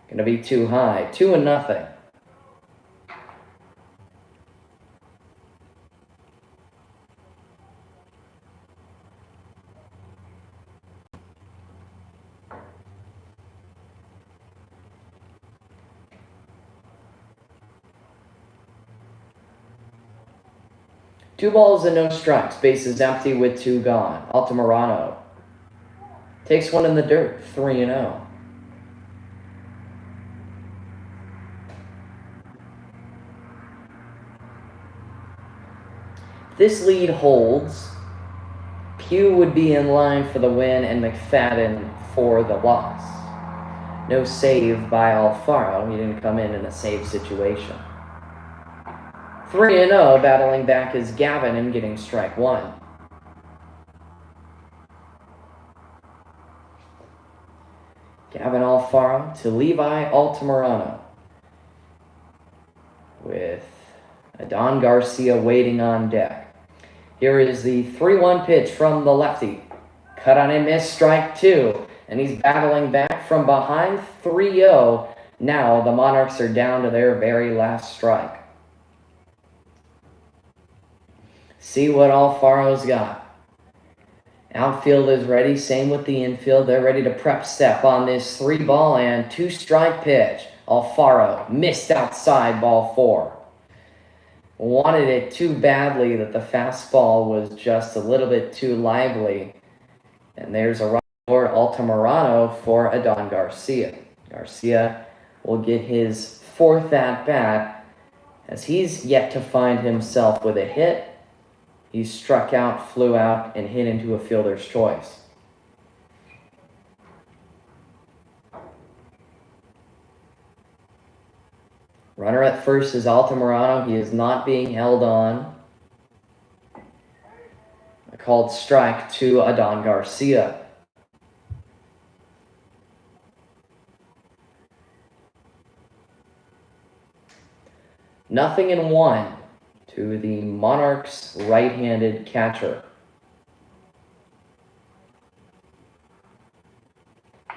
Gonna be too high. 2-0. Two balls and no strikes. Bases empty with 2 gone. Altamirano takes one in the dirt. 3-0. This lead holds. Hugh would be in line for the win and McFadden for the loss. No save by Alfaro. He didn't come in a save situation. 3-0, battling back is Gavin and getting strike one. Gavin Alfaro to Levi Altamirano, with Adon Garcia waiting on deck. Here is the 3-1 pitch from the lefty. Cut on and miss, strike two. And he's battling back from behind 3-0. Now the Monarchs are down to their very last strike. See what Alfaro's got. Outfield is ready, same with the infield. They're ready to prep step on this 3-ball and 2-strike pitch. Alfaro missed outside, ball 4. Wanted it too badly that the fastball was just a little bit too lively. And there's a run for Altamirano for Adon Garcia. Garcia will get his 4th at-bat as he's yet to find himself with a hit. He struck out, flew out, and hit into a fielder's choice. Runner at first is Altamirano. He is not being held on. A called strike to Adon Garcia. Nothing in 1 to the Monarchs' right-handed catcher.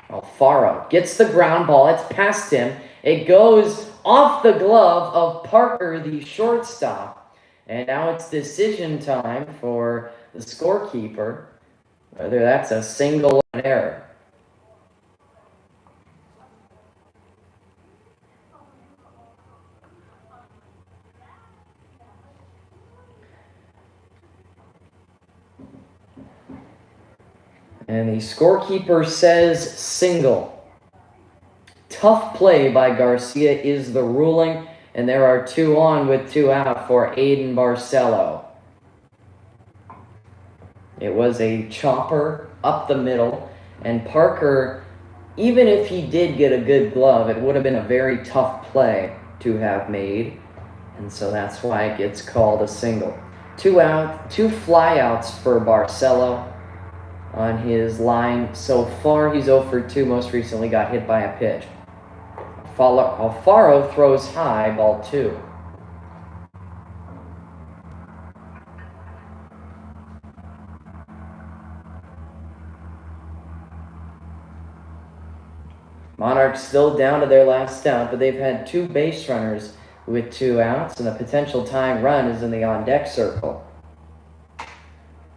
Alfaro gets the ground ball. It's past him. It goes off the glove of Parker, the shortstop. And now it's decision time for the scorekeeper, whether that's a single or an error. And the scorekeeper says single. Tough play by Garcia is the ruling, and there are 2 on with 2 out for Aiden Barcelo. It was a chopper up the middle, and Parker, even if he did get a good glove, it would have been a very tough play to have made, and so that's why it gets called a single. 2 out, 2 flyouts for Barcelo on his line. So far, he's 0 for 2. Most recently got hit by a pitch. Alfaro throws high, ball 2. Monarchs still down to their last out, but they've had 2 base runners with 2 outs, and a potential tying run is in the on-deck circle.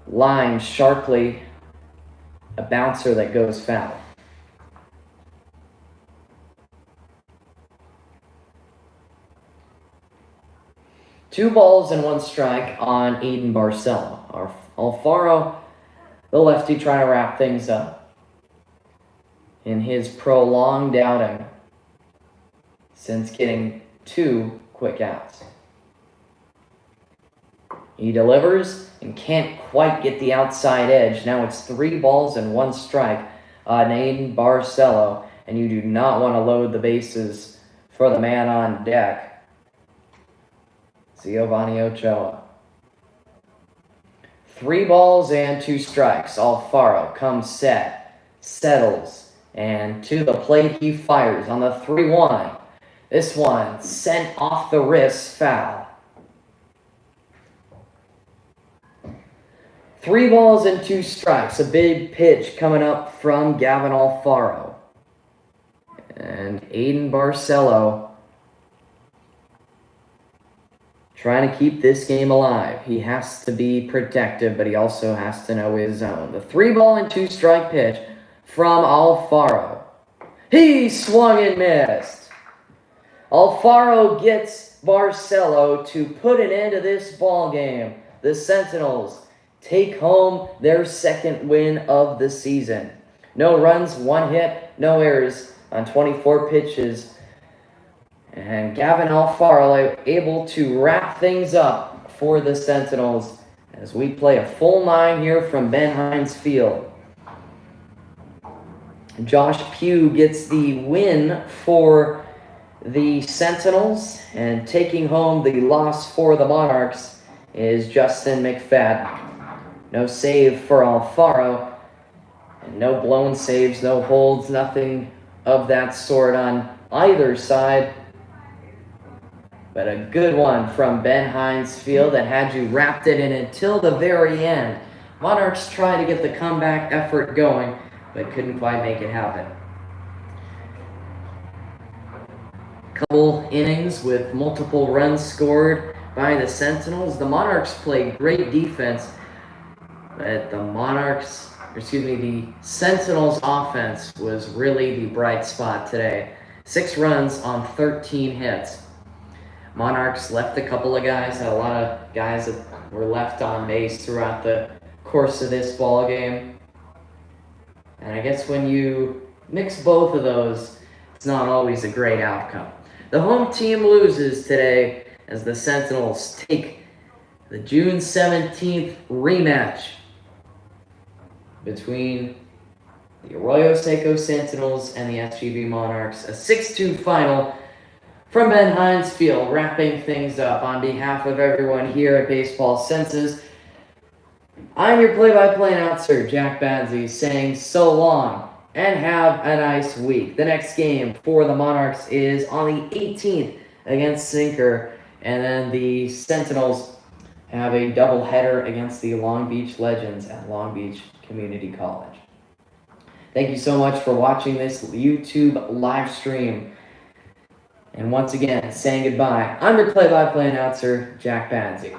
Line sharply, a bouncer that goes foul. Two balls and 1 strike on Aiden Barcelo. Alfaro, the lefty, trying to wrap things up in his prolonged outing since getting 2 quick outs. He delivers and can't quite get the outside edge. Now it's 3 balls and 1 strike on Aiden Barcelo, and you do not want to load the bases for the man on deck, Giovanni Ochoa. 3 balls and 2 strikes. Alfaro comes set, settles, and to the plate he fires on the 3-1. This one sent off the wrist, foul. 3 balls and 2 strikes. A big pitch coming up from Gavin Alfaro. And Aiden Barcelo trying to keep this game alive. He has to be protective, but he also has to know his zone. The 3 ball and 2 strike pitch from Alfaro. He swung and missed. Alfaro gets Barcelo to put an end to this ball game. The Sentinels take home their 2nd win of the season. No runs, 1 hit, no errors on 24 pitches. And Gavin Alfaro able to wrap things up for the Sentinels as we play a full 9 here from Ben Hines Field. Josh Pugh gets the win for the Sentinels, and taking home the loss for the Monarchs is Justin McFadden. No save for Alfaro, and no blown saves, no holds, nothing of that sort on either side. But a good one from Ben Hines Field that had you wrapped it in until the very end. Monarchs tried to get the comeback effort going, but couldn't quite make it happen. Couple innings with multiple runs scored by the Sentinels. The Monarchs played great defense, but the Sentinels offense was really the bright spot today. 6 runs on 13 hits. Monarchs left a couple of guys, had a lot of guys that were left on base throughout the course of this ball game. And I guess when you mix both of those, it's not always a great outcome. The home team loses today as the Sentinels take the June 17th rematch between the Arroyo Seco Sentinels and the SGV Monarchs. A 6-2 final from Ben Hines Field, wrapping things up. On behalf of everyone here at Baseball Census, I'm your play-by-play announcer, Jack Badsey, saying so long and have a nice week. The next game for the Monarchs is on the 18th against Sinker, and then the Sentinels have a doubleheader against the Long Beach Legends at Long Beach Community College. Thank you so much for watching this YouTube live stream. And once again, saying goodbye, I'm your play-by-play announcer, Jack Badsey.